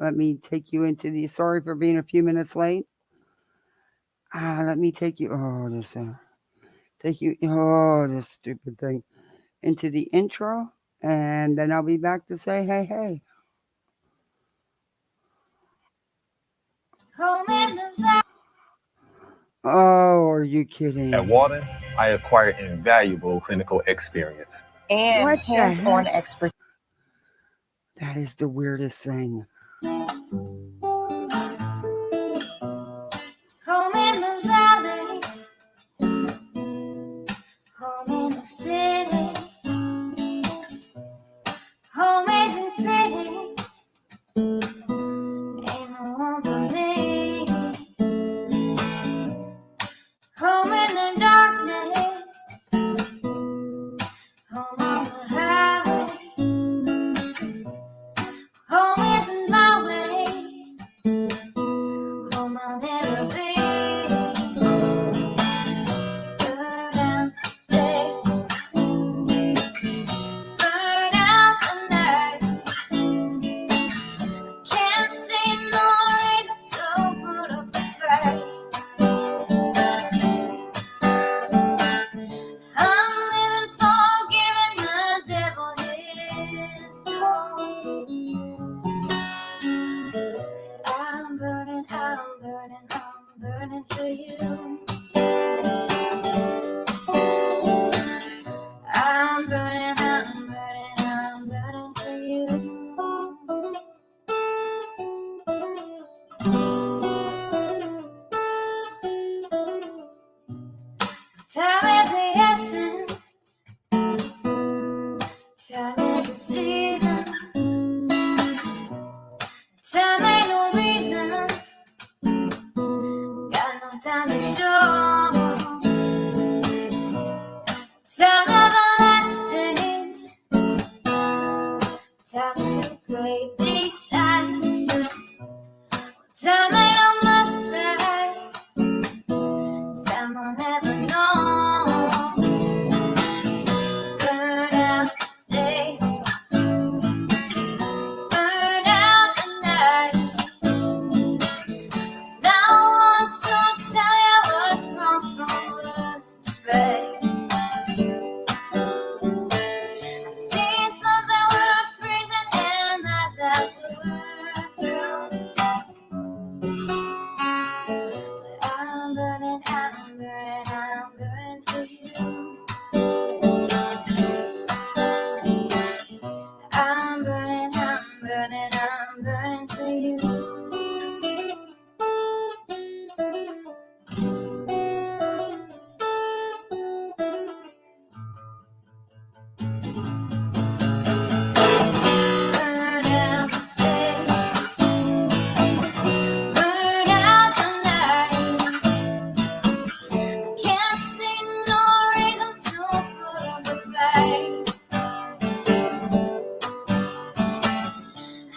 let me take you into the. Sorry for being a few minutes late. Let me take you. Take you. Oh, this stupid thing into the intro, and then I'll be back to say hey, hey. Oh, are you kidding? At Walden, I acquired invaluable clinical experience and What the hands-on heck? expertise. That is the weirdest thing. Home in the valley, home in the city, home isn't pretty, ain't no home for me. Home in the darkness, home on the highway, home isn't my way, home I'll never be. Burn out the day, burn out the night. Can't see no reason to put up a fight. I'm living for giving the devil his due. I'm burning for you. I'm burning for you. Time is the essence, time is the season, time ain't no reason, got no time to show. Time everlasting, time to play these sides. Time ain't on my side, time I'll never know. Burn out the day, burn out the night. Now I want to tell you what's wrong from what's right. I've seen suns that were freezing and lives that were blue. But I'm burning for you. I'm burning for you. Burn out the day, burn out the night. Can't see no reason to put up a fight.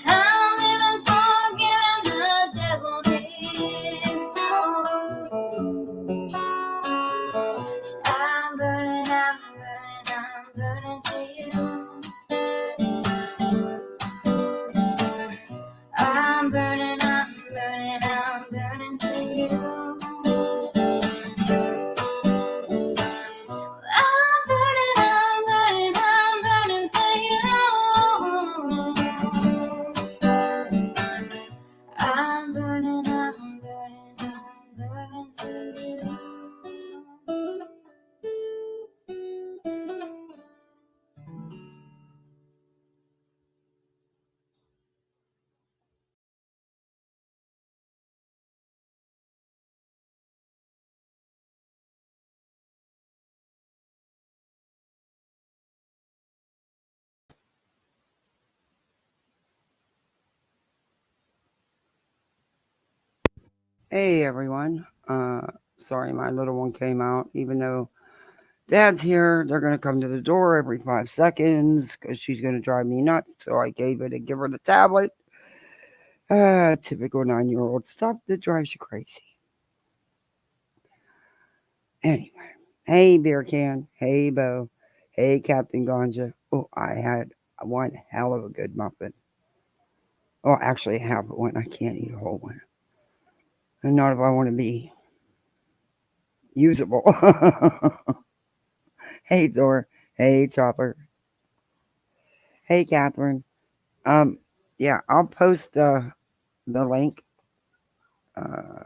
I'm living for giving the devil his due. I'm burning for you. I'm burning for you. I'm burning for you. I'm burning for you. Hey everyone. Sorry my little one came out. Even though Dad's here, they're gonna come to the door every 5 seconds because she's gonna drive me nuts. So I gave her to give her the tablet. Typical 9-year-old stuff that drives you crazy. Anyway, hey Beer Can, hey Bo, hey Captain Ganja. Oh, I had one hell of a good muffin. Oh, actually, I have one. I can't eat a whole one. And not if I want to be usable. Hey, Thor. Hey, Chopper. Hey, Catherine. Um, yeah, I'll post the link. Uh,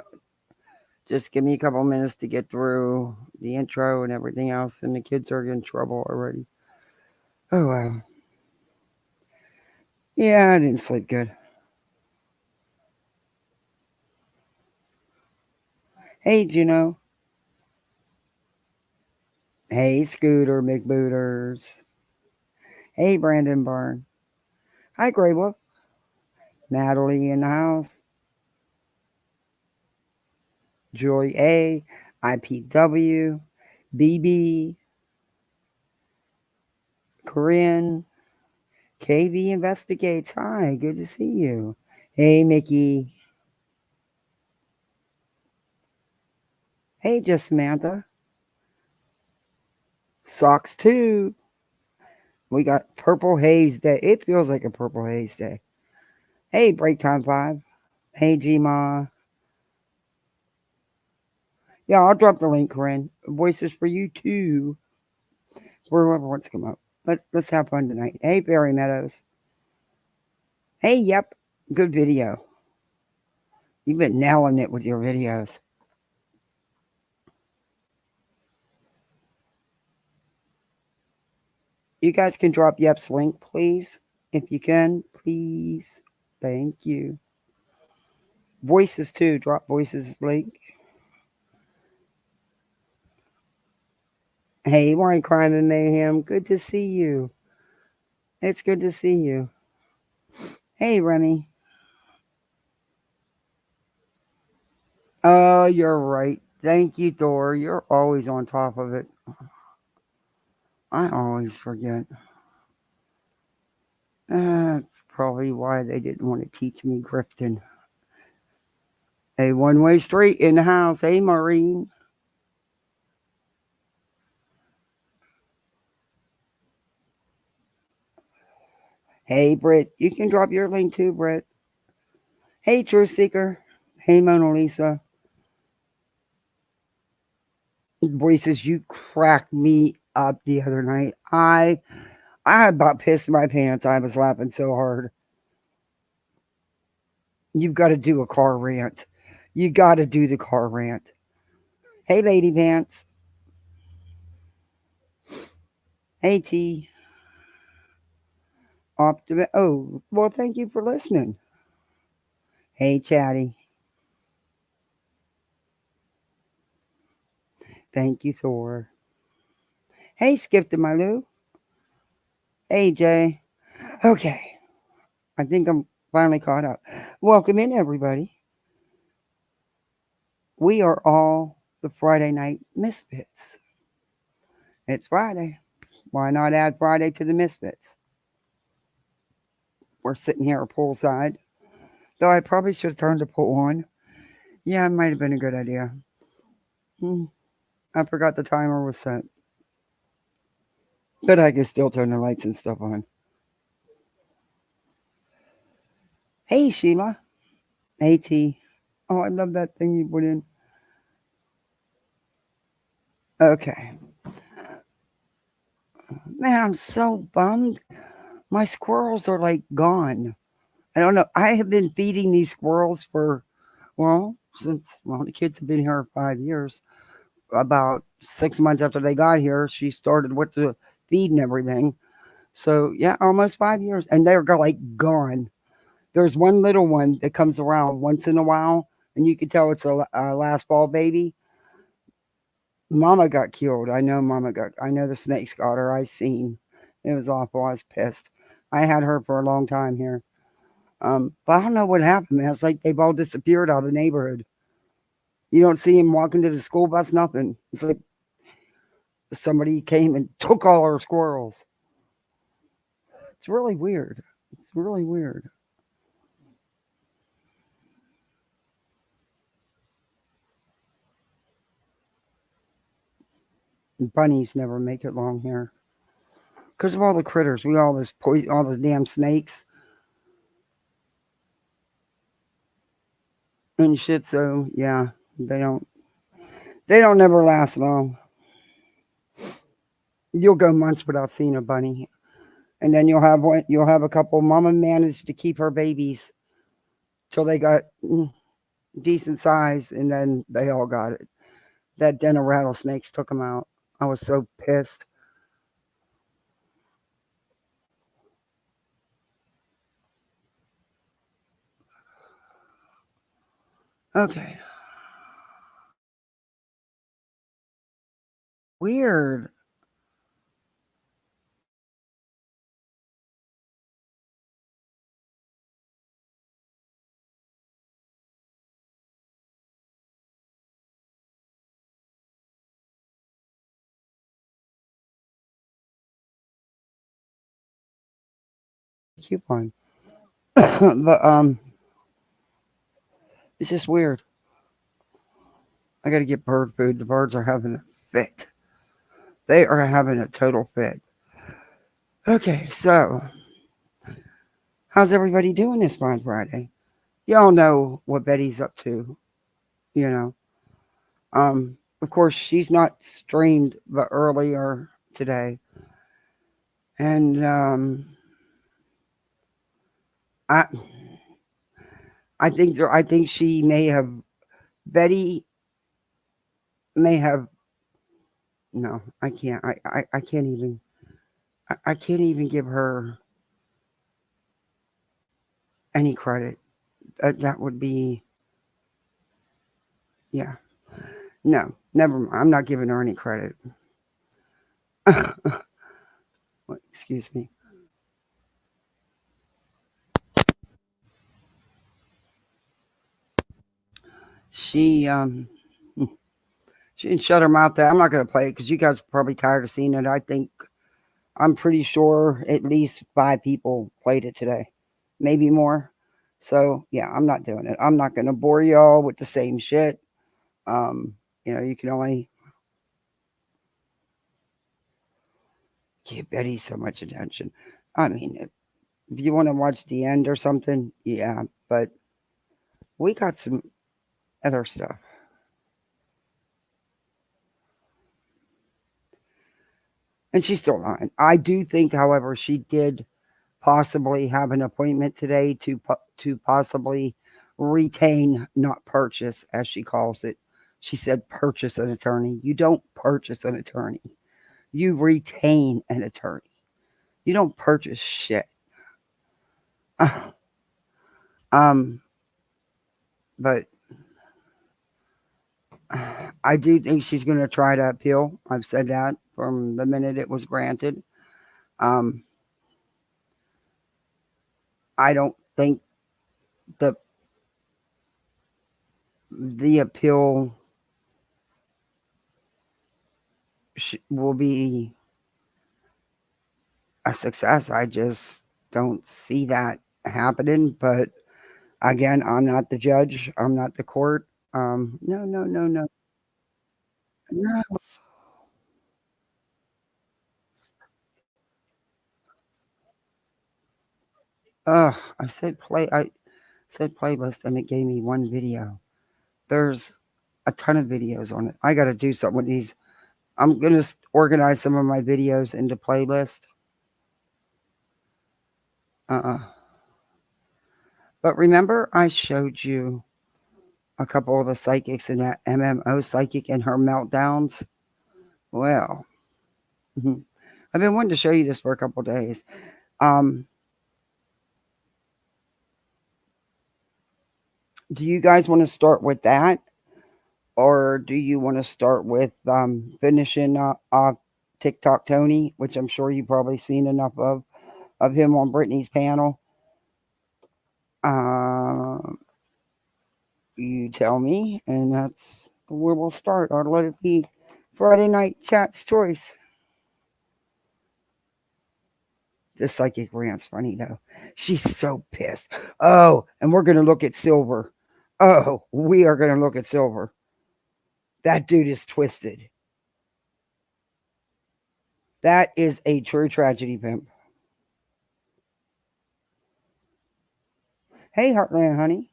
just give me a couple minutes to get through the intro and everything else, and the kids are in trouble already. Oh, wow. Yeah, I didn't sleep good. Hey, Juno. Hey, Scooter McBooters. Hey, Brandon Byrne. Hi, Grey Wolf. Natalie in the house. Joy A. IPW. BB. Corinne. KV Investigates. Hi, good to see you. Hey, Mickey. Hey, just Samantha. Socks too. We got Purple Haze Day. It feels like a Purple Haze Day. Hey, Break Time 5. Hey, Gma. Yeah, I'll drop the link, Corinne. Voices for you too. For whoever wants to come up. Let's have fun tonight. Hey, Barry Meadows. Hey, yep. Good video. You've been nailing it with your videos. You guys can drop Yep's link, please. If you can, please. Thank you. Voices too. Drop Voices link. Hey, Wine Crime and Mayhem. Good to see you. It's good to see you. Hey, Remy. Oh, you're right. Thank you, Thor. You're always on top of it. I always forget. That's probably why they didn't want to teach me grifting. A one-way street in the house. Hey, Maureen. Hey, Britt. You can drop your link too, Britt. Hey, Truth Seeker. Hey, Mona Lisa. Voices, you cracked me up the other night. I about pissed my pants. I was laughing so hard. You've got to do a car rant. You got to do the car rant. Hey, Lady Vance. Hey, T. Oh, well, thank you for listening. Hey, Chatty. Thank you, Thor. Hey, Skip to my Lou. Hey, Jay. Okay. I think I'm finally caught up. Welcome in, everybody. We are all the Friday night misfits. It's Friday. Why not add Friday to the misfits? We're sitting here poolside. Though I probably should have turned the pool on. Yeah, it might have been a good idea. I forgot the timer was set. But I can still turn the lights and stuff on. Hey, Sheila. Hey, T. Oh, I love that thing you put in. Okay. Man, I'm so bummed. My squirrels are like gone. I don't know. I have been feeding these squirrels for, since the kids have been here 5 years. About 6 months after they got here, she started with the feed and everything. So, yeah, almost 5 years. And they're like gone. There's one little one that comes around once in a while, and you can tell it's a last fall baby. Mama got killed. I know the snakes got her. I seen. It was awful. I was pissed. I had her for a long time here. But I don't know what happened, man. It's like they've all disappeared out of the neighborhood. You don't see them walking to the school bus, nothing. It's like somebody came and took all our squirrels. It's really weird. It's really weird. Bunnies never make it long here because of all the critters. All this poison, all the damn snakes. and shit. So yeah, they don't they don't never last long. You'll go months without seeing a bunny, and then you'll have a couple. Mama managed to keep her babies till they got decent size, and then they all got it. That den of rattlesnakes took them out. I was so pissed. Okay, weird. Coupon, but it's just weird. I got to get bird food. The birds are having a fit. They are having a total fit. Okay, so how's everybody doing this fine Friday? Y'all know what Betty's up to, you know. Of course, she's not streamed, but earlier today, and I, I think she may have Betty may have no, I can't. I can't even. I can't even give her any credit. That would be yeah. No, never mind. I'm not giving her any credit. Excuse me. She she didn't shut her mouth. There. I'm not gonna play it because you guys are probably tired of seeing it. I think I'm pretty sure at least 5 people played it today, maybe more. So yeah, I'm not doing it. I'm not gonna bore y'all with the same shit. Um, you can only give Betty so much attention. I mean, if you want to watch the end or something, yeah, but we got some other stuff. And she's still lying. I do think, however, she did possibly have an appointment today to possibly retain, not purchase, as she calls it. She said purchase an attorney. You don't purchase an attorney. You retain an attorney. You don't purchase shit. um, but I do think she's going to try to appeal. I've said that from the minute it was granted. Um, I don't think the the appeal will be a success. I just don't see that happening. But again, I'm not the judge. I'm not the court. No, no, no, no, no. I said play. I said playlist, and it gave me one video. There's a ton of videos on it. I got to do something with these. I'm gonna organize some of my videos into playlist. Uh-uh. But remember, I showed you a couple of the psychics in that MMO psychic and her meltdowns. Well, mhm. I've been wanting to show you this for a couple of days. Um, do you guys want to start with that, or do you want to start with finishing TikTok Tony, which I'm sure you've probably seen enough of him on Brittany's panel? Um, you tell me, and that's where we'll start. Or let it be Friday night chat's choice. The psychic rant's funny though. She's so pissed. Oh, and we're gonna look at Silver. Oh, we are gonna look at Silver. That dude is twisted. That is a true tragedy, pimp. Hey, Heartland, honey.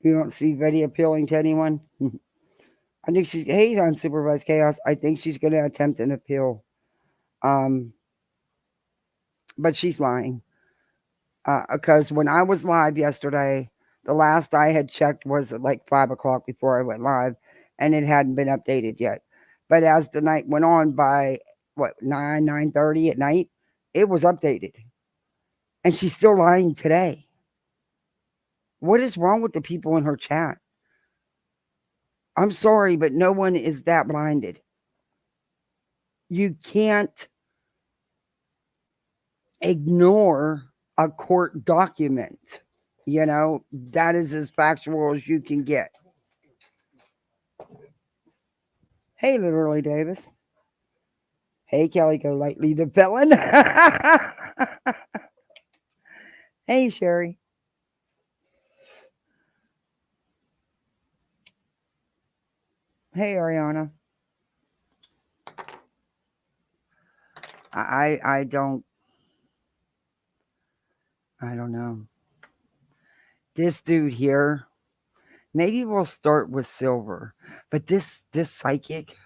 You don't see Betty appealing to anyone? I think she's, hey, unsupervised chaos. I think she's going to attempt an appeal. Um, but she's lying. Because when I was live yesterday, the last I had checked was at like 5 o'clock before I went live, and it hadn't been updated yet. But as the night went on, by what 9:30 at night, it was updated, and she's still lying today. What is wrong with the people in her chat? I'm sorry, but no one is that blinded. You can't ignore a court document. You know, that is as factual as you can get. Hey, literally Davis. Hey, Kelly Golightly, the villain. Hey, Sherry. Hey, Ariana. I don't know. This dude here, maybe we'll start with Silver, but this psychic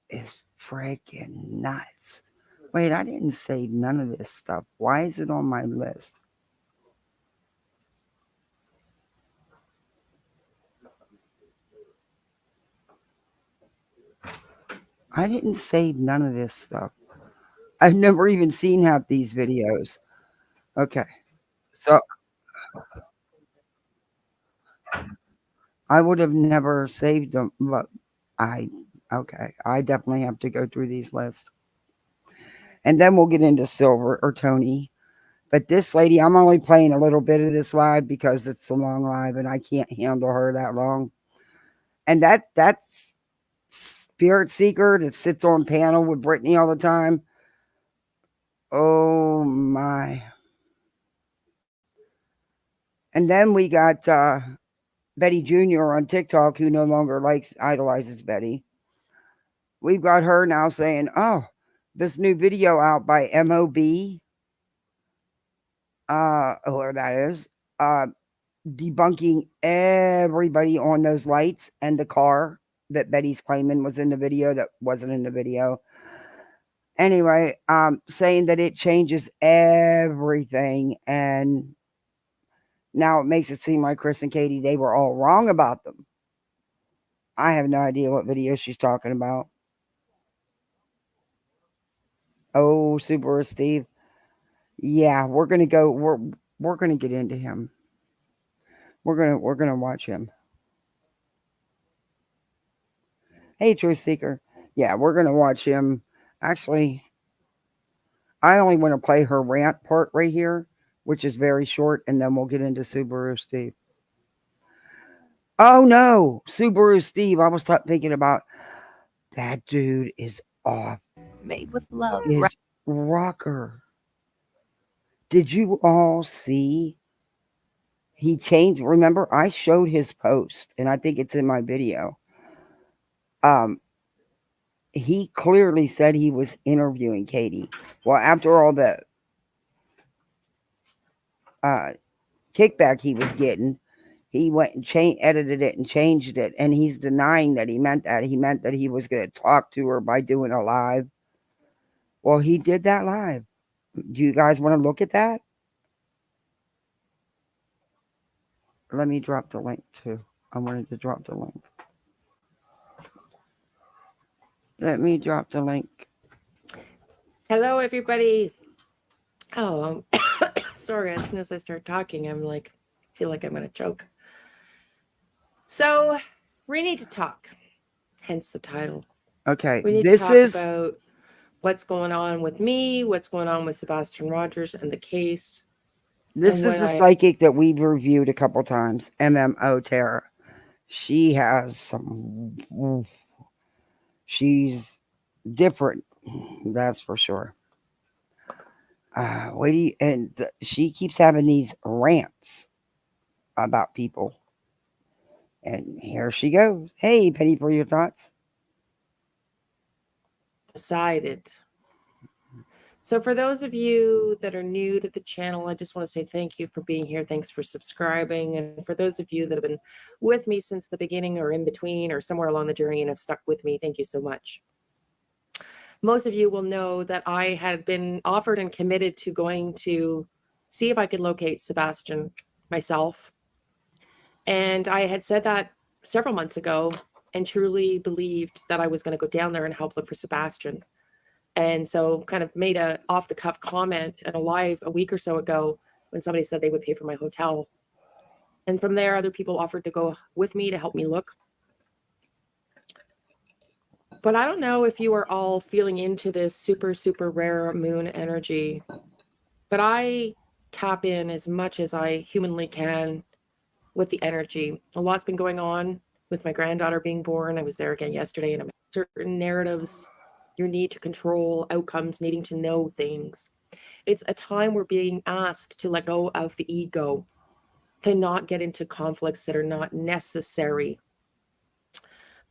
is freaking nuts. Wait, I didn't save none of this stuff. Why is it on my list? I didn't save none of this stuff. I've never even seen half these videos. Okay. So I would have never saved them, but okay. I definitely have to go through these lists. And then we'll get into Silver or Tony. But this lady, I'm only playing a little bit of this live because it's a long live and I can't handle her that long. And that's Spirit Seeker that sits on panel with Brittany all the time. Oh my. And then we got Betty Jr. on TikTok, who no longer idolizes Betty. We've got her now saying, oh, this new video out by MOB, whoever that is, debunking everybody on those lights and the car that Betty's claiming was in the video that wasn't in the video. Anyway, saying that it changes everything, and now it makes it seem like Chris and Katie, they were all wrong about them. I have no idea what video she's talking about. Oh, Super Steve. Yeah, we're gonna go. We're gonna get into him. We're gonna watch him. Hey, Truth Seeker. Yeah, we're gonna watch him. Actually, I only want to play her rant part right here, which is very short, and then we'll get into Subaru Steve. Oh no, Subaru Steve. I was thinking about that dude is off. Made with love. Is rocker. Did you all see? He changed. Remember, I showed his post, and I think it's in my video. He clearly said he was interviewing Katie. Well, after all the kickback he was getting, he went and edited it and changed it, and he's denying that he meant that. He meant that he was going to talk to her by doing a live. Well, he did that live. Do you guys want to look at that? Let me drop the link too. I wanted to drop the link. Let me drop the link. Hello, everybody. Oh, sorry. As soon as I start talking, I'm like, feel like I'm going to choke. So we need to talk. Hence the title. Okay. We need to talk about what's going on with me, what's going on with Sebastian Rogers and the case. This is a psychic that we've reviewed a couple times. MMO Terror. She has some. She's different, that's for sure. She keeps having these rants about people. And here she goes. Hey, Penny, for your thoughts. Decided. So for those of you that are new to the channel, I just want to say thank you for being here. Thanks for subscribing. And for those of you that have been with me since the beginning or in between or somewhere along the journey and have stuck with me, thank you so much. Most of you will know that I had been offered and committed to going to see if I could locate Sebastian myself. And I had said that several months ago and truly believed that I was going to go down there and help look for Sebastian. And so kind of made a off the cuff comment at a live a week or so ago when somebody said they would pay for my hotel. And from there, other people offered to go with me to help me look. But I don't know if you are all feeling into this super, super rare moon energy, but I tap in as much as I humanly can with the energy. A lot's been going on with my granddaughter being born. I was there again yesterday, and certain narratives, your need to control outcomes, needing to know things. It's a time we're being asked to let go of the ego, to not get into conflicts that are not necessary,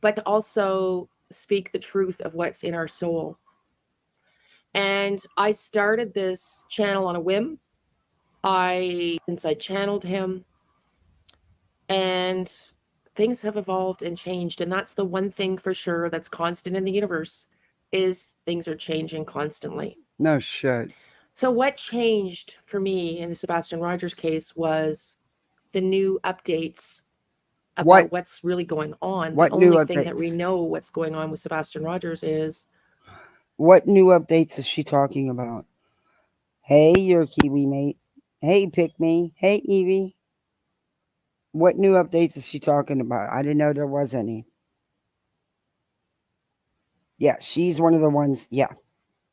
but to also speak the truth of what's in our soul. And I started this channel on a whim. Since I channeled him, and things have evolved and changed. And that's the one thing for sure that's constant in the universe, is things are changing constantly. No shit. So what changed for me in the Sebastian Rogers case was the new updates about what's really going on. What The new only thing that we updates? know what's going on with Sebastian Rogers is, What new updates is she talking about? Hey, your Kiwi mate. Hey, Pick Me. Hey, Evie. What new updates is she talking about? I didn't know there was any. Yeah, she's one of the ones. Yeah.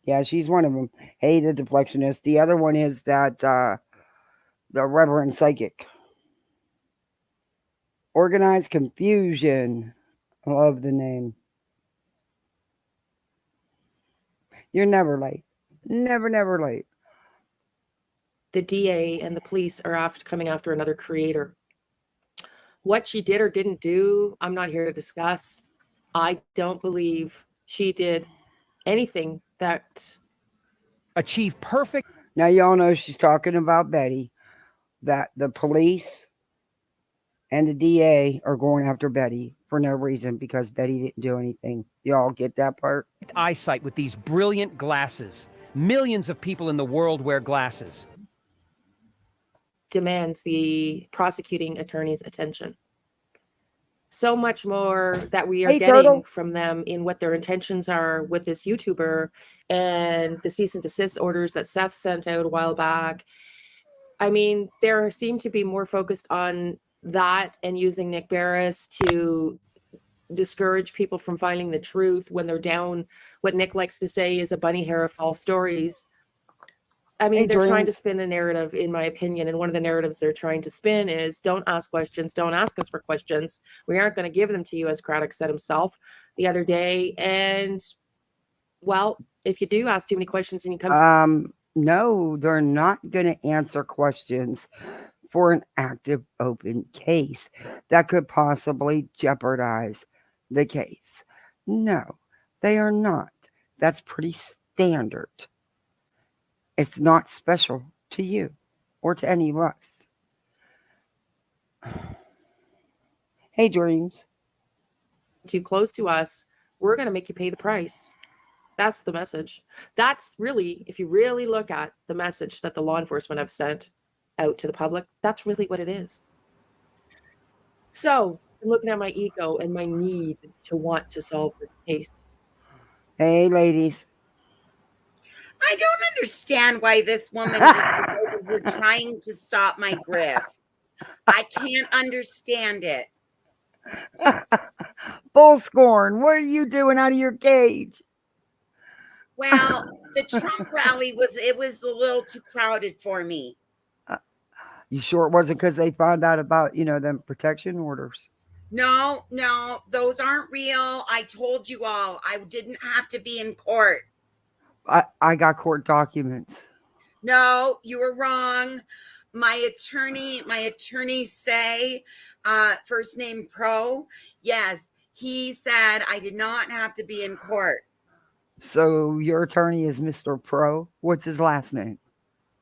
Yeah, she's one of them. Hey, the deflectionist. The other one is that the Reverend Psychic. Organized Confusion. I love the name. You're never late. Never, never late. the DA and the police are coming after another creator. What she did or didn't do, I'm not here to discuss. I don't believe she did anything that achieve perfect. Now, y'all know she's talking about Betty, that the police and the DA are going after Betty for no reason because Betty didn't do anything. Y'all get that part? Eyesight with these brilliant glasses. Millions of people in the world wear glasses. demands the prosecuting attorney's attention. So much more that we are Hey, getting Turtle. from them in what their intentions are with this YouTuber and the cease and desist orders that Seth sent out a while back. I mean, there seem to be more focused on that and using Nick Barris to discourage people from finding the truth when they're down what Nick likes to say is a bunny hair of false stories. I mean, Hey, they're trying to Dreams. spin a narrative, in my opinion. And one of the narratives they're trying to spin is don't ask questions. Don't ask us for questions. We aren't going to give them to you, as Craddock said himself the other day. And, well, if you do ask too many questions and you come No, they're not going to answer questions for an active open case that could possibly jeopardize the case. No, they are not. That's pretty standard. It's not special to you or to any of us. Hey, Dreams. too close to us, we're going to make you pay the price. That's the message. That's really, if you really look at the message that the law enforcement have sent out to the public, that's really what it is. So I'm looking at my ego and my need to want to solve this case. Hey, ladies. I don't understand why this woman just decided we're trying to stop my grift. I can't understand it. Bull scorn. What are you doing out of your cage? Well, the Trump rally was a little too crowded for me. You sure it wasn't because they found out about, them protection orders? No, those aren't real. I told you all I didn't have to be in court. I got court documents. No, you were wrong. My attorney say, first name Pro. Yes, he said I did not have to be in court. So your attorney is Mr. Pro. What's his last name?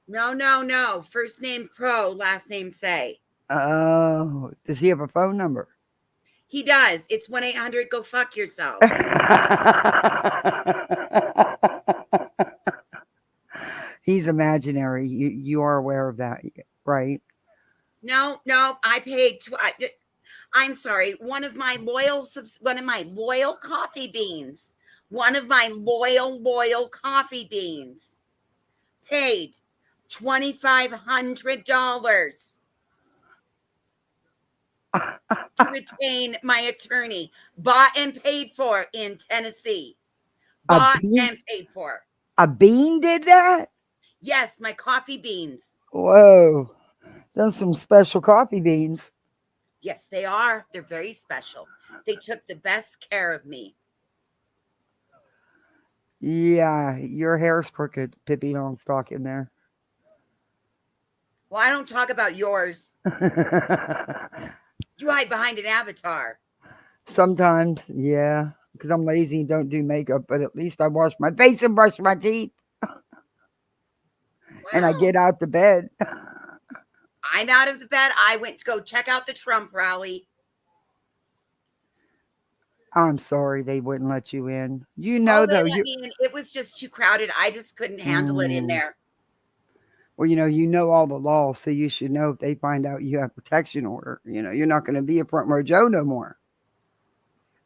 No. First name Pro, last name Say. Oh, does he have a phone number? He does. It's 1-800 go fuck yourself. He's imaginary. You are aware of that, right? No, I paid I'm sorry. One of my loyal coffee beans. One of my loyal coffee beans paid $2,500 to retain my attorney. Bought and paid for in Tennessee. A Bought bean? and paid for. A bean did that? Yes, my coffee beans. Whoa. Those some special coffee beans. Yes, they are. They're very special. They took the best care of me. Yeah, your hair's crooked, Pippi don't stalk in there. Well, I don't talk about yours. You hide behind an avatar. Sometimes, yeah, because I'm lazy and don't do makeup, but at least I wash my face and brush my teeth and I Well, get out the bed. I'm out of the bed. I went to go check out the Trump rally. I'm sorry they wouldn't let you in. You Oh, know, they though, let me in. It was just too crowded. I just couldn't handle it in there. well, you know all the laws, so you should know if they find out you have protection order. You're not going to be a front row Joe no more.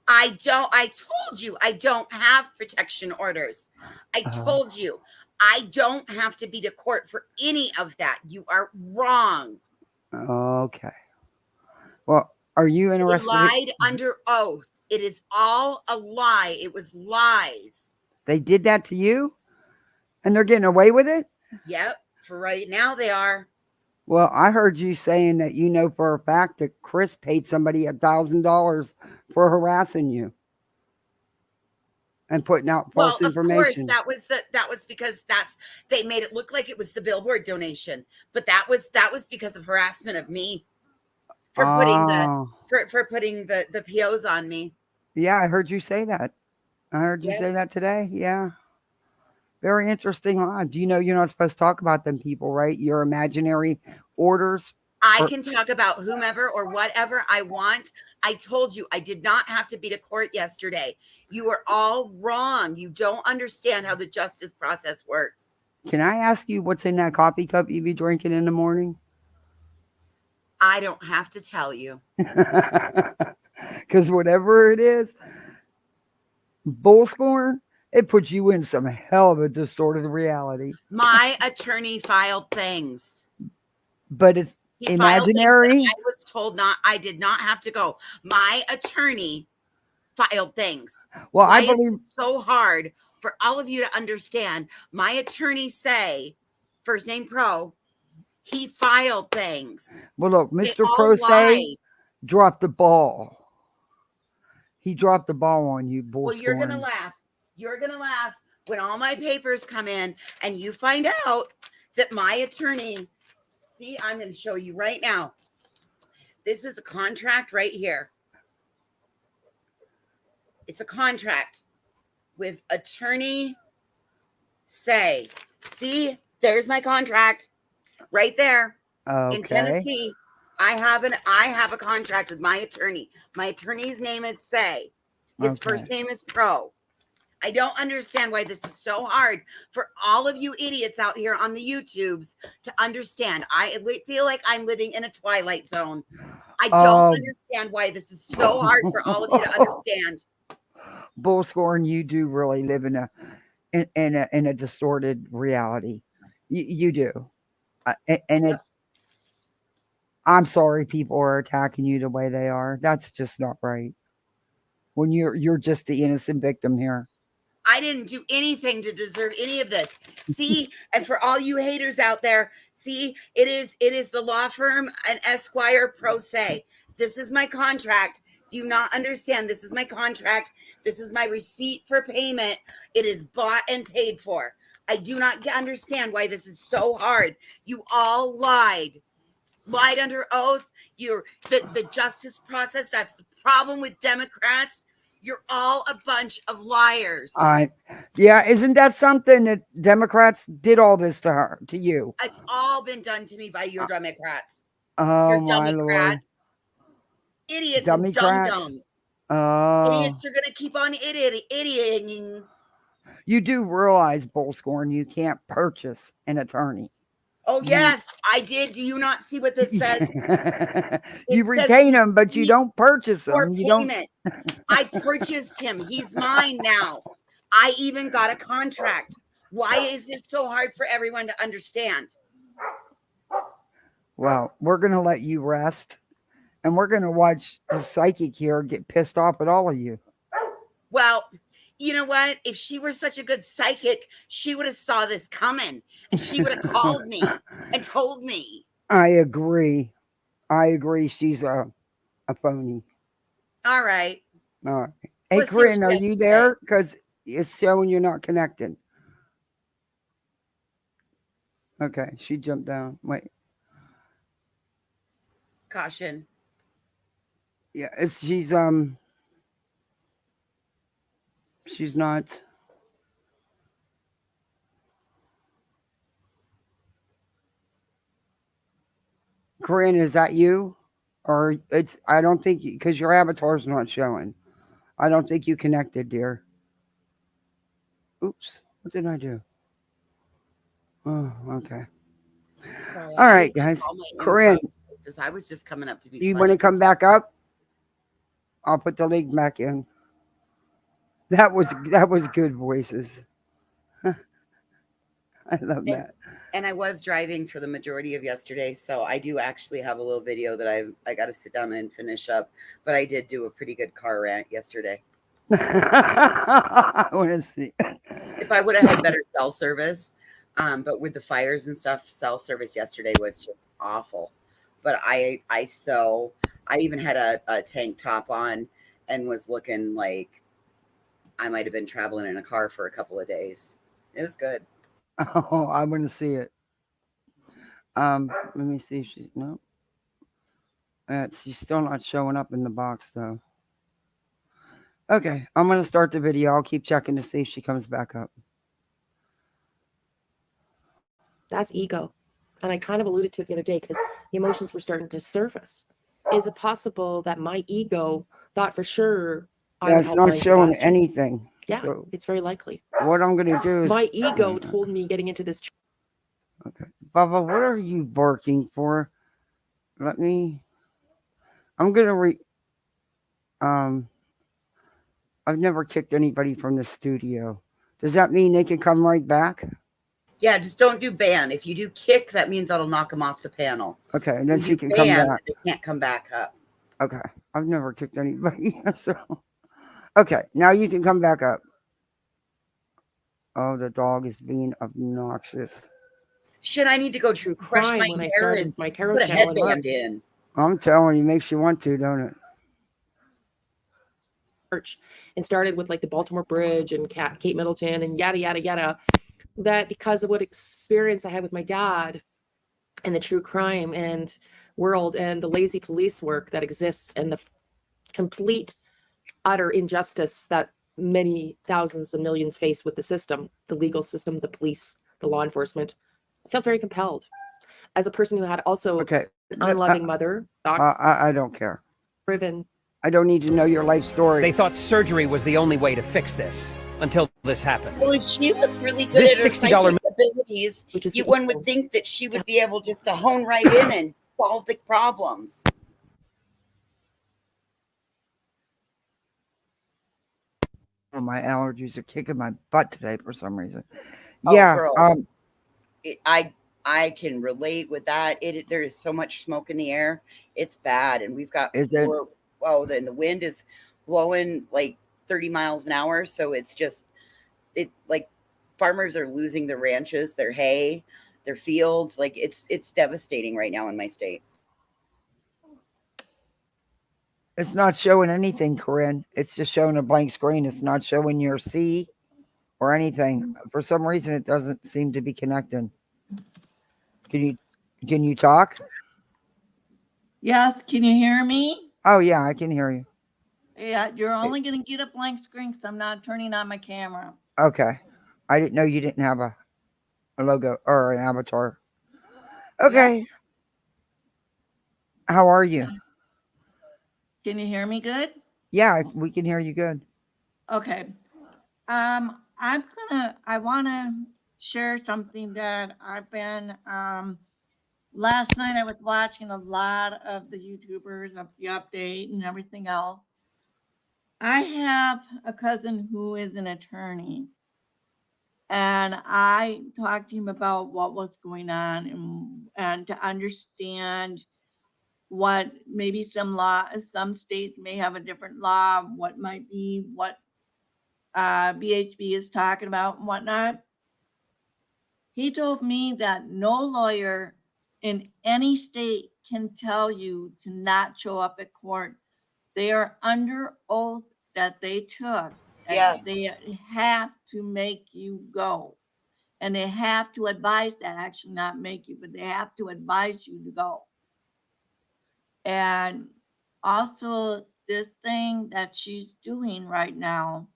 I told you I don't have protection orders. I told you I don't have to be to court for any of that. You are wrong. Okay. Well, are you They interested? lied under oath. It is all a lie. It was lies. They did that to you? And they're getting away with it? Yep. For right now, they are. Well, I heard you saying that you know for a fact that Chris paid somebody $1,000 for harassing you and putting out false Well, of course, information. that was because they made it look like it was the billboard donation, but that was because of harassment of me for putting Oh, for putting the POs on me. yeah, I heard you say that. I heard you say Yes. that today. Yeah. Very interesting lie. Do you know you're not supposed to talk about them people, right? Your imaginary orders. I Or- can talk about whomever or whatever I want. I told you I did not have to be to court yesterday. You are all wrong. You don't understand how the justice process works. Can I ask you what's in that coffee cup you be drinking in the morning? I don't have to tell you. Because whatever it is, bull scorn, it puts you in some hell of a distorted reality. My attorney filed things. But it's He filed things that imaginary. I was told I did not have to go. My attorney filed things. Well, Why I believe is it so hard for all of you to understand? My attorney Say, first name Pro, he filed things. well, look, They Mr. all Pro say lied. dropped the ball. He dropped the ball on you, bull Well, you're gonna scorn. laugh. You're gonna laugh when all my papers come in and you find out that my attorney. See, I'm gonna show you right now. This is a contract right here. It's a contract with attorney Say. See, there's my contract right there in Okay. Tennessee. I have a contract with my attorney. My attorney's name is Say. His first Okay. name is Pro. I don't understand why this is so hard for all of you idiots out here on the YouTubes to understand. I feel like I'm living in a twilight zone. I don't understand why this is so hard for all of you to understand. Bull scorn, you do really live in a distorted reality. You do. And it's I'm sorry people are attacking you the way they are. That's just not right. When you're just the innocent victim here. I didn't do anything to deserve any of this. See, and for all you haters out there, see, it is the law firm and Esquire Pro Se. This is my contract. Do you not understand? This is my contract. This is my receipt for payment. It is bought and paid for. I do not understand why this is so hard. You all lied under oath. The justice process. That's the problem with Democrats. You're all a bunch of liars. Yeah, isn't that something that Democrats did all this to her, to you? It's all been done to me by your Democrats. Oh Your my Lord. Idiots and Democrats? dum-dums. Oh. Idiots are going to keep on idioting. You do realize, Bullscorn, you can't purchase an attorney. Oh, yes, I did. Do you not see what this says? You retain him, but you don't purchase For him. You payment. I purchased him. He's mine now. I even got a contract. Why is this so hard for everyone to understand? Well, we're going to let you rest, and we're going to watch the psychic here get pissed off at all of you. Well, you know what? If she were such a good psychic, she would have saw this coming, and she would have called me and told me. I agree. She's a phony. All right. All right. Hey, Let's see what Corinne, she are has you to there? Because it's showing you're not connected. Okay, she jumped down. Wait. Caution. Yeah, she's not. Corinne, is that you? Or I don't think, because your avatar's not showing. I don't think you connected, dear. Oops, what did I do? Oh, okay. Sorry, All right, guys. Corinne, I was just coming up to be. you want to come back up? I'll put the link back in. That was good voices. I love that. And I was driving for the majority of yesterday, so I do actually have a little video that I got to sit down and finish up. But I did do a pretty good car rant yesterday. I want to see. If I would have had better cell service, but with the fires and stuff, cell service yesterday was just awful. But I even had a tank top on and was looking like I might have been traveling in a car for a couple of days. It was good. Oh, I want to see it. Let me see if she's no. She's still not showing up in the box though. Okay, I'm gonna start the video. I'll keep checking to see if she comes back up. That's ego. And I kind of alluded to it the other day because the emotions were starting to surface. Is it possible that my ego thought for sure I would It's not help showing Sebastian? anything. Yeah, So it's very likely. what I'm gonna do is My ego told me getting into this. Okay, Bubba, what are you barking for? I'm gonna I've never kicked anybody from the studio. Does that mean they can come right back? Yeah, just don't do ban. If you do kick, that means that'll knock them off the panel. Okay, and then If she you can come ban, back. they can't come back up. Okay, I've never kicked anybody. So, okay, now you can come back up. Oh, the dog is being obnoxious. Shit, I need to go True crush crime my when I hair started and my tarot put a channel in headband in. I'm telling you, makes you want to, don't it? March and started with like the Baltimore Bridge and Kate Middleton and yada yada yada. That because of what experience I had with my dad and the true crime and world and the lazy police work that exists and the complete utter injustice that many thousands and millions face with the system, the legal system, the police, the law enforcement, I felt very compelled as a person who had also Okay, an unloving mother, I don't care. driven. I don't need to know your life story. They thought surgery was the only way to fix this until this happened. Well, if she was really good This at her $60 psychic abilities, Which is one would think that she would be able just to hone right in and solve the problems. My allergies are kicking my butt today for some reason. Oh, Yeah, girl. I can relate with that. There is so much smoke in the air. It's bad, and we've got then the wind is blowing like 30 miles an hour, so it's just like farmers are losing their ranches, their hay, their fields. Like it's devastating right now in my state. It's not showing anything, Corinne. It's just showing a blank screen. It's not showing your C or anything. For some reason, it doesn't seem to be connecting. Can you talk? Yes, can you hear me? Oh yeah, I can hear you. Yeah, you're only going to get a blank screen because I'm not turning on my camera. Okay. I didn't know you didn't have a logo or an avatar. Yep. Okay. How are you? Can you hear me good? Yeah, we can hear you good. Okay. I want to share something that I've been, last night I was watching a lot of the YouTubers of the update and everything else. I have a cousin who is an attorney, and I talked to him about what was going on and to understand what maybe some states may have a different law, what might be what BHB is talking about and whatnot. He told me that no lawyer in any state can tell you to not show up at court. They are under oath that they took, and Yes. they have to make you go. And they have to advise that, actually not make you, but they have to advise you to go. And also this thing that she's doing right now,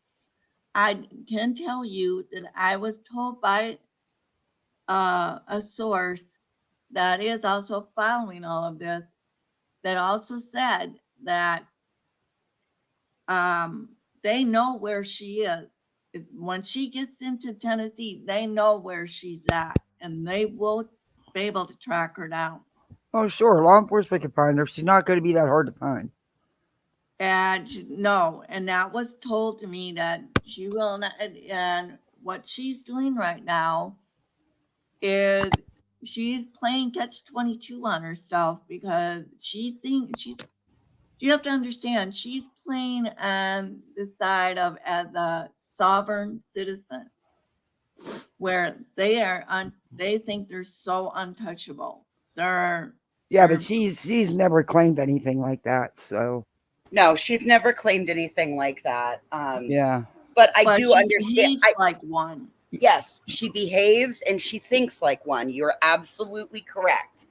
I can tell you that I was told by a source that is also following all of this, that also said that they know where she is. When she gets into Tennessee, they know where she's at, and they will be able to track her down. Oh, sure. Law enforcement can find her. She's not going to be that hard to find. And no, and that was told to me that she will not. And what she's doing right now is she's playing catch 22 on herself, because she thinks you have to understand, she's playing on the side of as a sovereign citizen, where they think they're so untouchable. Yeah, they're but she's never claimed anything like that. So No, she's never claimed anything like that. yeah, But I but do she understand. behaves like one. Yes, she behaves and she thinks like one. You're absolutely correct.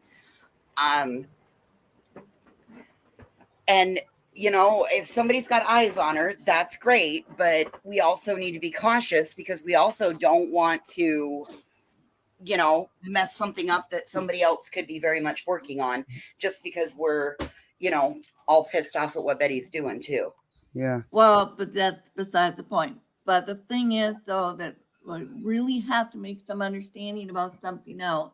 And if somebody's got eyes on her, that's great. But we also need to be cautious, because we also don't want to, mess something up that somebody else could be very much working on, just because we're, all pissed off at what Betty's doing too. yeah. Well, but that's besides the point. But the thing is, though, that we really have to make some understanding about something else.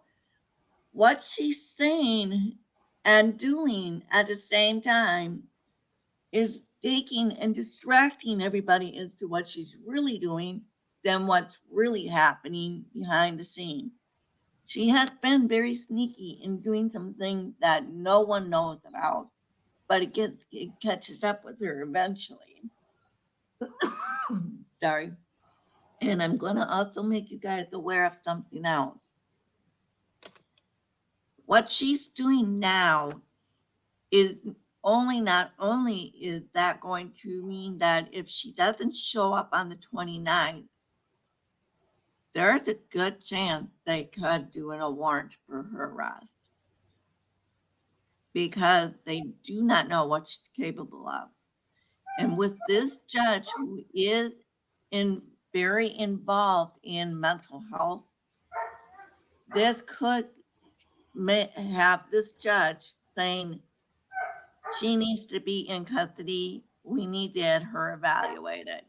What she's saying and doing at the same time is taking and distracting everybody as to what she's really doing than what's really happening behind the scene. She has been very sneaky in doing some things that no one knows about, but it catches up with her eventually. Sorry. And I'm going to also make you guys aware of something else. What she's doing now is not only is that going to mean that if she doesn't show up on the 29th, there's a good chance they could do a warrant for her arrest, because they do not know what she's capable of. And with this judge who is very involved in mental health, this could have this judge saying she needs to be in custody. We need to get her evaluated.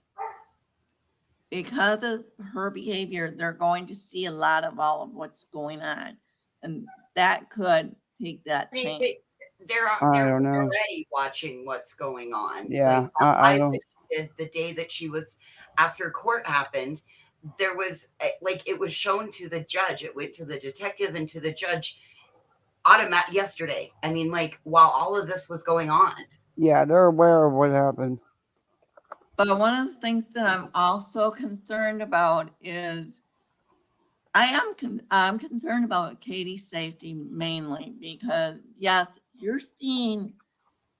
Because of her behavior, they're going to see a lot of all of what's going on, and that could take that chance. They're I don't know. already watching what's going on. Yeah, Like, I live don't. that she did the day that she was after court happened, there was it was shown to the judge. It went to the detective and to the judge yesterday. I mean, while all of this was going on. Yeah, they're aware of what happened. But one of the things that I'm also concerned about is I'm concerned about Katie's safety, mainly because, yes, you're seeing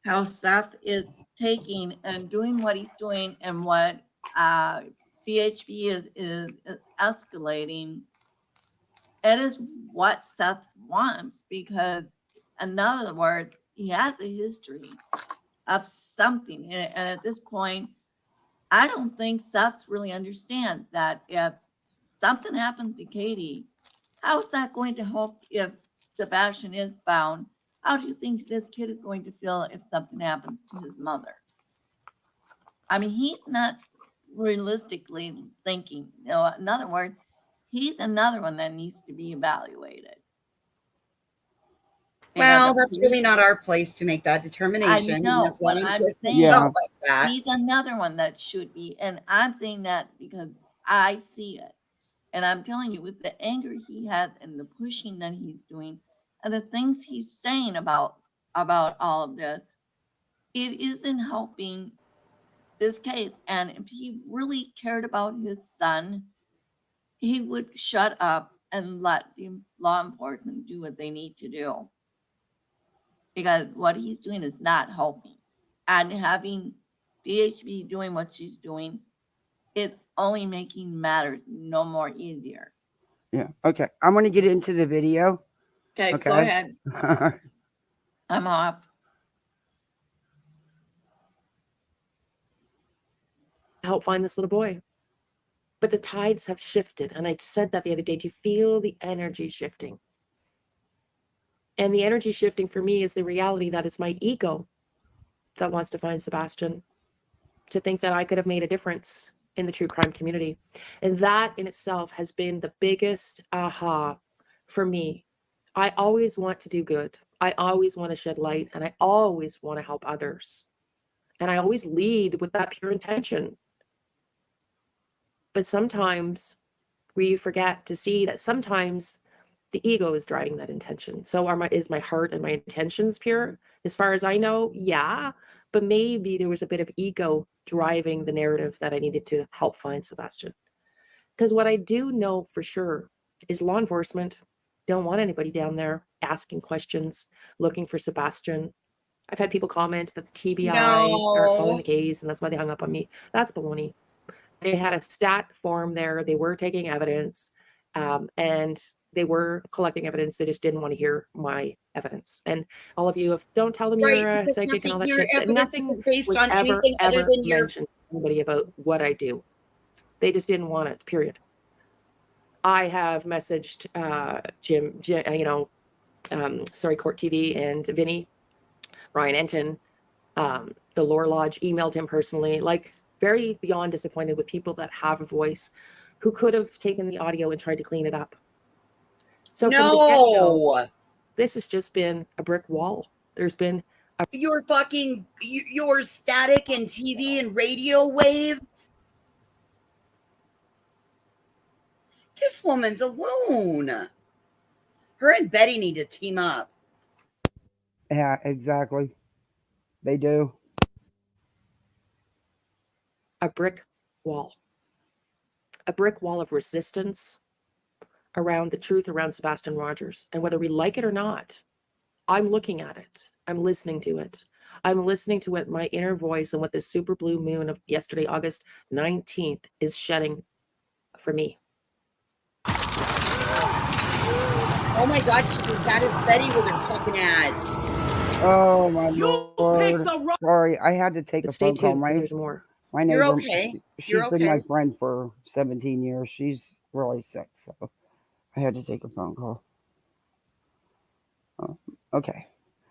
how Seth is taking and doing what he's doing, and what BHB is escalating. It is what Seth wants, because, in other words, he has a history. of something. And at this point, I don't think Seth really understands that if something happens to Katie, how is that going to help if Sebastian is found? How do you think this kid is going to feel if something happens to his mother? I mean, he's not realistically thinking. You know, in other words, he's another one that needs to be evaluated. Well, that's really not our place to make that determination. I know, That's why but I'm Kristen saying felt like that. he's another one that should be. And I'm saying that because I see it. And I'm telling you, with the anger he has and the pushing that he's doing and the things he's saying about all of this, it isn't helping this case. And if he really cared about his son, he would shut up and let the law enforcement do what they need to do. Because what he's doing is not helping. And having BHB doing what she's doing, it's only making matters no more easier. Yeah. Okay. I'm going to get into the video. Okay, go ahead. I'm off. Help find this little boy. But the tides have shifted. And I said that the other day. Do you feel the energy shifting? And the energy shifting for me is the reality that it's my ego that wants to find Sebastian, to think that I could have made a difference in the true crime community. And that in itself has been the biggest aha for me. I always want to do good. I always want to shed light, and I always want to help others. And I always lead with that pure intention. But sometimes we forget to see that sometimes the ego is driving that intention. So is my heart and my intentions pure? As far as I know, yeah. But maybe there was a bit of ego driving the narrative that I needed to help find Sebastian. Because what I do know for sure is law enforcement don't want anybody down there asking questions, looking for Sebastian. I've had people comment that the TBI aren't following the case, and that's why they hung up on me. That's baloney. They had a stat form there. They were taking evidence, and they were collecting evidence. They just didn't want to hear my evidence. And all of you, don't tell them you're a psychic and all that shit. Nothing was ever mentioned to anybody about what I do. They just didn't want it, period. I have messaged Jim, Court TV and Vinny, Ryan Enton, the Lore Lodge, emailed him personally, like very beyond disappointed with people that have a voice who could have taken the audio and tried to clean it up. So from the get-go, this has just been a brick wall. There's been your static and TV and radio waves. This woman's alone. Her and Betty need to team up. Yeah, exactly. They do. A brick wall. A brick wall of resistance around the truth around Sebastian Rogers. And whether we like it or not, I'm looking at it. I'm listening to it. I'm listening to what my inner voice and what the super blue moon of yesterday, August 19th, is shedding for me. Oh my God, that is Betty with her fucking ads. Oh my Lord. Sorry, I had to take a phone call. There's more. My neighbor, You're okay. She's been my friend for 17 years. She's really sick, so I had to take a phone call. Oh, okay.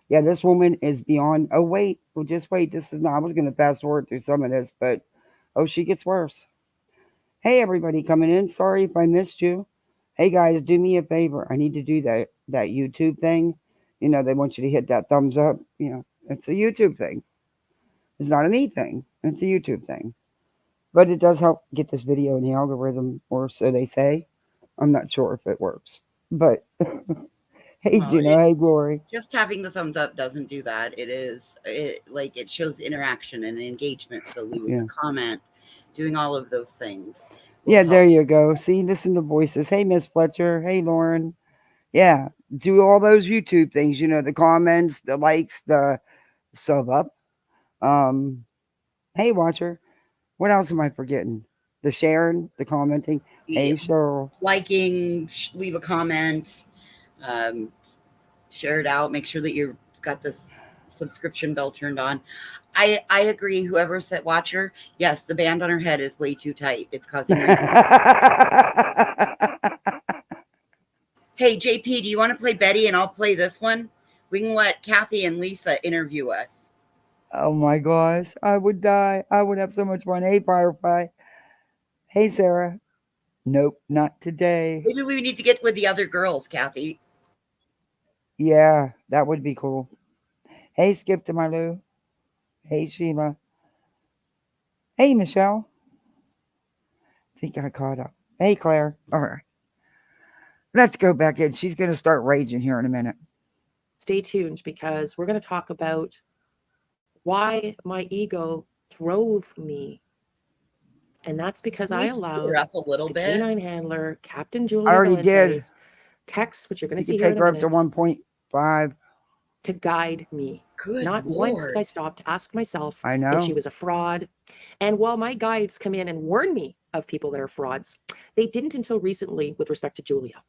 Yeah, this woman is beyond. Oh, wait. Well, just wait. This is not. I was going to fast forward through some of this, but she gets worse. Hey, everybody coming in. Sorry if I missed you. Hey, guys, do me a favor. I need to do that YouTube thing. You know, they want you to hit that thumbs up. You know, it's a YouTube thing. It's not a me thing. It's a YouTube thing. But it does help get this video in the algorithm, or so they say. I'm not sure if it works. But hey, Gina. Hey, Glory. Just having the thumbs up doesn't do that. It shows interaction and engagement. So leaving a comment, doing all of those things. Yeah, there you go. See, listen to voices. Hey, Miss Fletcher. Hey, Lauren. Yeah, do all those YouTube things. You know, the comments, the likes, the sub up. Hey, Watcher. What else am I forgetting? The sharing, the commenting. Hey, Cheryl. Liking, leave a comment, share it out. Make sure that you've got this subscription bell turned on. I agree. Whoever said watcher, yes, the band on her head is way too tight. It's causing me. Hey, JP, do you want to play Betty and I'll play this one? We can let Kathy and Lisa interview us. Oh my gosh, I would die. I would have so much fun. Hey, Firefly. Hey, Sarah. Nope, not today. Maybe we need to get with the other girls, Kathy. Yeah, that would be cool. Hey, Skip to my Lou. Hey, Sheila. Hey, Michelle. I think I caught up. Hey, Claire. All right. Let's go back in. She's going to start raging here in a minute. Stay tuned because we're going to talk about why my ego drove me. And that's because Can I we speed her allowed up a little the bit. canine handler, Captain Julia I already did. Valente's text, which you're going You to see can here take in a her up to minute, 1.5. to guide me. Good Not Lord. once did I stop to ask myself I if know. she was a fraud. And while my guides come in and warn me of people that are frauds, they didn't until recently with respect to Julia.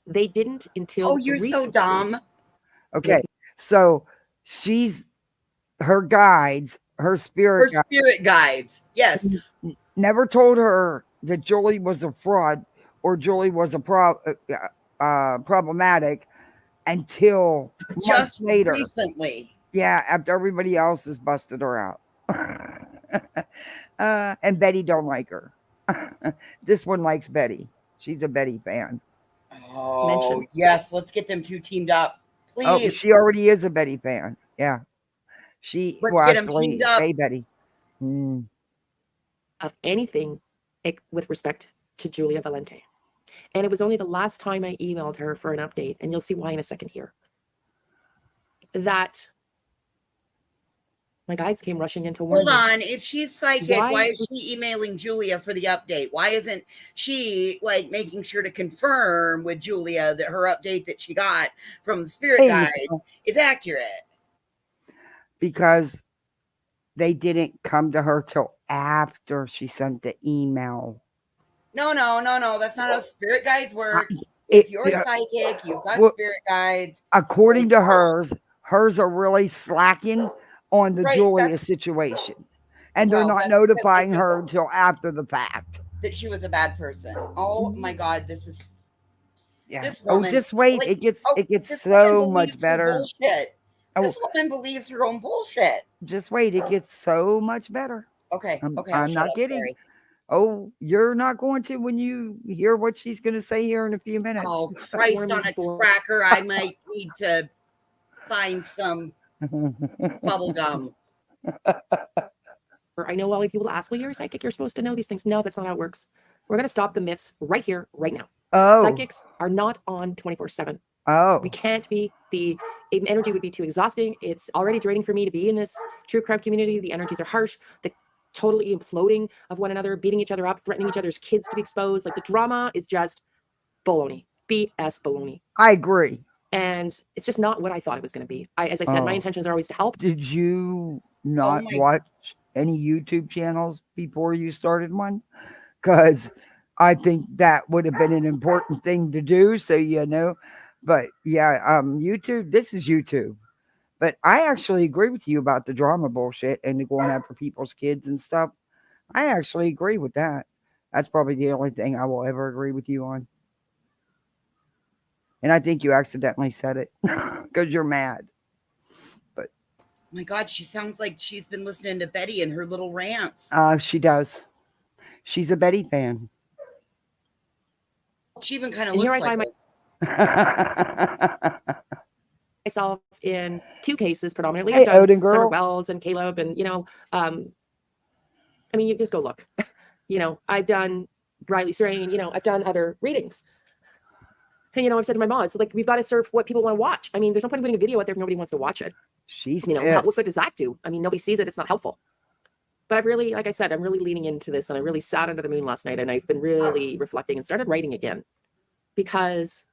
They didn't until Oh, you're so recently. dumb. Okay. So her guides, her Her spirit guides, spirit guides. Yes. never told her that Julie was a fraud or Julie was a problematic until months Just later. recently. Yeah, after everybody else has busted her out. And Betty don't like her. This one likes Betty. She's a Betty fan. Oh, Mention. yes. Let's get them two teamed up. Oh, Please. she already is a Betty fan. Yeah. She Let's will get 'em actually teamed up. say Betty. Mm. Of anything with respect to Julia Valente. And it was only the last time I emailed her for an update, and you'll see why in a second here, that my guides came rushing in to warn Hold me. on. If she's psychic, Why- why is she emailing Julia for the update? Why isn't she like making sure to confirm with Julia that her update that she got from the spirit Hey, guides Michelle. is accurate? Because they didn't come to her till after she sent the email. No. That's not how spirit guides work. If you're psychic, you've got spirit guides. According to hers are really slacking on the Right, Julia that's- situation. And they're Well, not that's because they notifying just- her until after the fact. That she was a bad person. Oh my God, this is Yeah. this Oh, woman. just wait. like, it gets this so woman much believes her better. Bullshit. Oh. This woman believes her own bullshit. Just wait. It gets so much better. Okay. Okay. I'm not kidding. Sorry. Oh, you're not going to when you hear what she's going to say here in a few minutes. Oh, Christ on a cracker. I might need to find some bubble gum. I know all of you will ask, well, you're a psychic, you're supposed to know these things. No, that's not how it works. We're going to stop the myths right here, right now. Oh. Psychics are not on 24/7. Oh. We can't be. The energy would be too exhausting. It's already draining for me to be in this true crime community. The energies are harsh. The totally imploding of one another, beating each other up, threatening each other's kids to be exposed. Like the drama is just baloney. BS baloney. I agree. And it's just not what I thought it was going to be. As I said, my intentions are always to help. Did you not watch any YouTube channels before you started one? Because I think that would have been an important thing to do. So, but yeah, YouTube, this is YouTube. But I actually agree with you about the drama bullshit and the going after people's kids and stuff. I actually agree with that. That's probably the only thing I will ever agree with you on. And I think you accidentally said it because you're mad. But my God, she sounds like she's been listening to Betty and her little rants. She does. She's a Betty fan. She even kind of looks like it. Myself in two cases predominantly. Hey, I've done Odin girl. Summer Wells and Caleb, and I mean, you just go look. I've done Riley Serene. I've done other readings. And I've said to my mods, like, we've got to serve what people want to watch. I mean, there's no point in putting a video out there if nobody wants to watch it. She's what good does that do? I mean, nobody sees it. It's not helpful. But I've really, like I said, I'm really leaning into this, and I really sat under the moon last night, and I've been really reflecting and started writing again because.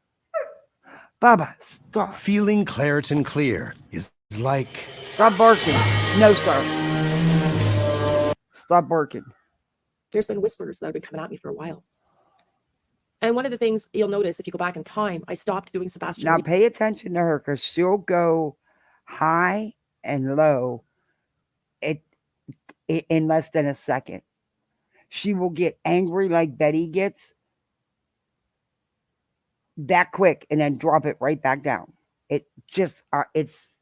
Baba, stop. Feeling Claritin Clear is like. Stop barking. No, sir. Stop barking. There's been whispers that have been coming at me for a while. And one of the things you'll notice if you go back in time, I stopped doing Sebastian. Now pay attention to her because she'll go high and low in less than a second. She will get angry like Betty gets that quick and then drop it right back down. It just, it's,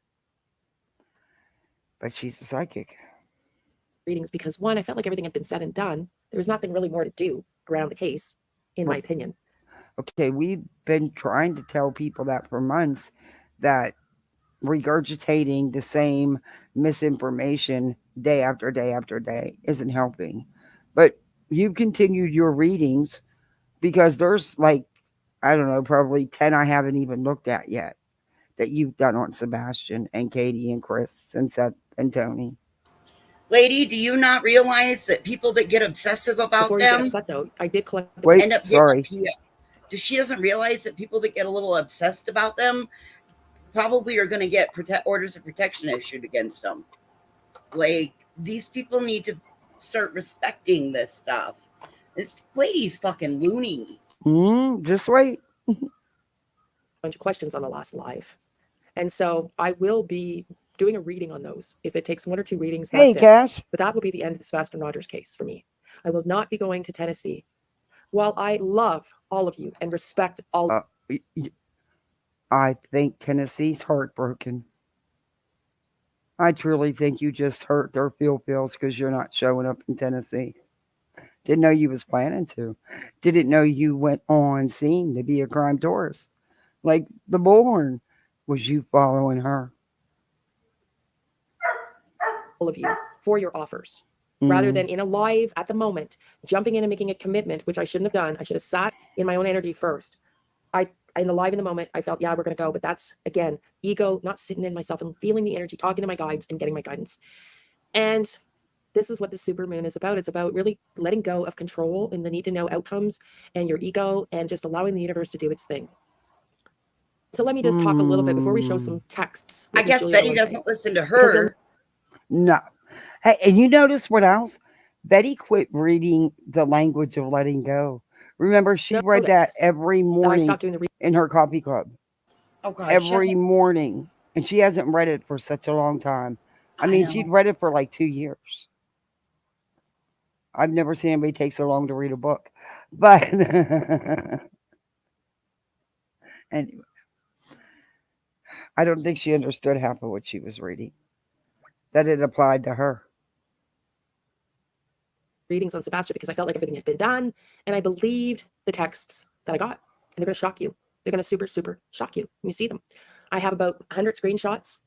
but she's a psychic. Readings because one, I felt like everything had been said and done. There was nothing really more to do around the case, in my opinion. Okay, we've been trying to tell people that for months, that regurgitating the same misinformation day after day after day isn't helping. But you've continued your readings because there's like, I don't know, probably 10 I haven't even looked at yet that you've done on Sebastian and Katie and Chris and Seth and Tony. Lady, do you not realize that people that get obsessive about Before you get them upset, though, I did collect the Wait, end up sorry. getting a PO? She doesn't realize that people that get a little obsessed about them probably are going to get orders of protection issued against them. Like, these people need to start respecting this stuff. This lady's fucking loony. Just wait. bunch of questions on the last live. And so I will be doing a reading on those. If it takes 1 or 2 readings, that's Hey, it. Cash. But that will be the end of the Sebastian Rogers case for me. I will not be going to Tennessee. While I love all of you and respect all I think Tennessee's heartbroken. I truly think you just hurt their feels because you're not showing up in Tennessee. Didn't know you was planning to. Didn't know you went on scene to be a crime tourist. Like the bullhorn. Was you following her? of you for your offers. Rather than in a live at the moment, jumping in and making a commitment, which I shouldn't have done. I should have sat in my own energy first. In the live in the moment, I felt, yeah, we're going to go. But that's, again, ego, not sitting in myself and feeling the energy, talking to my guides and getting my guidance. And this is what the supermoon is about. It's about really letting go of control and the need to know outcomes and your ego and just allowing the universe to do its thing. So let me just talk a little bit before we show some texts. I guess Betty doesn't listen to her. No. Hey, and you notice what else? Betty quit reading the language of letting go. Remember, she read that every morning in her coffee club. Oh, God. Every morning. And she hasn't read it for such a long time. I mean, she'd read it for like 2 years. I've never seen anybody take so long to read a book. But anyway, I don't think she understood half of what she was reading, that it applied to her. Readings on Sebastian because I felt like everything had been done and I believed the texts that I got. And they're going to shock you. They're going to super, super shock you when you see them. I have about 100 screenshots.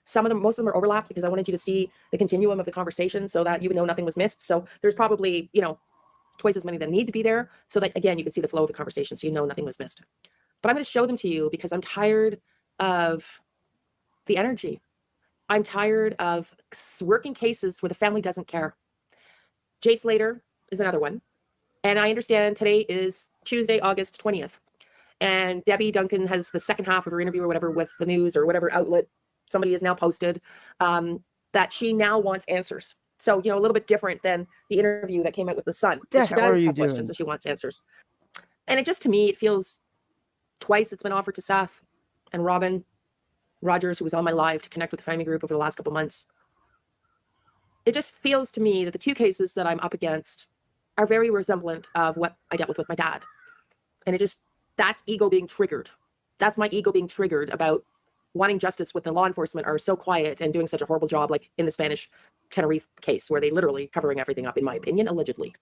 Some of them, most of them are overlapped because I wanted you to see the continuum of the conversation so that you would know nothing was missed. So there's probably, twice as many that need to be there so that, again, you can see the flow of the conversation so you know nothing was missed. But I'm going to show them to you because I'm tired of the energy. I'm tired of working cases where the family doesn't care. Jay Slater is another one. And I understand today is Tuesday, August 20th. And Debbie Duncan has the second half of her interview or whatever with the news or whatever outlet somebody has now posted that she now wants answers. So, a little bit different than the interview that came out with the Sun. But she does have questions and she wants answers. And it just, to me, it feels twice it's been offered to Seth and Robin Rogers, who was on my live to connect with the family group over the last couple months. It just feels to me that the 2 cases that I'm up against are very resemblant of what I dealt with my dad. And that's ego being triggered. That's my ego being triggered about wanting justice with the law enforcement are so quiet and doing such a horrible job, like in the Spanish Tenerife case, where they literally covering everything up, in my opinion, allegedly.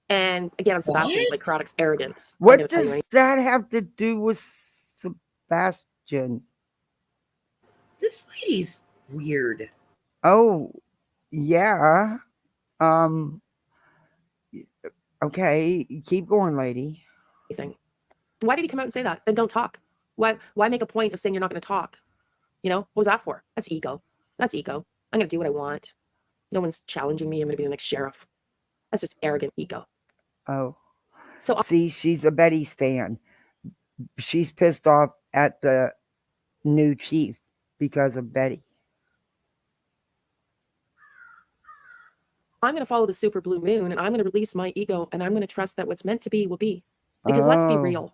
And again, on Sebastian's like Craddock's arrogance. What does that have to do with Sebastian? This lady's weird. Oh, yeah. Okay, keep going, lady. Why did he come out and say that? Then don't talk. Why make a point of saying you're not going to talk? What was that for? That's ego. That's ego. I'm going to do what I want. No one's challenging me. I'm going to be the next sheriff. That's just arrogant ego. Oh. So see, she's a Betty stan. She's pissed off at the new chief because of Betty. I'm going to follow the super blue moon and I'm going to release my ego and I'm going to trust that what's meant to be will be. Because let's be real.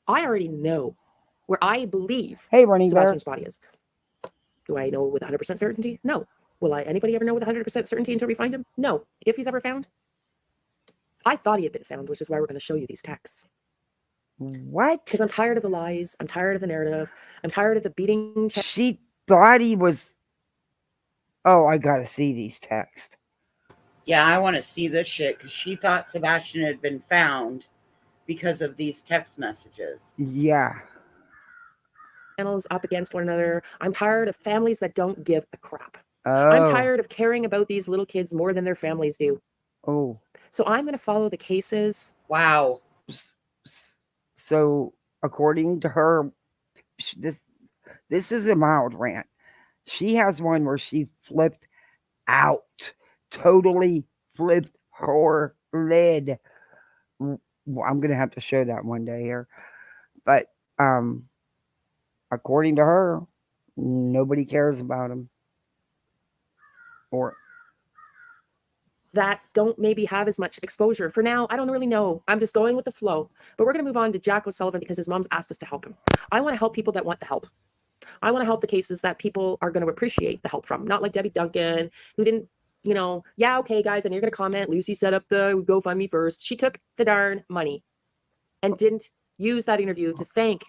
I already know where I believe Sebastian's body is. Do I know with 100% certainty? No. Will anybody ever know with 100% certainty until we find him? No. If he's ever found, I thought he had been found, which is why we're going to show you these texts. What? Because I'm tired of the lies. I'm tired of the narrative. I'm tired of the beating. She thought he was. Oh, I gotta see these texts. Yeah, I want to see this shit because she thought Sebastian had been found because of these text messages. Yeah. Channels up against one another. I'm tired of families that don't give a crap. Oh. I'm tired of caring about these little kids more than their families do. Oh. So I'm going to follow the cases. Wow. So according to her, this is a mild rant. She has one where she flipped out, totally flipped her lid. Well, I'm gonna have to show that one day here, but according to her, nobody cares about him, or that don't maybe have as much exposure. For now, I don't really know. I'm just going with the flow. But we're going to move on to Jack O'Sullivan because his mom's asked us to help him. I want to help people that want the help. I want to help the cases that people are going to appreciate the help from. Not like Debbie Duncan, who didn't, yeah, okay, guys, and you're going to comment, Lucy set up the GoFundMe first. She took the darn money and didn't use that interview to thank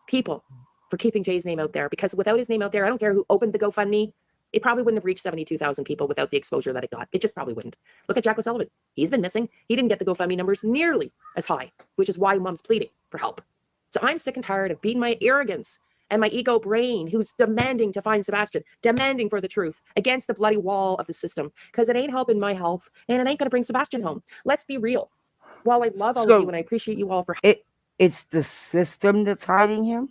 people for keeping Jay's name out there. Because without his name out there, I don't care who opened the GoFundMe, it probably wouldn't have reached 72,000 people without the exposure that it got. It just probably wouldn't. Look at Jack O'Sullivan. He's been missing. He didn't get the GoFundMe numbers nearly as high, which is why mom's pleading for help. So I'm sick and tired of beating my arrogance and my ego brain, who's demanding to find Sebastian, demanding for the truth against the bloody wall of the system, because it ain't helping my health and it ain't going to bring Sebastian home. Let's be real. While I love all of you and I appreciate you all for it's the system that's hiding him.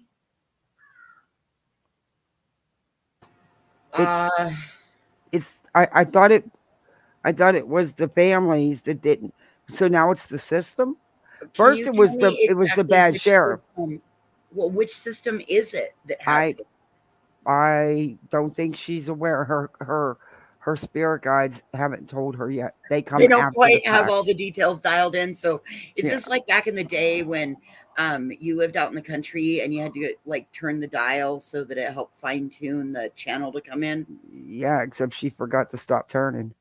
I thought it was the families that didn't. So now it's the system. First it was the bad sheriff. System, well, which system is it that has it? I don't think she's aware. Her spirit guides haven't told her yet. They don't quite have all the details dialed in. So is this like back in the day when you lived out in the country and you had to like turn the dial so that it helped fine tune the channel to come in? Yeah, except she forgot to stop turning.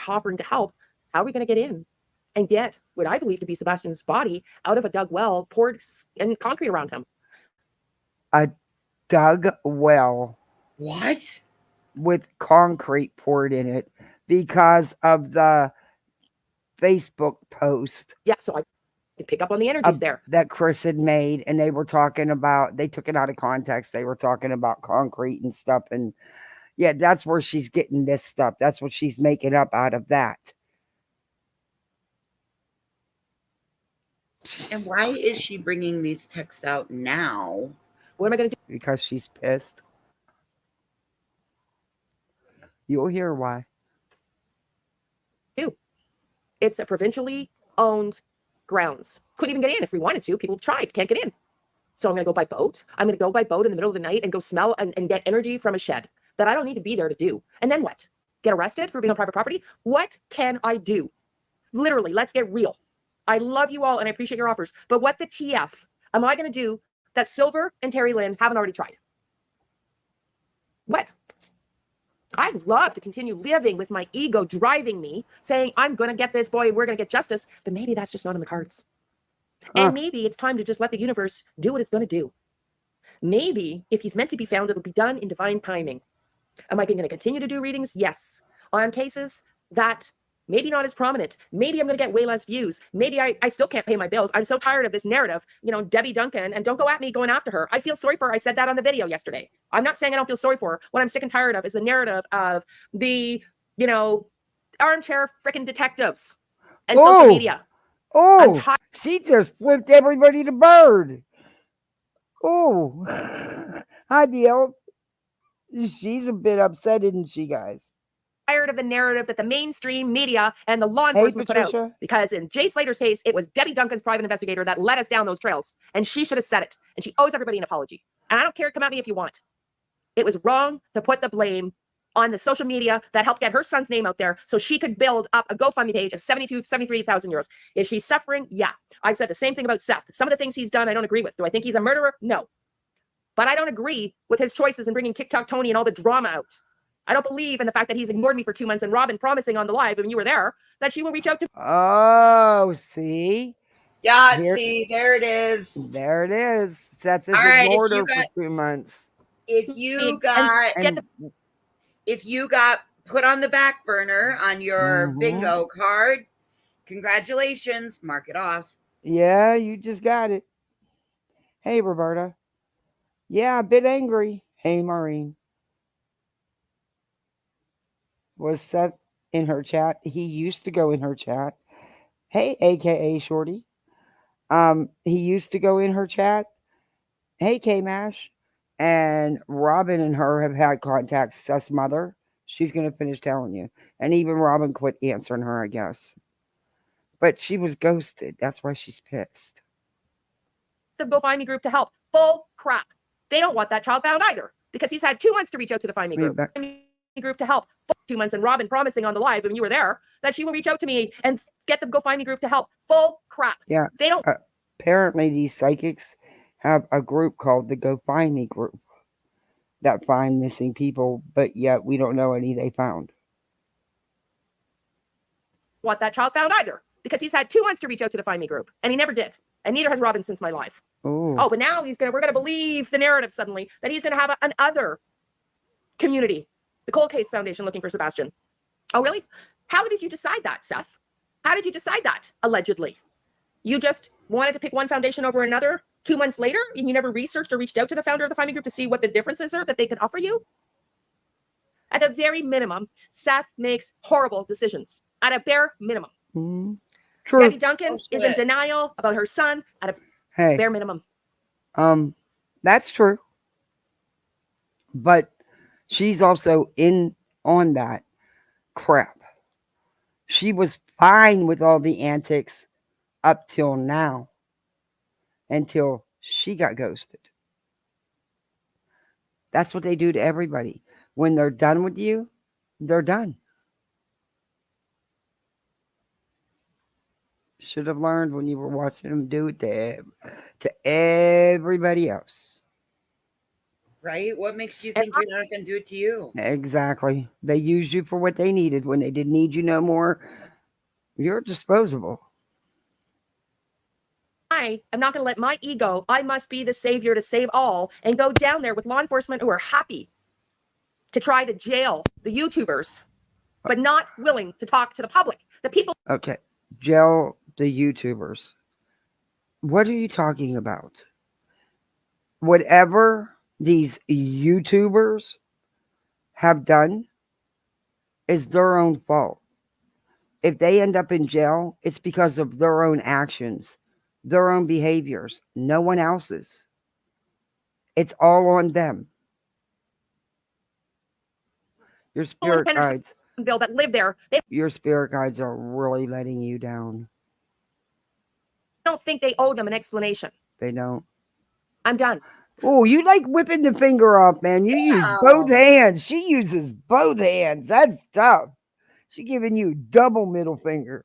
Offering to help. How are we going to get in and get what I believe to be Sebastian's body out of a dug well, poured and concrete around him? A dug well. What? With concrete poured in it because of the Facebook post. Yeah, so I can pick up on the energies there that Chris had made, and they were talking about, they took it out of context. They were talking about concrete and stuff, and yeah, that's where she's getting this stuff. That's what she's making up out of that. And why is she bringing these texts out now? What am I going to do? Because she's pissed. You'll hear why. It's a provincially owned grounds. Couldn't even get in if we wanted to. People tried, can't get in. So I'm going to go by boat. I'm going to go by boat in the middle of the night and go smell and get energy from a shed that I don't need to be there to do. And then what? Get arrested for being on private property? What can I do? Literally, let's get real. I love you all and I appreciate your offers. But what the TF am I going to do that Silver and Terry Lynn haven't already tried? What? I'd love to continue living with my ego driving me, saying, I'm going to get this boy, we're going to get justice. But maybe that's just not in the cards. And maybe it's time to just let the universe do what it's going to do. Maybe if he's meant to be found, it'll be done in divine timing. Am I going to continue to do readings? Yes. On cases that maybe not as prominent. Maybe I'm going to get way less views. Maybe I still can't pay my bills. I'm so tired of this narrative, Debbie Duncan, and don't go at me going after her. I feel sorry for her. I said that on the video yesterday. I'm not saying I don't feel sorry for her. What I'm sick and tired of is the narrative of the, armchair freaking detectives and social media. Oh, she just flipped everybody to bird. Oh, hi, Bill. She's a bit upset, isn't she, guys? Tired of the narrative that the mainstream media and the law enforcement put out. Because in Jay Slater's case, it was Debbie Duncan's private investigator that led us down those trails. And she should have said it. And she owes everybody an apology. And I don't care, come at me if you want. It was wrong to put the blame on the social media that helped get her son's name out there so she could build up a GoFundMe page of 73,000 euros. Is she suffering? Yeah. I've said the same thing about Seth. Some of the things he's done, I don't agree with. Do I think he's a murderer? No. but I don't agree with his choices in bringing TikTok Tony and all the drama out. I don't believe in the fact that he's ignored me for 2 months and Robin promising on the live, when you were there, that she will reach out to. Oh, see? Yeah, Here- see, there it is. There it is. Seth has All right, ignored if you her got- for 2 months. If you And got get the if you got put on the back burner on your Mhm. bingo card, congratulations, mark it off. Yeah, you just got it. Hey, Roberta. Yeah, a bit angry. Hey, Maureen. Was Seth in her chat? He used to go in her chat. Hey, AKA Shorty. He used to go in her chat. Hey, K-Mash. And Robin and her have had contact. Seth's mother. She's going to finish telling you. And even Robin quit answering her, I guess. But she was ghosted. That's why she's pissed. the GoFundMe group to help. Bull crap. They don't want that child found either, because he's had 2 months to reach out to the Find Me group. Group to help. 2 months, and Robin promising on the live, when you were there, that she will reach out to me and get the GoFundMe group to help. Bull crap. Yeah. They don't. Apparently, these psychics have a group called the Go Find Me group that find missing people, but yet we don't know any they found. Want that child found either, because he's had 2 months to reach out to the Find Me group, and he never did. And neither has Robin since my life. Ooh. Oh, but now we're gonna believe the narrative suddenly that he's gonna have an other community, the Cold Case Foundation, looking for Sebastian. Oh, really? How did you decide that, Seth? How did you decide that? Allegedly, you just wanted to pick one foundation over another 2 months later, and you never researched or reached out to the founder of the Find Me group to see what the differences are that they could offer you. At the very minimum, Seth makes horrible decisions. At a bare minimum. Mm-hmm. True. Debbie Duncan is in denial about her son at a bare minimum. That's true. But she's also in on that crap. She was fine with all the antics up till now, until she got ghosted. That's what they do to everybody. When they're done with you, they're done. Should have learned when you were watching them do it to everybody else. Right? What makes you think you're not going to do it to you? Exactly. They used you for what they needed. When they didn't need you no more, you're disposable. I am not going to let my ego, I must be the savior to save all, and go down there with law enforcement who are happy to try to jail the YouTubers, but not willing to talk to the public. The people. Okay. Jail the YouTubers. What are you talking about? Whatever these YouTubers have done is their own fault. If they end up in jail, it's because of their own actions, their own behaviors, no one else's. It's all on them. Your spirit guides, Bill, that live there, they your spirit guides are really letting you down. don't think they owe them an explanation. They don't. I'm done. Oh, you like whipping the finger off, man. You use both hands. She uses both hands. That's tough. She's giving you double middle finger.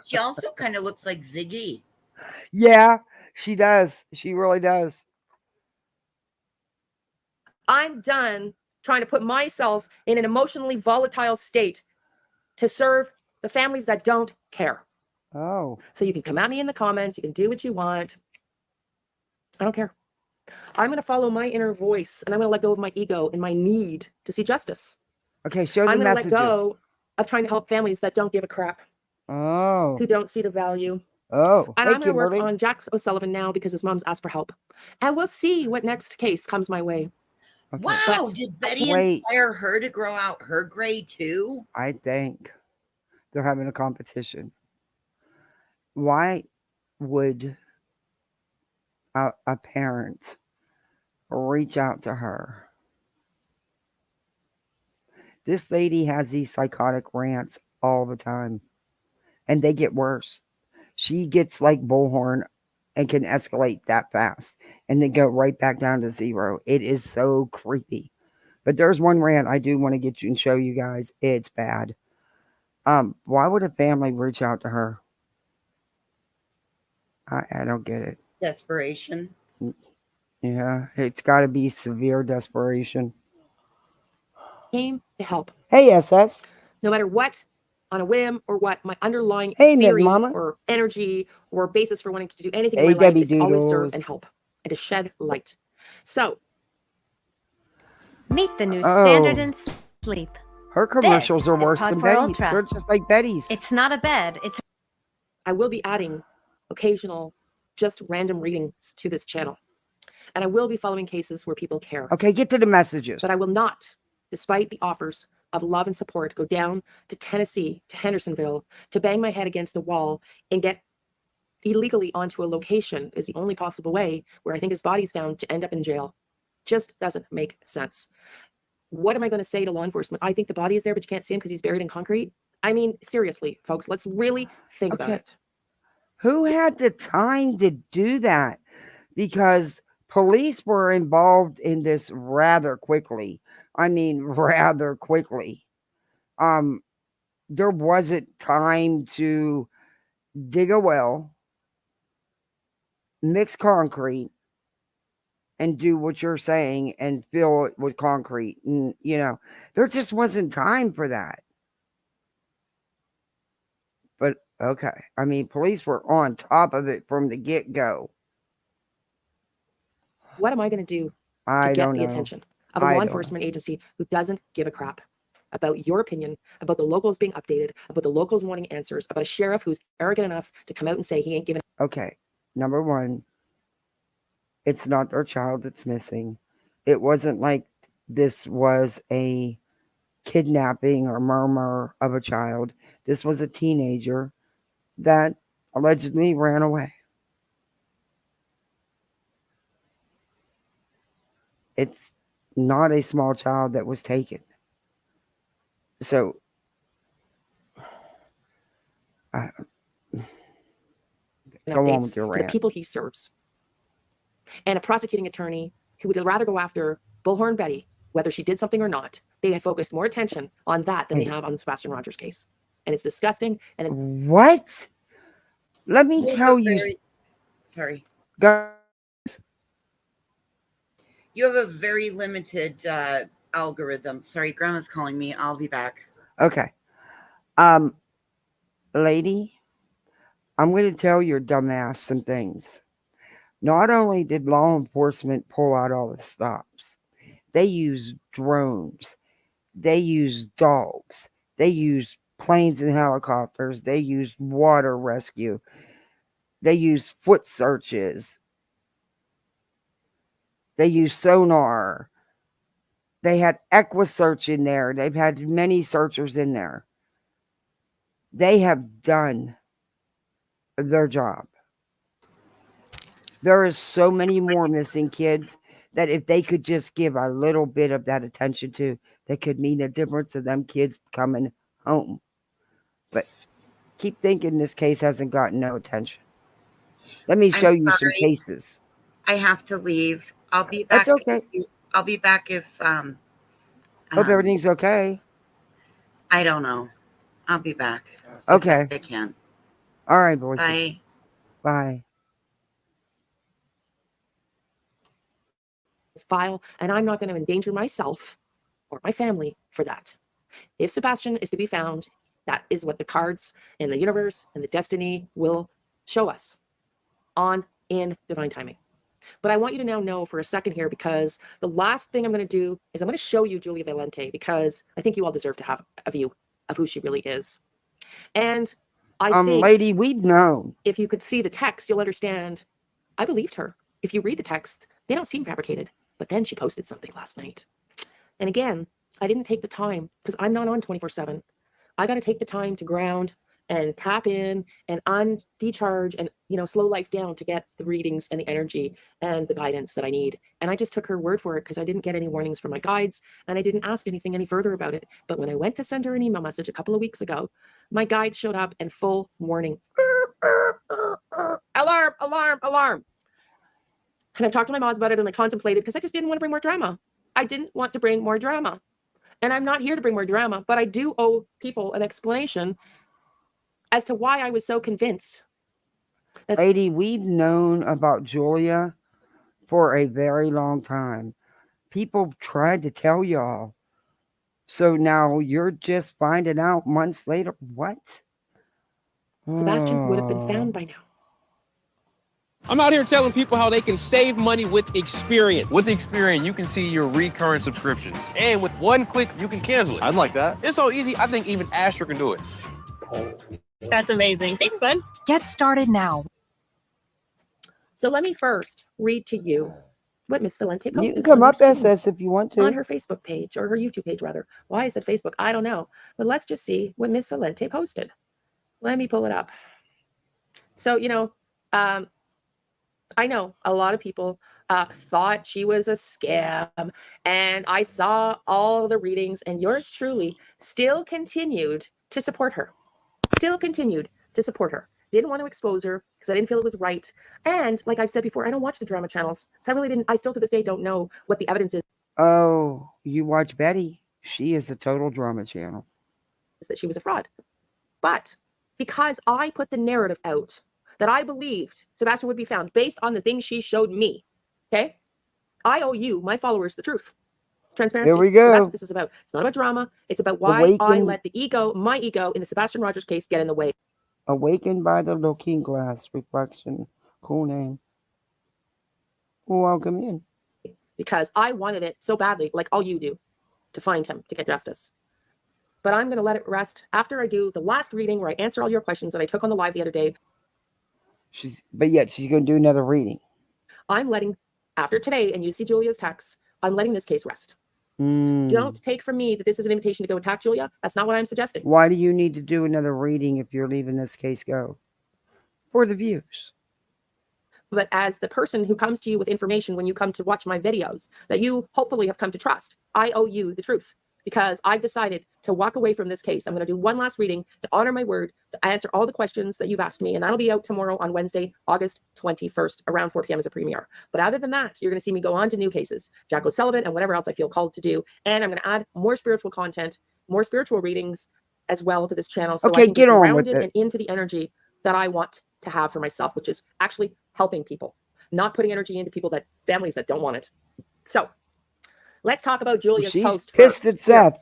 She also kind of looks like Ziggy. Yeah, she does. She really does. I'm done trying to put myself in an emotionally volatile state to serve the families that don't care. Oh. So you can come at me in the comments. You can do what you want. I don't care. I'm going to follow my inner voice, and I'm going to let go of my ego and my need to see justice. Okay, show the I'm going to messages. let go of trying to help families that don't give a crap. Oh. Who don't see the value. Oh. And Hey, I'm going to work Kimberly. on Jack O'Sullivan now because his mom's asked for help. And we'll see what next case comes my way. Okay. Wow, did Betty inspire her to grow out her gray too? I think they're having a competition. Why would a parent reach out to her? This lady has these psychotic rants all the time, and they get worse. She gets like bullhorn and can escalate that fast and then go right back down to zero. It is so creepy. But there's one rant I do want to get you and show you guys. It's bad. Why would a family reach out to her? I don't get it. Desperation. Yeah, it's got to be severe desperation. Came to help. Hey, SS. No matter what, on a whim or what, my underlying Hey, Mid theory Mama. or energy or basis for wanting to do anything in Hey, my life Debbie is to always serve Doodles. and help and to shed light. So, Meet the new standard Oh, in sleep. her commercials This are is worse Pod than 4 Betty's. Ultra. They're just like Betty's. It's not a bed, it's I will be adding occasional, just random readings to this channel. And I will be following cases where people care. Okay, get to the messages. But I will not, despite the offers of love and support, go down to Tennessee, to Hendersonville, to bang my head against a wall and get illegally onto a location is the only possible way where I think his body's found to end up in jail. Just doesn't make sense. What am I going to say to law enforcement? I think the body is there, but you can't see him because he's buried in concrete. I mean, seriously, folks, let's really think about it. Who had the time to do that? Because police were involved in this rather quickly. I mean, rather quickly. There wasn't time to dig a well, mix concrete, and do what you're saying and fill it with concrete. And, there just wasn't time for that. But okay. I mean, police were on top of it from the get-go. What am I going to do to I get don't the know. attention of a I law don't know. enforcement agency who doesn't give a crap about your opinion, about the locals being updated, about the locals wanting answers, about a sheriff who's arrogant enough to come out and say he ain't giving. Okay. Number one, it's not their child that's missing. It wasn't like this was a kidnapping or murder of a child. This was a teenager that allegedly ran away. It's not a small child that was taken. So, go on with your for the rant. people he serves. And a prosecuting attorney who would rather go after Bullhorn Betty, whether she did something or not. They had focused more attention on that than they have on the Sebastian Rogers case. And it's disgusting. And it's What? Let me tell you. Sorry. Go. You have a very limited algorithm. Sorry, Grandma's calling me. I'll be back. Okay. Lady, I'm going to tell your dumbass some things. Not only did law enforcement pull out all the stops, they used drones, they used dogs, they used planes and helicopters, they used water rescue, they used foot searches, they used sonar, they had EquiSearch in there, they've had many searchers in there. They have done their job. There is so many more missing kids that if they could just give a little bit of that attention to, that could mean a difference of them kids coming home. But keep thinking this case hasn't gotten no attention. Let me show you some cases. I have to leave. I'll be back. That's okay. I'll be back if Hope everything's okay. I don't know. I'll be back. Okay. I can. All right, boys. Bye. Bye. file, and I'm not going to endanger myself or my family for that. If Sebastian is to be found, that is what the cards and the universe and the destiny will show us in divine timing. But I want you to now know for a second here, because the last thing I'm going to do is I'm going to show you Julia Valente, because I think you all deserve to have a view of who she really is. And I think, lady, we've known. if you could see the text, you'll understand. I believed her. If you read the text, they don't seem fabricated. But then she posted something last night. And again, I didn't take the time, because I'm not on 24/7. I got to take the time to ground and tap in and decharge and, slow life down to get the readings and the energy and the guidance that I need. And I just took her word for it, because I didn't get any warnings from my guides and I didn't ask anything any further about it. But when I went to send her an email message a couple of weeks ago, my guides showed up and full warning. Alarm, alarm, alarm. And I've talked to my mods about it, and I contemplated, because I just didn't want to bring more drama. I didn't want to bring more drama. And I'm not here to bring more drama, but I do owe people an explanation as to why I was so convinced. Lady, we've known about Julia for a very long time. People tried to tell y'all. So now you're just finding out months later. What? Sebastian would have been found by now. I'm out here telling people how they can save money with Experian. With Experian, you can see your recurring subscriptions. And with one click, you can cancel it. I'd like that. It's so easy, I think even Asher can do it. That's amazing. Thanks, bud. Get started now. So let me first read to you what Miss Valente posted. You can come on her up, screen, SS, if you want to. on her Facebook page, or her YouTube page, rather. Why I said Facebook, I don't know. But let's just see what Miss Valente posted. Let me pull it up. So, I know a lot of people thought she was a scam, and I saw all the readings, and yours truly still continued to support her. Still continued to support her. Didn't want to expose her because I didn't feel it was right. And like I've said before, I don't watch the drama channels. So I still to this day don't know what the evidence is Oh, you watch Betty. She is a total drama channel. that she was a fraud. But because I put the narrative out that I believed Sebastian would be found based on the things she showed me, okay? I owe you, my followers, the truth. Transparency. There we So go. that's what this is about. It's not about drama. It's about why I let the ego, my ego, in the Sebastian Rogers case get in the way. Awakened by the looking glass reflection. Cool name. Welcome in. Because I wanted it so badly, like all you do, to find him, to get justice. But I'm going to let it rest after I do the last reading where I answer all your questions that I took on the live the other day. But yet she's going to do another reading. I'm letting, after today, and you see Julia's text, I'm letting this case rest. Don't take from me that this is an invitation to go attack Julia. That's not what I'm suggesting. Why do you need to do another reading if you're leaving this case go? For the views. But as the person who comes to you with information when you come to watch my videos that you hopefully have come to trust, I owe you the truth because I've decided to walk away from this case. I'm going to do one last reading to honor my word, to answer all the questions that you've asked me. And that'll be out tomorrow on Wednesday, August 21st, around 4 p.m. as a premiere. But other than that, you're going to see me go on to new cases, Jack O'Sullivan and whatever else I feel called to do. And I'm going to add more spiritual content, more spiritual readings as well to this channel. So Okay, I can get get on with grounded it. and into the energy that I want to have for myself, which is actually helping people, not putting energy into people that families that don't want it. So let's talk about Julia's She's post pissed first. at Seth.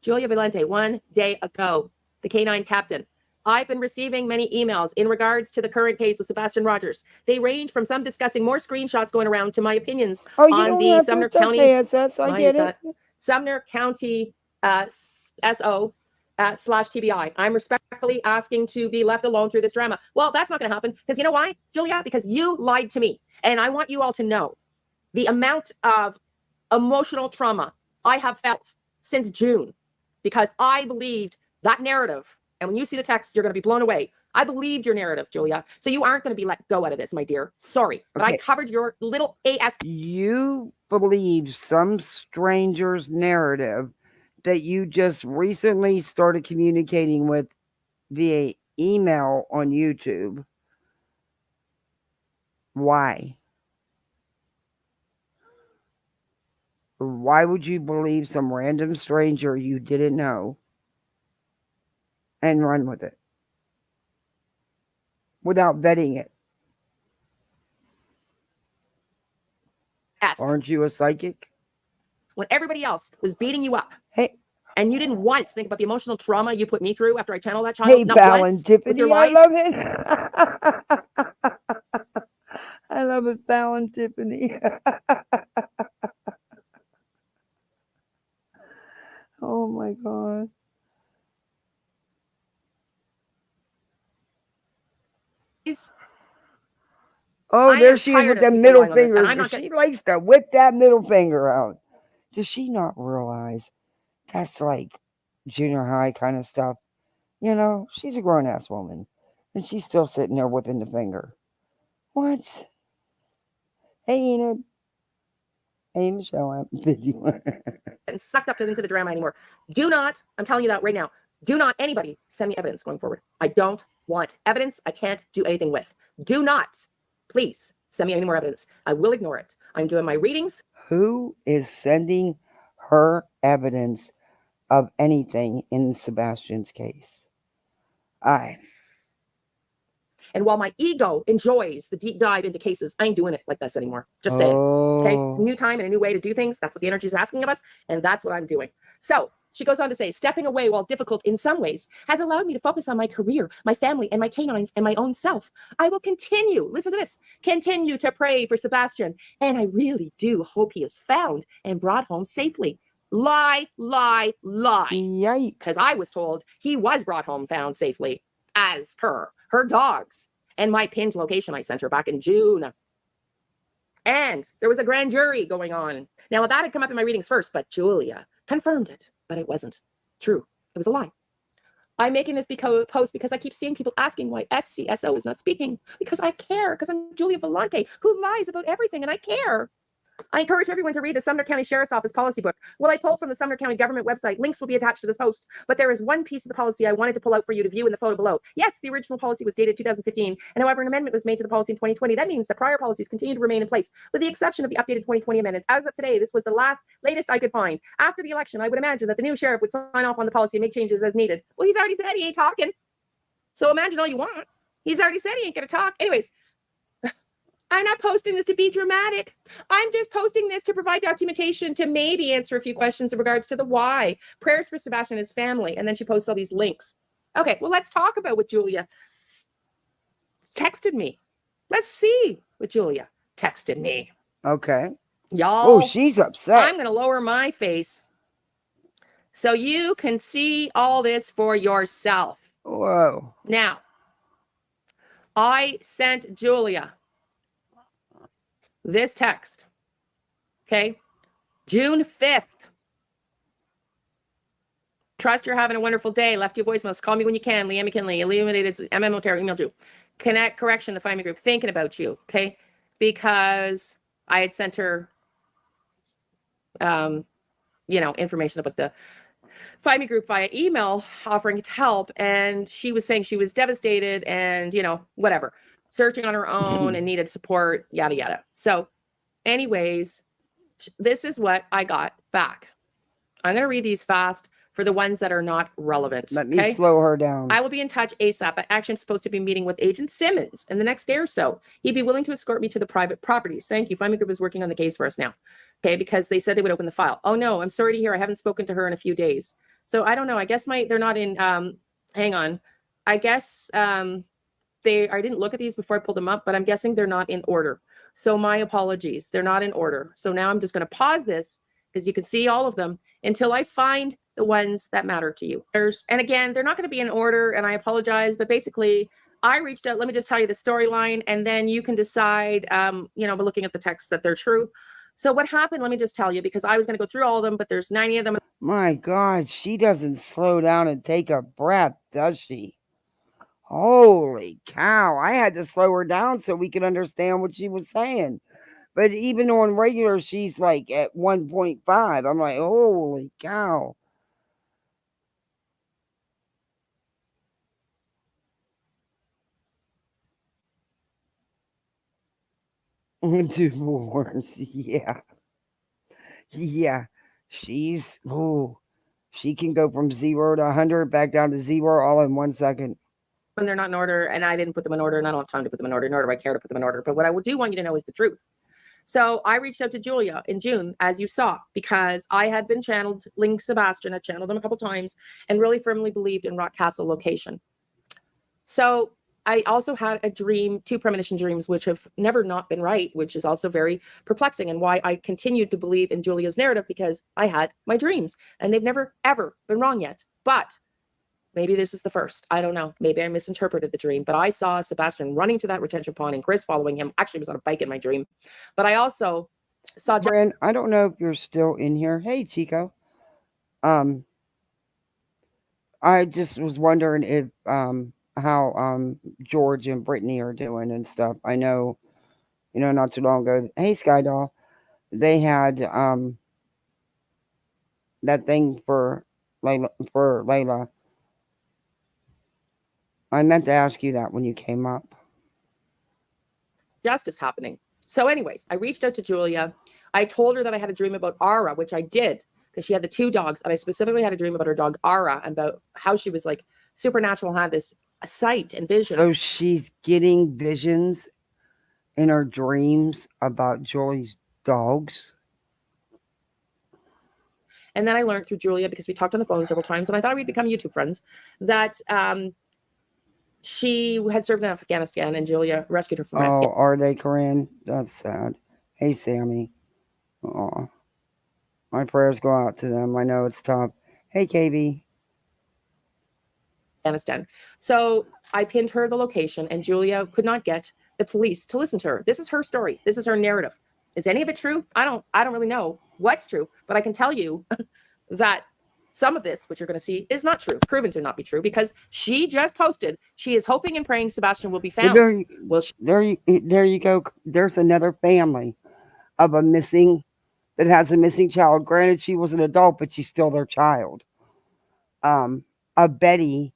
Julia Valente, 1 day ago, the K9 captain. I've been receiving many emails in regards to the current case with Sebastian Rogers. They range from some discussing more screenshots going around to my opinions on the Sumner County. I get it. Sumner County SO slash TBI. I'm respectfully asking to be left alone through this drama. Well, that's not going to happen because you know why, Julia? Because you lied to me. And I want you all to know the amount of emotional trauma I have felt since June because I believed that narrative. And when you see the text, you're going to be blown away. I believed your narrative, Julia. So you aren't going to be let go out of this, my dear. Sorry, but I covered your little AS. You believe some stranger's narrative that you just recently started communicating with via email on YouTube. Why? Why would you believe some random stranger you didn't know and run with it without vetting it? Yes. Aren't you a psychic? When everybody else was beating you up. Hey. And you didn't once think about the emotional trauma you put me through after I channeled that child. Hey, Not Val once and Tiffany, with your I lies. love it. I love it, Val and Tiffany. Oh my God. Oh, there she is with that middle finger. She likes to whip that middle finger out. Does she not realize that's like junior high kind of stuff? You know, she's a grown-ass woman. And she's still sitting there whipping the finger. What? Hey, Enid. Hey, Michelle. I'm busy. And sucked up into the drama anymore. Do not, I'm telling you that right now, do not anybody send me evidence going forward. I don't want evidence I can't do anything with. Do not, please, send me any more evidence. I will ignore it. I'm doing my readings. Who is sending her evidence of anything in Sebastian's case? And while my ego enjoys the deep dive into cases, I ain't doing it like this anymore. Just saying. Okay. It's a new time and a new way to do things. That's what the energy is asking of us. And that's what I'm doing. So she goes on to say, stepping away, while difficult in some ways, has allowed me to focus on my career, my family, and my canines and my own self. I will continue, listen to this, continue to pray for Sebastian. And I really do hope he is found and brought home safely. Lie, lie, lie. Yikes. Because I was told he was brought home found safely, as per her dogs and my pinned location I sent her back in June. And there was a grand jury going on. Now, that had come up in my readings first, but Julia confirmed it, but it wasn't true. It was a lie. I'm making this post because I keep seeing people asking why SCSO is not speaking. Because I care, because I'm Julia Vellante, who lies about everything, and I care. I encourage everyone to read the Sumner County Sheriff's Office policy book. Well, I pulled from the Sumner County government website. Links will be attached to this post. But there is one piece of the policy I wanted to pull out for you to view in the photo below. Yes, the original policy was dated 2015. And however, an amendment was made to the policy in 2020. That means that prior policies continue to remain in place, with the exception of the updated 2020 amendments. As of today, this was the latest I could find. After the election, I would imagine that the new sheriff would sign off on the policy and make changes as needed. Well, he's already said he ain't talking. So imagine all you want. He's already said he ain't going to talk. Anyways, I'm not posting this to be dramatic. I'm just posting this to provide documentation to maybe answer a few questions in regards to the why. Prayers for Sebastian and his family. And then she posts all these links. Okay, well, let's talk about what Julia texted me. Let's see what Julia texted me. Okay. Y'all. Oh, she's upset. I'm going to lower my face so you can see all this for yourself. Whoa. Now, I sent Julia this text, okay, June 5th. Trust you're having a wonderful day. Left you voicemails. Call me when you can. Leanne McKinley. Illuminated. MM Otero emailed you. Correction, the Find Me group. Thinking about you, okay, because I had sent her, information about the Find Me group via email, offering to help, and she was saying she was devastated and whatever. Searching on her own and needed support, yada, yada. So anyways, this is what I got back. I'm going to read these fast for the ones that are not relevant. Let me slow her down. I will be in touch ASAP. I actually am supposed to be meeting with Agent Simmons in the next day or so. He'd be willing to escort me to the private properties. Thank you. Find Me Group is working on the case for us now. Okay, because they said they would open the file. Oh no, I'm sorry to hear. I haven't spoken to her in a few days. So I don't know. I guess they're not in, hang on. I guess I didn't look at these before I pulled them up, but I'm guessing they're not in order. So my apologies. They're not in order. So now I'm just going to pause this because you can see all of them until I find the ones that matter to you. And again, they're not going to be in order, and I apologize, but basically I reached out. Let me just tell you the storyline, and then you can decide, by looking at the text, that they're true. So what happened, let me just tell you, because I was going to go through all of them, but there's 90 of them. My God, she doesn't slow down and take a breath, does she? Holy cow. I had to slow her down so we could understand what she was saying. But even on regular, she's like at 1.5. I'm like, holy cow. Divorce, yeah. Yeah. She can go from 0 to 100 back down to 0 all in 1 second. When they're not in order, and I didn't put them in order, and I don't have time to put them in order, nor do I care to put them in order. But what I do want you to know is the truth. So I reached out to Julia in June, as you saw, because I had been channeled, Link Sebastian, I channeled him a couple times, and really firmly believed in Rock Castle location. So I also had a dream, 2 premonition dreams, which have never not been right, which is also very perplexing, and why I continued to believe in Julia's narrative, because I had my dreams, and they've never, ever been wrong yet. But maybe this is the first. I don't know. Maybe I misinterpreted the dream, but I saw Sebastian running to that retention pond and Chris following him. Actually, he was on a bike in my dream. But I also saw... Bryn, I don't know if you're still in here. Hey, Chico. I just was wondering if how George and Brittany are doing and stuff. I know, not too long ago. Hey, Sky Doll. They had that thing for Layla. I meant to ask you that when you came up. Justice happening. So anyways, I reached out to Julia. I told her that I had a dream about Ara, which I did, because she had the 2 dogs. And I specifically had a dream about her dog, Ara, and about how she was like supernatural, had this sight and vision. So she's getting visions in her dreams about Julie's dogs. And then I learned through Julia, because we talked on the phone several times, and I thought we'd become YouTube friends, that she had served in Afghanistan, and Julia rescued her from Oh, are they, Corinne? That's sad. Hey, Sammy. Oh, my prayers go out to them. I know it's tough. Hey, KB. Afghanistan. So I pinned her the location, and Julia could not get the police to listen to her. This is her story. This is her narrative. Is any of it true? I don't really know what's true, but I can tell you that some of this, which you're going to see, is not true, proven to not be true, because she just posted she is hoping and praying Sebastian will be found. There you go. There's another family of a missing that has a missing child. Granted, she was an adult, but she's still their child. A Betty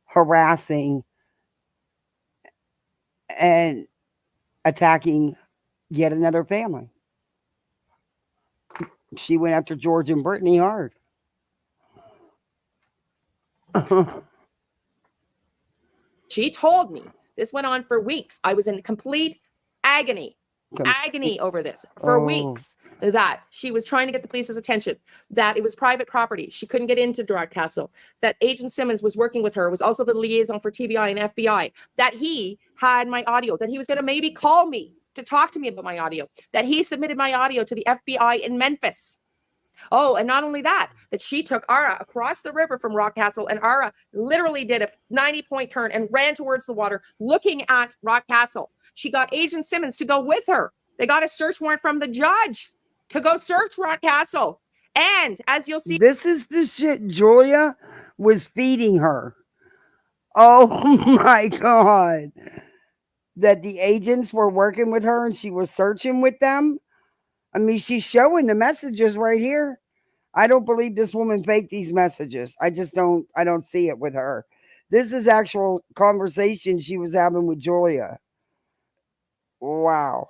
harassing and attacking yet another family. She went after George and Brittany hard. She told me this went on for weeks. I was in complete agony over this for weeks, that she was trying to get the police's attention, that it was private property. She couldn't get into Castle, that Agent Simmons was working with her, was also the liaison for TBI and FBI, that he had my audio, that he was going to maybe call me to talk to me about my audio, that he submitted my audio to the FBI in Memphis. Oh, and not only that she took Ara across the river from Rockcastle, and Ara literally did a 90-point turn and ran towards the water looking at Rockcastle. She got Agent Simmons to go with her. They got a search warrant from the judge to go search Rockcastle. And as you'll see, this is the shit Julia was feeding her. Oh my God. That the agents were working with her and she was searching with them. I mean, she's showing the messages right here. I don't believe this woman faked these messages. I don't see it with her. This is actual conversation she was having with Julia. Wow.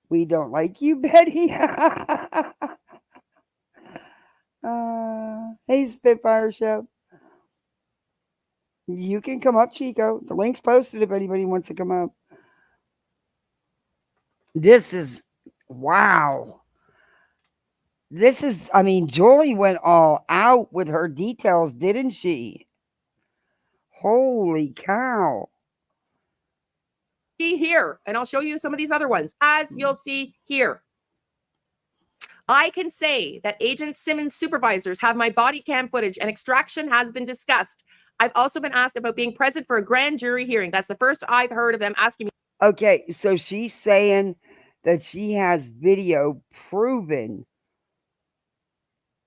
We don't like you, Betty. Hey, Spitfire Show. You can come up, Chico. The link's posted if anybody wants to come up. This is, wow. This is, I mean, Julie went all out with her details, didn't she? Holy cow. Here, and I'll show you some of these other ones, as you'll see here. I can say that Agent Simmons' supervisors have my body cam footage, and extraction has been discussed. I've also been asked about being present for a grand jury hearing. That's the first I've heard of them asking me. Okay, so she's saying that she has video proving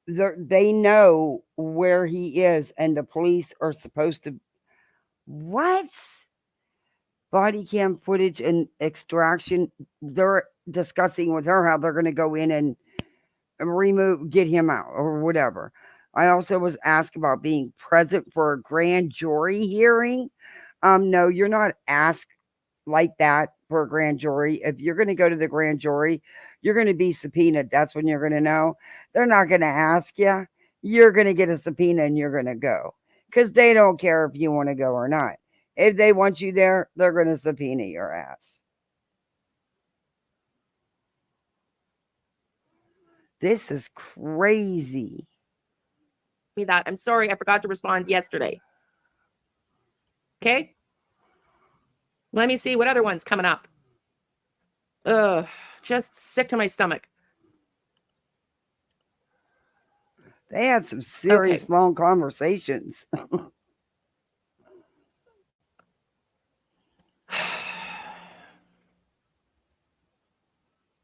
that they know where he is, and the police are supposed to. What? Body cam footage and extraction. They're discussing with her how they're going to go in and get him out or whatever. I also was asked about being present for a grand jury hearing. No, you're not asked like that for a grand jury. If you're going to go to the grand jury, you're going to be subpoenaed. That's when you're going to know. They're not going to ask you. You're going to get a subpoena and you're going to go, because they don't care if you want to go or not. If they want you there, they're going to subpoena your ass. This is crazy. That I'm sorry, I forgot to respond yesterday. Okay, let me see what other ones coming up. Just sick to my stomach. They had some serious long conversations.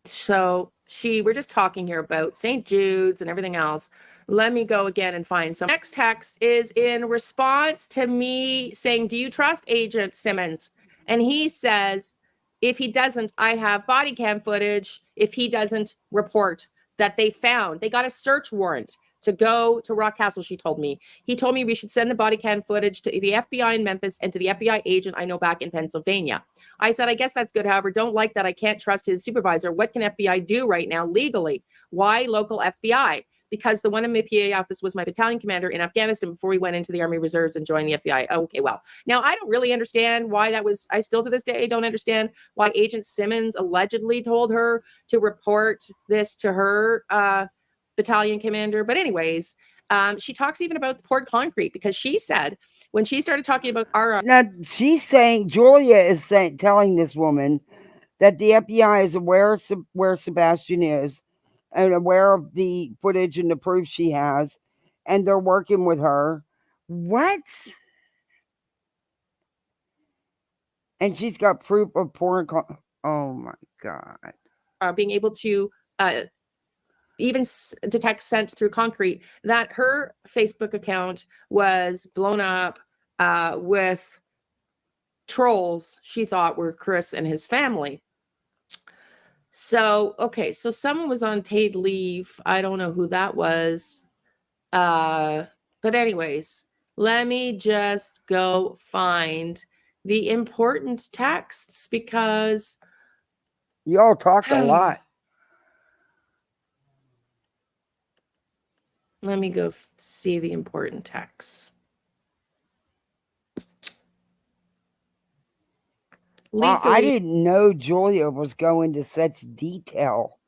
So we're just talking here about St. Jude's and everything else. Let me go again and find some. Next text is in response to me saying, do you trust Agent Simmons? And he says, if he doesn't, I have body cam footage. If he doesn't report that they got a search warrant to go to Rockcastle, she told me. He told me we should send the body cam footage to the FBI in Memphis and to the FBI agent I know back in Pennsylvania. I said, I guess that's good. However, don't like that I can't trust his supervisor. What can FBI do right now legally? Why local FBI? because the one in my PA office was my battalion commander in Afghanistan before we went into the Army Reserves and joined the FBI. Okay, well, now I don't really understand why that was. I still to this day don't understand why Agent Simmons allegedly told her to report this to her battalion commander. But anyways, she talks even about the poured concrete, because she said when she started talking about our Now she's saying, Julia is saying, telling this woman that the FBI is aware of where Sebastian is and aware of the footage and the proof she has, and they're working with her. What? And she's got proof of pouring. Oh my God! being able to even detect scent through concrete, that her Facebook account was blown up with trolls she thought were Chris and his family. So, okay, so someone was on paid leave. I don't know who that was. But anyways, let me just go find the important texts, because y'all talked a lot. Let me go see the important texts. I didn't know Julia was going to such detail,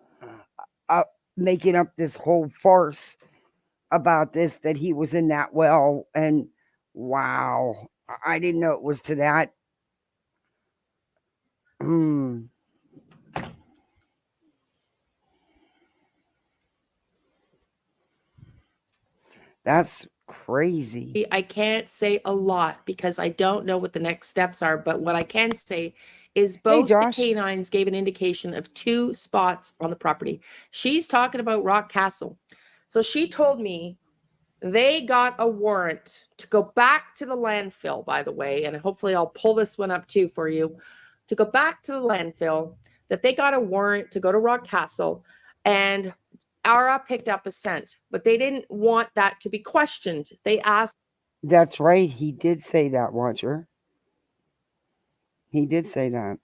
making up this whole farce about this, that he was in that well. And wow, I didn't know it was to that. That's crazy. I can't say a lot because I don't know what the next steps are, but what I can say is both the canines gave an indication of 2 spots on the property. She's talking about Rock Castle. So she told me they got a warrant to go back to the landfill, by the way, and hopefully I'll pull this one up too for you, to go back to the landfill, that they got a warrant to go to Rock Castle, and Ara picked up a scent, but they didn't want that to be questioned. They asked. That's right. He did say that, Roger. He did say that.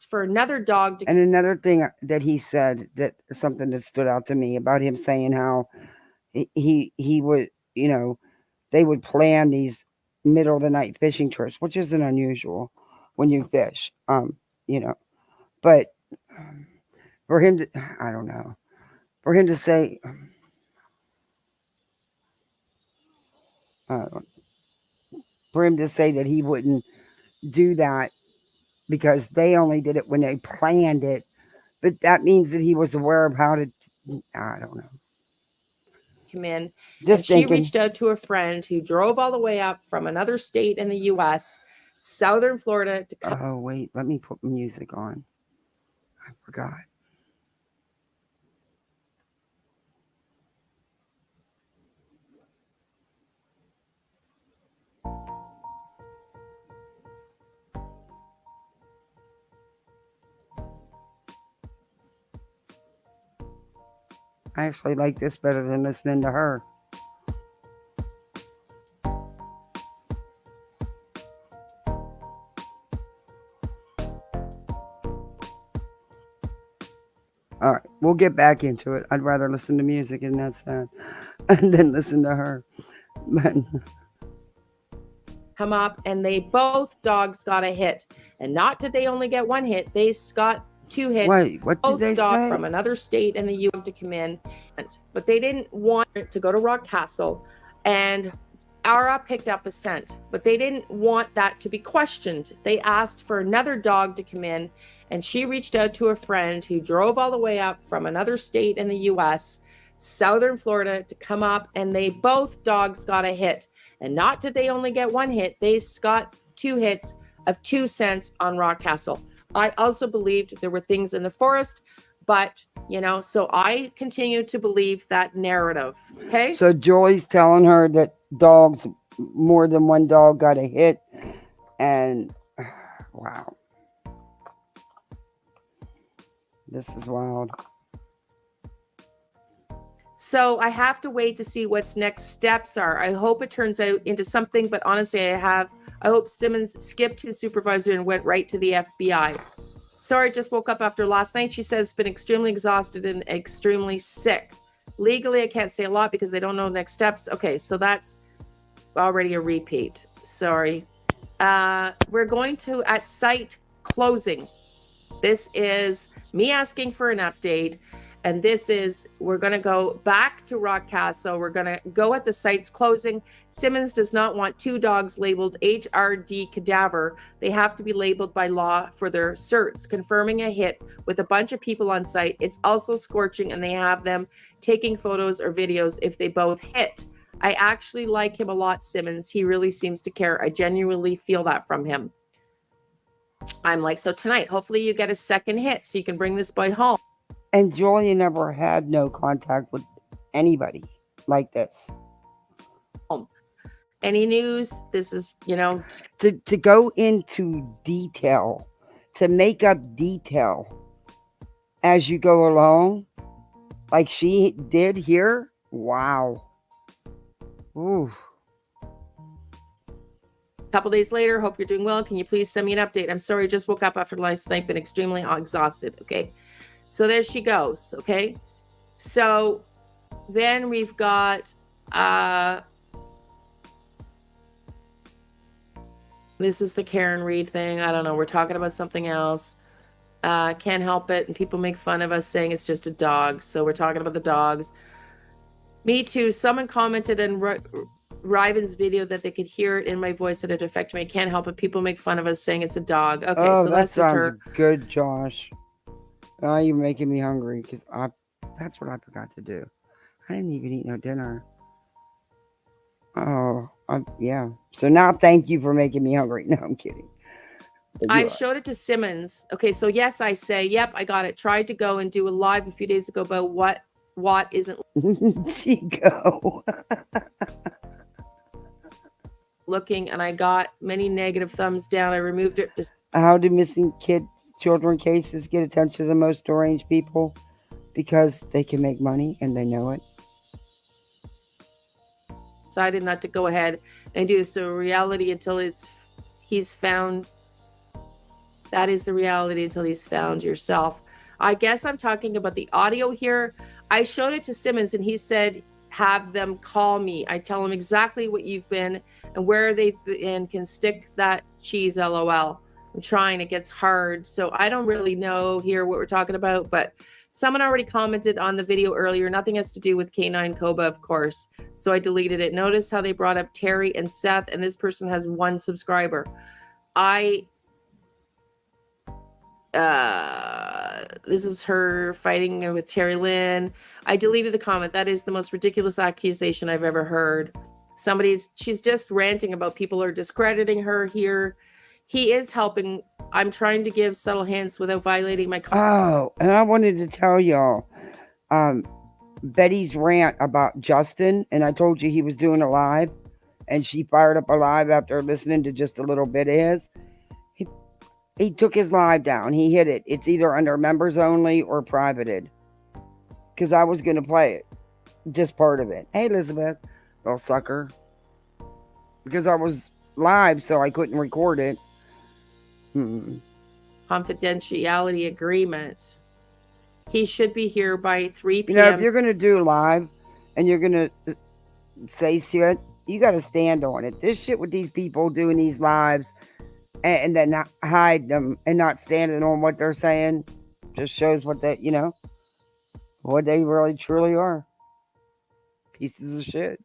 For another dog to. And another thing that he said, that something that stood out to me about him saying how he would, you know, they would plan these middle of the night fishing trips, which isn't unusual when you fish, you know, but for him to, I don't know, for him to say, for him to say that he wouldn't do that because they only did it when they planned it, but that means that he was aware of how to, I don't know. Come in. Just she reached out to a friend who drove all the way up from another state in the U.S., Southern Florida, to come. Oh, wait, let me put music on. I forgot. I actually like this better than listening to her. All right, we'll get back into it. I'd rather listen to music, and that's sad, and then listen to her. But come up, and they both dogs got a hit, and not did they only get 1 hit, they got 2 hits. Wait, what did they say? From another state in the U.S. to come in, but they didn't want to go to Rock Castle, and Ara picked up a scent, but they didn't want that to be questioned. They asked for another dog to come in, and she reached out to a friend who drove all the way up from another state in the U.S., Southern Florida, to come up, and they both dogs got a hit. And not did they only get 1 hit, they got 2 hits of 2 scents on Rock Castle. I also believed there were things in the forest, but, you know, so I continue to believe that narrative. Okay. So Joy's telling her that dogs, more than 1 dog got a hit. And wow. This is wild. So I have to wait to see what's next steps are. I hope it turns out into something, but honestly, I hope Simmons skipped his supervisor and went right to the FBI. Sorry, just woke up after last night. She says been extremely exhausted and extremely sick. Legally, I can't say a lot because I don't know next steps. Okay, so that's already a repeat. Sorry. We're going to at site closing. This is me asking for an update. And this is, we're going to go back to Rock Castle. We're going to go at the site's closing. Simmons does not want 2 dogs labeled HRD cadaver. They have to be labeled by law for their certs, confirming a hit with a bunch of people on site. It's also scorching, and they have them taking photos or videos if they both hit. I actually like him a lot, Simmons. He really seems to care. I genuinely feel that from him. I'm like, so tonight, hopefully you get a second hit so you can bring this boy home. And Julia never had no contact with anybody like this. Any news? This is, you know, to go into detail, to make up detail as you go along, like she did here. Wow. Ooh. A couple days later, hope you're doing well. Can you please send me an update? I'm sorry, just woke up after last night, been extremely exhausted. Okay. So there she goes. Okay. So then we've got, this is the Karen Reed thing. I don't know. We're talking about something else. Can't help it. And people make fun of us saying it's just a dog. So we're talking about the dogs. Me too. Someone commented in Riven's video that they could hear it in my voice that it affected me. I can't help it. People make fun of us saying it's a dog. Okay, oh, so that that's just sounds her. good, Josh. Oh, you're making me hungry because that's what I forgot to do. I didn't even eat no dinner. Oh, yeah. So now thank you for making me hungry. No, I'm kidding. I showed it to Simmons. Okay, so yes, I say, yep, I got it. Tried to go and do a live a few days ago about what isn't Chico. looking, and I got many negative thumbs down. I removed it. How do missing children cases get attention to the most deranged people? Because they can make money and they know it. Decided not to go ahead and do so. Reality until he's found. That is the reality until he's found yourself. I guess I'm talking about the audio here. I showed it to Simmons and he said, have them call me. I tell him exactly what you've been and where they've been, can stick that cheese, LOL. I'm trying, it gets hard. So I don't really know here what we're talking about, but someone already commented on the video earlier. Nothing has to do with K9 Koba, of course. So I deleted it. Notice how they brought up Terry and Seth, and this person has 1 subscriber. This is her fighting with Terry Lynn. I deleted the comment. That is the most ridiculous accusation I've ever heard. She's just ranting about people are discrediting her here. He is helping. I'm trying to give subtle hints without violating my. Oh, and I wanted to tell y'all, Betty's rant about Justin, and I told you he was doing a live, and she fired up a live after listening to just a little bit of his. He took his live down. He hit it. It's either under members only or privated. Because I was going to play it. Just part of it. Hey, Elizabeth. Little sucker. Because I was live, so I couldn't record it. Confidentiality agreement. He should be here by 3 p.m. You know, if you're going to do live and you're going to say shit, you got to stand on it. This shit with these people doing these lives and then not hide them and not standing on what they're saying just shows what they, what they really truly are. Pieces of shit.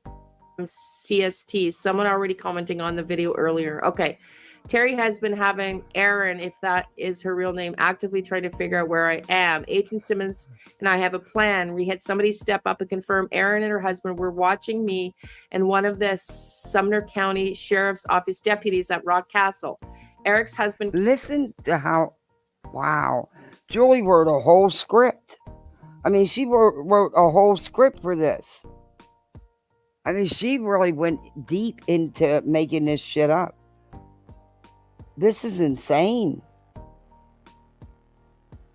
CST. Someone already commenting on the video earlier. Okay. Terry has been having Erin, if that is her real name, actively trying to figure out where I am. Agent Simmons and I have a plan. We had somebody step up and confirm Erin and her husband were watching me and one of the Sumner County Sheriff's Office deputies at Rock Castle. Eric's husband. Listen to how, wow. Julie wrote a whole script. I mean, she wrote a whole script for this. I mean, she really went deep into making this shit up. This is insane.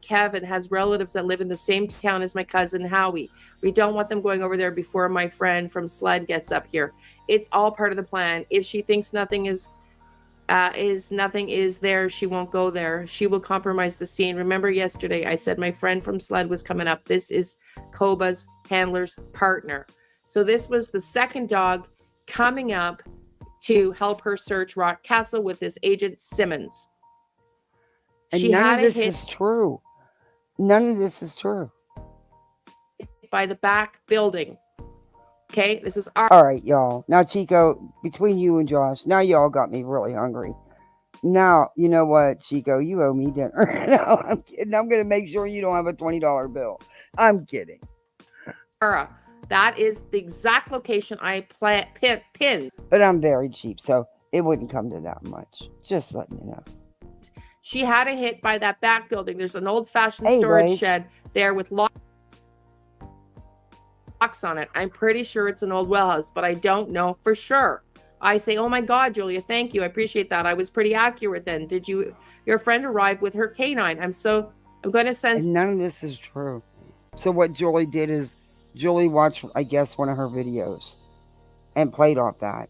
Kevin has relatives that live in the same town as my cousin Howie. We don't want them going over there before my friend from SLED gets up here. It's all part of the plan. If she thinks nothing is is nothing is there. She won't go there. She will compromise the scene. Remember yesterday I said my friend from Sled was coming up. This is Koba's handler's partner. So this was the second dog coming up to help her search Rock Castle with this agent Simmons. And She none had of a this hit is true. None of this is true. by the back building. Okay, this is our. All right, y'all. Now, Chico, between you and Josh, now y'all got me really hungry. Now, you know what, Chico? You owe me dinner. No, I'm kidding. I'm going to make sure you don't have a $20 bill. I'm kidding. That is the exact location I pinned. But I'm very cheap, so it wouldn't come to that much. Just letting you know. She had a hit by that back building. There's an old-fashioned Hey, storage Ray. shed there with locks on it. I'm pretty sure it's an old well house, but I don't know for sure. I say, oh my God, Julia, thank you. I appreciate that. I was pretty accurate then. Did your friend arrive with her canine? I'm going to send. And none of this is true. So what Julie did is Julie watched, I guess, one of her videos and played off that.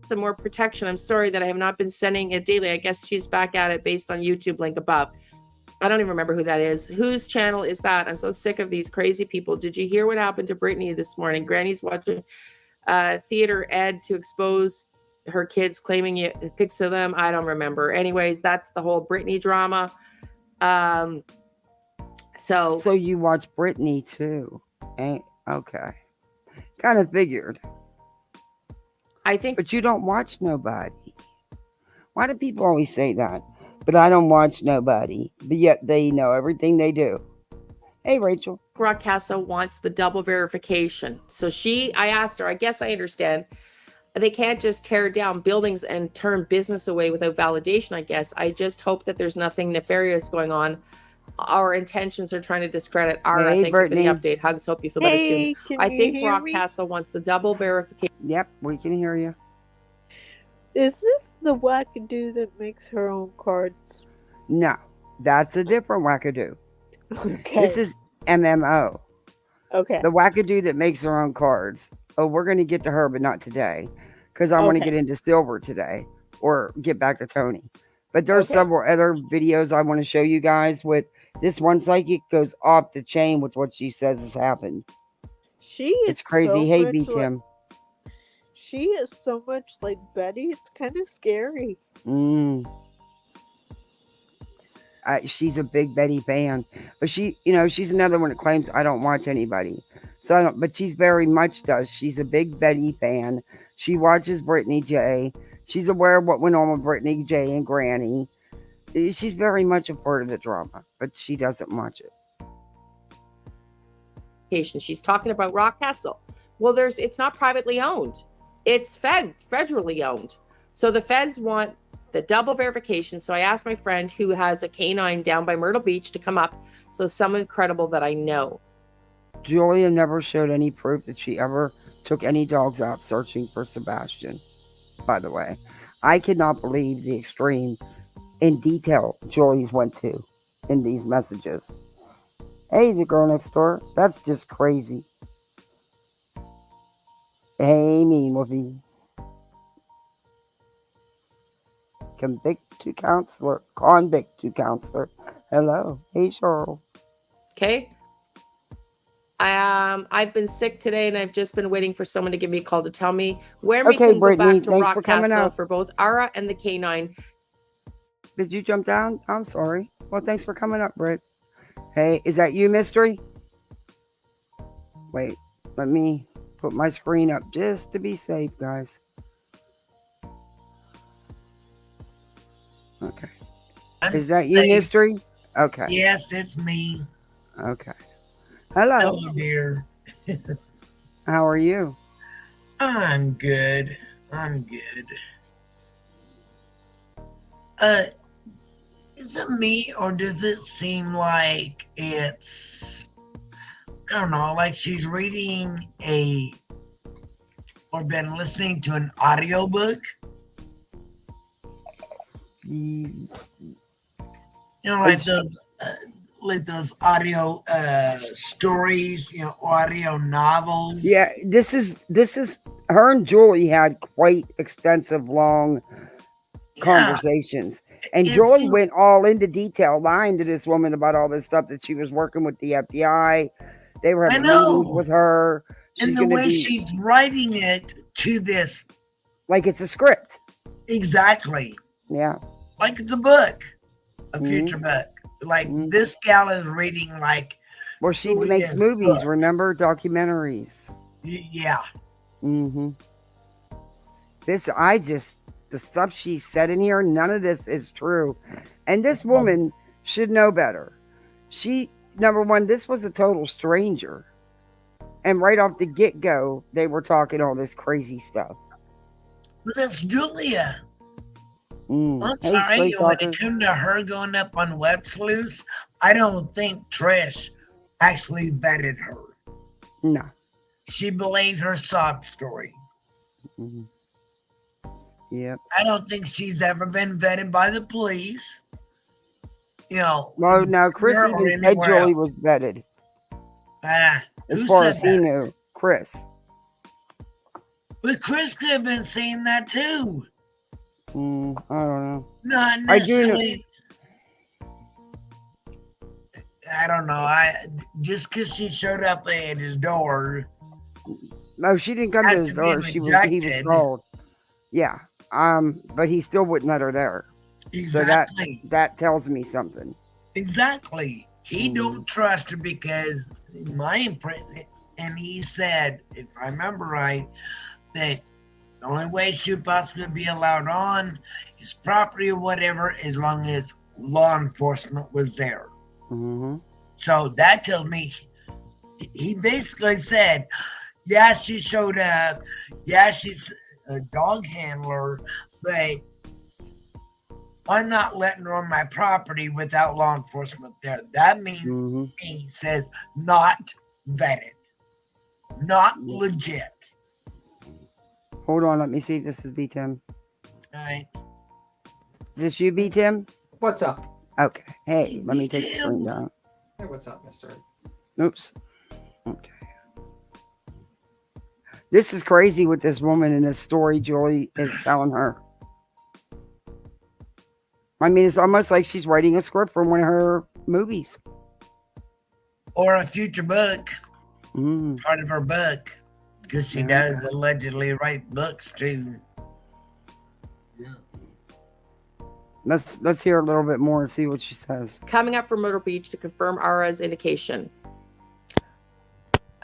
Some more protection. I'm sorry that I have not been sending it daily. I guess she's back at it based on YouTube link above. I don't even remember who that is. Whose channel is that? I'm so sick of these crazy people. Did you hear what happened to Brittany this morning? Granny's watching Theater Ed to expose her kids, claiming pics of them. I don't remember. Anyways, that's the whole Brittany drama. So you watch Brittany too. Okay. Kind of figured. I think. But you don't watch nobody. Why do people always say that? But I don't watch nobody. But yet they know everything they do. Hey, Rachel. Rock Castle wants the double verification. So I asked her, I guess I understand. They can't just tear down buildings and turn business away without validation, I guess. I just hope that there's nothing nefarious going on. Our intentions are trying to discredit Ara. Hey, Thank Brittany. you for the update. Hugs. Hope you feel better soon. I think Rock Castle wants the double verification. Yep, we can hear you. Is this the wackadoo that makes her own cards? No, that's a different wackadoo. Okay. This is MMO. Okay. The wackadoo that makes her own cards. Oh, we're going to get to her, but not today. Because I want to get into silver today. Or get back to Tony. But there's several other videos I want to show you guys with this one psychic goes off the chain with what she says has happened. It's crazy. So Hey, much B-Tim. She is so much like Betty. It's kind of scary. She's a big Betty fan. But she's another one that claims I don't watch anybody. So I don't, but she's very much does. She's a big Betty fan. She watches Brittany J. She's aware of what went on with Brittany J and Granny. She's very much a part of the drama, but she doesn't watch it. She's talking about Rock Castle. Well, it's not privately owned. It's federally owned. So the feds want the double verification. So I asked my friend who has a canine down by Myrtle Beach to come up. So someone credible that I know. Julia never showed any proof that she ever took any dogs out searching for Sebastian. By the way, I could not believe the extreme in detail Julie's went to in these messages. Hey, the girl next door. That's just crazy. Hey, me, Wolfie. Convict to counselor. Hello. Hey, Cheryl. Okay. I've been sick today and I've just been waiting for someone to give me a call to tell me where we can Brittany, go back to thanks Rock for coming Castle out. for both Ara and the canine. Did you jump down? I'm sorry. Well, thanks for coming up, Britt. Hey, is that you, Mystery? Wait, let me put my screen up just to be safe, guys. Okay. Is that you, Mystery? Okay. Yes, it's me. Okay. Hello. Hello, dear. How are you? I'm good. Is it me or does it seem like it's, I don't know, like she's reading or been listening to an audiobook? You know, like those audio stories, audio novels. Yeah, this is her and Julie had quite extensive long conversations. And It Joy seemed- went all into detail, lying to this woman about all this stuff that she was working with the FBI. They were I having meetings know. with her. She's And the going to way be she's writing it to this. like it's a script. Exactly. Yeah. Like it's a book, a future book. Like this gal is reading like. Well, she who makes is movies, book. remember? Documentaries. Yeah. Mm-hmm. The stuff she said in here, none of this is true. And this woman should know better. Number one, this was a total stranger. And right off the get-go, they were talking all this crazy stuff. But that's Julia. I'm Hey, sorry, Straight when Talker. it came to her going up on Web Sleuths, I don't think Trish actually vetted her. No. She believed her sob story. Yep. I don't think she's ever been vetted by the police. You know. Well, now Chris or even said anywhere Jolie else. was vetted. As Who far said as he that? knew, Chris. But Chris could have been saying that too. I don't know. Not I do know. necessarily. I don't know. Just because she showed up at his door. No, she didn't come to his door. He was called. Yeah. But he still wouldn't let her there. Exactly. So that tells me something. Exactly. He don't trust her because my impression, and he said, if I remember right, that the only way she'd possibly be allowed on his property or whatever, as long as law enforcement was there. So that tells me he basically said, yeah, she showed up. Yeah, she's a dog handler, but I'm not letting her on my property without law enforcement there. That means he says not vetted, not legit. Hold on, let me see if this is B Tim. All right. Is this you, B Tim? What's up? Okay. Hey, let me take the screen down. Hey, what's up, mister? Oops. Okay. This is crazy with this woman in this story Jolie is telling her. I mean, it's almost like she's writing a script for one of her movies. Or a future book. Part of her book. Because she does allegedly write books too. Let's hear a little bit more and see what she says. Coming up from Myrtle Beach to confirm Ara's indication.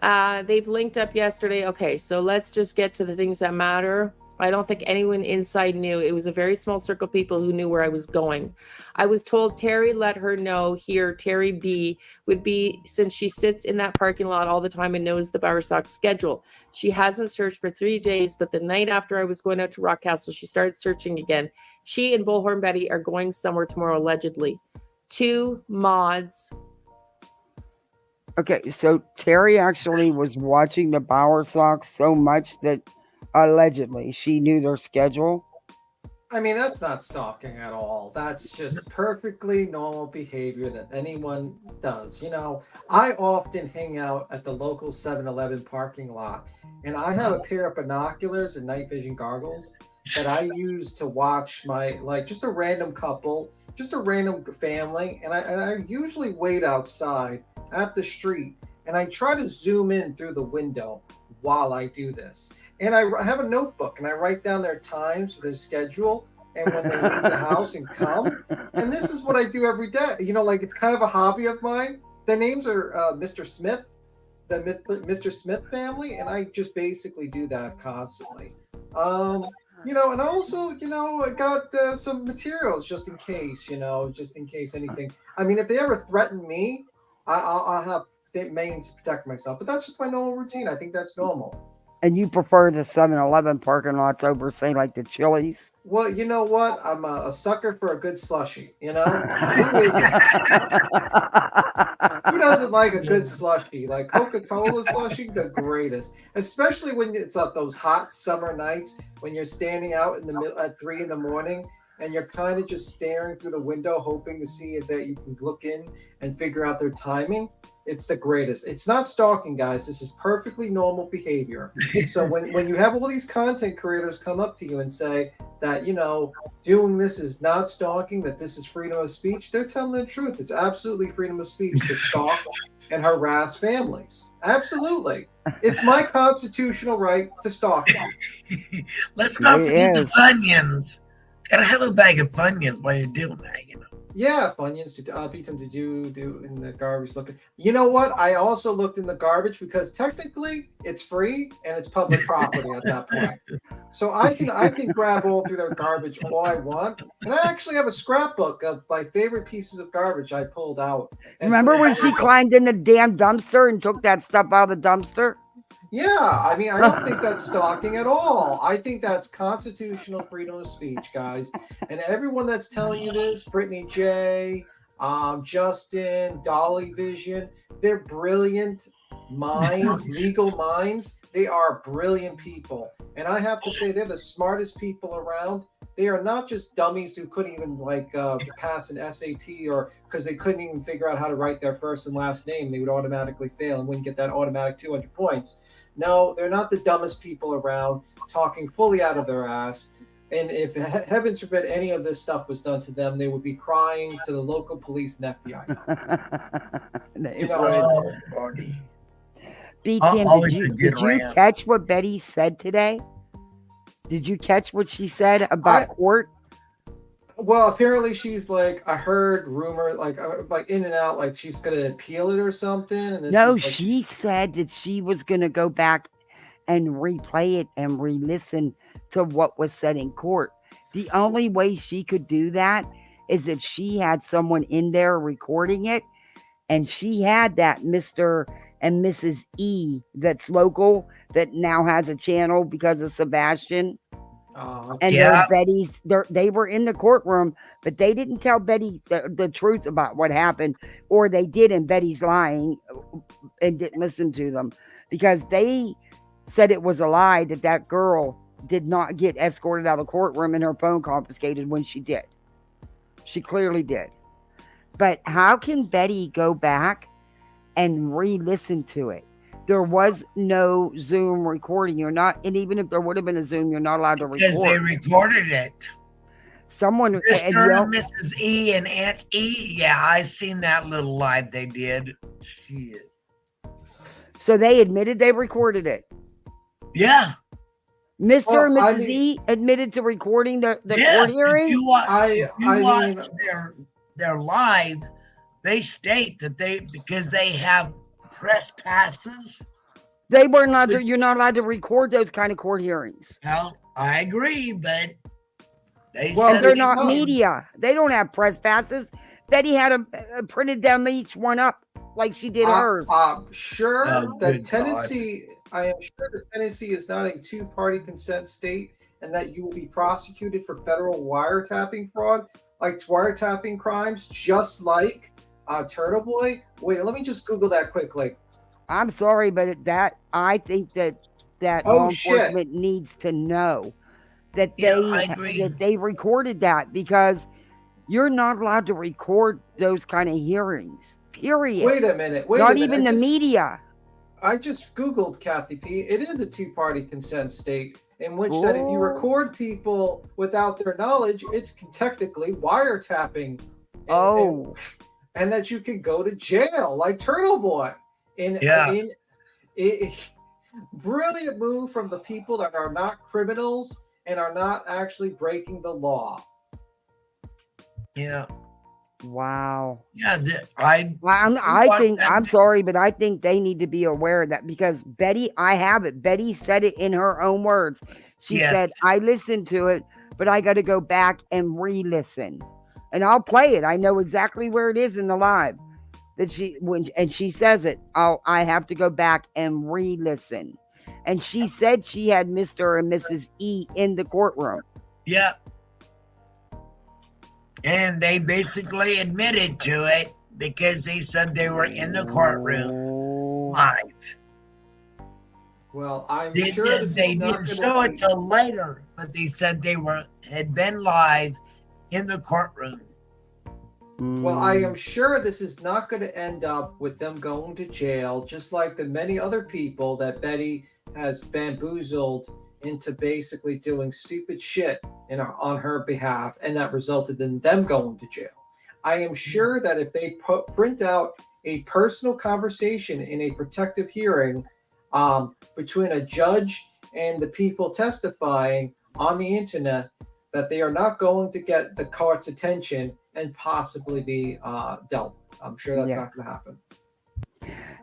They've linked up yesterday. Okay, so let's just get to the things that matter. I don't think anyone inside knew. It was a very small circle of people who knew where I was going. I was told Terry let her know here, Terry B would be, since she sits in that parking lot all the time and knows the Bowersock schedule. She hasn't searched for 3 days, but the night after I was going out to Rock Castle, she started searching again. She and Bullhorn Betty are going somewhere tomorrow, allegedly. 2 mods. Okay, so Terry actually was watching the Bowersock so much that allegedly she knew their schedule. I mean, that's not stalking at all. That's just perfectly normal behavior that anyone does. You know, I often hang out at the local 7-Eleven parking lot, and I have a pair of binoculars and night vision goggles that I use to watch my, like, just a random couple, just a random family, and I usually wait outside at the street, and I try to zoom in through the window while I do this. And I have a notebook, and I write down their times, their schedule, and when they leave the house and come. And this is what I do every day. You know, like, it's kind of a hobby of mine. Their names are Mr. Smith, the Mr. Smith family, and I just basically do that constantly. You know, and also, you know, I got some materials just in case, just in case anything. I mean, if they ever threaten me, I'll have means to protect myself. But that's just my normal routine. I think that's normal. And you prefer the 7-Eleven parking lots over, say, like the Chili's? Well, you know what? I'm a sucker for a good slushie, you know? Who doesn't like a good slushie? Like Coca-Cola slushie, the greatest. Especially when it's those hot summer nights when you're standing out in the middle at 3 in the morning and you're kind of just staring through the window, hoping to see if that you can look in and figure out their timing, it's the greatest. It's not stalking, guys. This is perfectly normal behavior. So when you have all these content creators come up to you and say that, you know, doing this is not stalking, that this is freedom of speech, they're telling the truth. It's absolutely freedom of speech to stalk and harass families. Absolutely. It's my constitutional right to stalk them. Let's not It forget the is. Funyuns. Gotta have a bag of Funyuns while you're doing that, you know. Yeah, Funyuns. Pizza, did you do in the garbage looking? You know what? I also looked in the garbage because technically it's free and it's public property at that point. So I can grab all through their garbage all I want. And I actually have a scrapbook of my favorite pieces of garbage I pulled out. Remember when she climbed in the damn dumpster and took that stuff out of the dumpster? Yeah, I mean, I don't think that's stalking at all. I think that's constitutional freedom of speech, guys. And everyone that's telling you this, Brittany J, Justin, Dolly Vision, they're brilliant minds, legal minds. They are brilliant people. And I have to say, they're the smartest people around. They are not just dummies who couldn't even pass an SAT, or because they couldn't even figure out how to write their first and last name. They would automatically fail and wouldn't get that automatic 200 points. No, they're not the dumbest people around, talking fully out of their ass. And if heavens forbid any of this stuff was done to them, they would be crying to the local police and FBI. You know, BTM, did you catch what Betty said today? Did you catch what she said about court? Well, apparently she's like, I heard rumor, like in and out, like she's gonna appeal it or something. And this No, is like, she said that she was going to go back and replay it and re-listen to what was said in court. The only way she could do that is if she had someone in there recording it, and she had that Mr. and Mrs. E that's local that now has a channel because of Sebastian. And they were in the courtroom, but they didn't tell Betty the truth about what happened, or they did, and Betty's lying and didn't listen to them because they said it was a lie that girl did not get escorted out of the courtroom and her phone confiscated when she did. She clearly did. But how can Betty go back and re-listen to it? There was no Zoom recording. You're not, and even if there would have been a Zoom, you're not allowed to record. Because they recorded it. Someone, Mr. and Mrs. E and Aunt E. Yeah, I seen that little live they did. Shit. So they admitted they recorded it. Yeah. Mr. and Mrs. E admitted to recording the court hearing. If you watch their live, they state that because they have press passes. They were not. You're not allowed to record those kind of court hearings. Well, I agree, but they're not media. They don't have press passes. Betty had a printed them each one up like she did hers. Sure that Tennessee. I am sure that Tennessee is not a two-party consent state, and that you will be prosecuted for federal wiretapping fraud, like wiretapping crimes, just like Turtle Boy. Wait, let me just Google that quickly. I'm sorry, but I think that law enforcement needs to know that they recorded that, because you're not allowed to record those kind of hearings. Period. Wait a minute. Not even the media. I just Googled, Kathy P. It is a two-party consent state, in which that if you record people without their knowledge, it's technically wiretapping. And that you can go to jail, like Turtle Boy. Brilliant move from the people that are not criminals and are not actually breaking the law. Yeah. Wow. Yeah, I'm sorry, but I think they need to be aware of that, because Betty, I have it. Betty said it in her own words. She said, I listened to it, but I got to go back and re-listen. And I'll play it. I know exactly where it is in the live. That she says it. I have to go back and re-listen. And she said she had Mr. and Mrs. E in the courtroom. Yeah. And they basically admitted to it because they said they were in the courtroom live. Well, I'm they sure they didn't show it till later, but they said they had been live in the courtroom. Well, I am sure this is not going to end up with them going to jail, just like the many other people that Betty has bamboozled into basically doing stupid shit on her behalf, and that resulted in them going to jail. I am sure that if they print out a personal conversation in a protective hearing between a judge and the people testifying on the internet, that they are not going to get the court's attention and possibly be dealt. I'm sure that's not going to happen.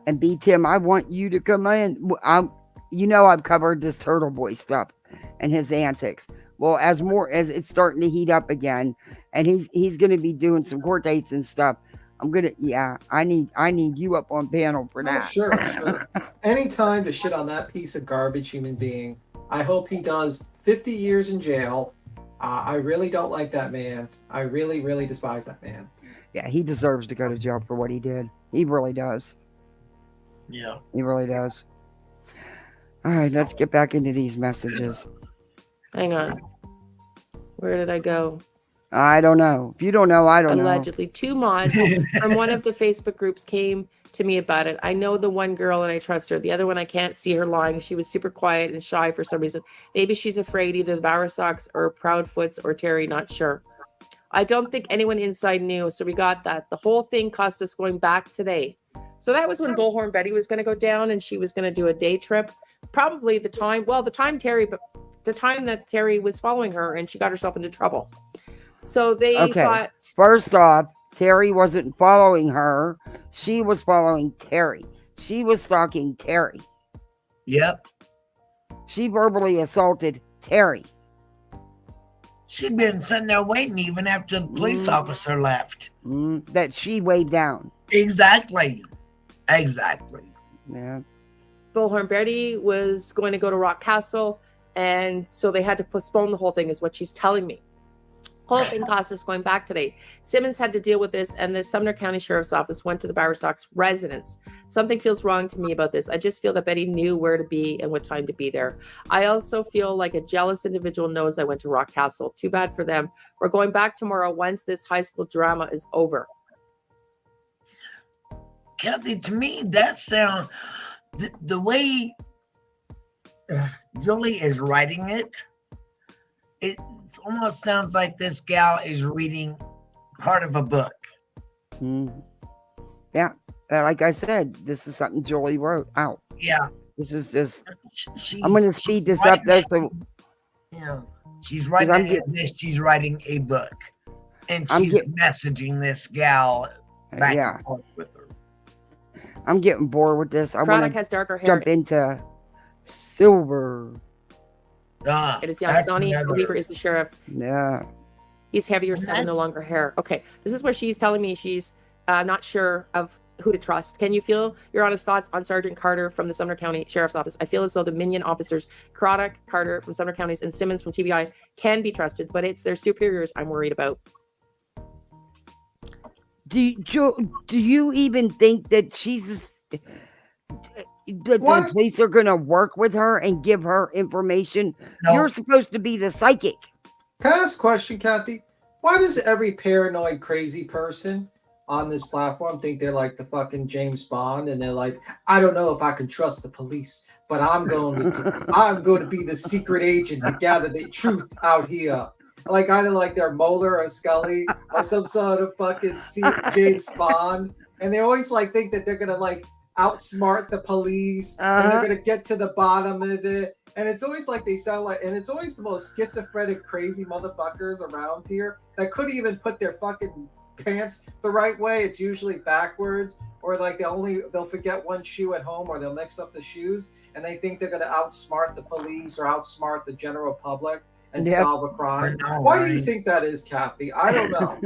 And B Tim, I want you to come in. I've covered this Turtle Boy stuff and his antics. Well, as it's starting to heat up again, and he's going to be doing some court dates and stuff. I need you up on panel for that. Sure. Any time to shit on that piece of garbage human being. I hope he does 50 years in jail. I really don't like that man. I really, really despise that man. Yeah, he deserves to go to jail for what he did. He really does. Yeah. He really does. All right, let's get back into these messages. Hang on. Where did I go? I don't know. If you don't know, I don't know. Allegedly, 2 mods from one of the Facebook groups came to me about it. I know the one girl and I trust her. The other one, I can't see her lying. She was super quiet and shy for some reason. Maybe she's afraid, either the Bowersox or Proudfoots or Terry, not sure. I don't think anyone inside knew, so we got that. The whole thing cost us going back today. So that was when Bullhorn Betty was going to go down and she was going to do a day trip. Probably the time that Terry was following her and she got herself into trouble. So they thought... First off, Terry wasn't following her. She was following Terry. She was stalking Terry. Yep. She verbally assaulted Terry. She'd been sitting there waiting even after the police officer left. That she weighed down. Exactly. Yeah. Bullhorn Betty was going to go to Rock Castle, and so they had to postpone the whole thing, is what she's telling me. Whole thing cost us going back today. Simmons had to deal with this, and the Sumner County Sheriff's Office went to the Bowersox residence. Something feels wrong to me about this. I just feel that Betty knew where to be and what time to be there. I also feel like a jealous individual knows I went to Rock Castle. Too bad for them. We're going back tomorrow once this high school drama is over. Kathy, to me, that sound, the way Julie is writing it, it almost sounds like this gal is reading part of a book. Yeah, like I said, this is something Julie wrote out. Yeah. This is just, I'm going to speed this up. She's writing she's writing a book. And she's messaging this gal back and forth with her. I'm getting bored with this. I Chronic has darker hair. Jump into Silver. It is young. Sonny Weaver is the sheriff. Yeah. He's heavier, set, no longer hair. Okay. This is where she's telling me she's not sure of who to trust. Can you feel your honest thoughts on Sergeant Carter from the Sumner County Sheriff's Office? I feel as though the minion officers, Craddock, Carter from Sumner Counties, and Simmons from TBI can be trusted, but it's their superiors I'm worried about. Do you even think that the police are going to work with her and give her information? No. You're supposed to be the psychic. Can I ask a question, Kathy? Why does every paranoid, crazy person on this platform think they're like the fucking James Bond, and they're like, I don't know if I can trust the police, but I'm going to be the secret agent to gather the truth out here. Like either like they're Mulder or Scully or some sort of fucking James Bond, and they always like think that they're gonna like outsmart the police and they're gonna get to the bottom of it. And it's always like they sound like, and it's always the most schizophrenic, crazy motherfuckers around here that couldn't even put their fucking pants the right way. It's usually backwards, or like they'll forget one shoe at home, or they'll mix up the shoes, and they think they're gonna outsmart the police or outsmart the general public and solve a crime. Why do you think that is, Kathy? I don't know.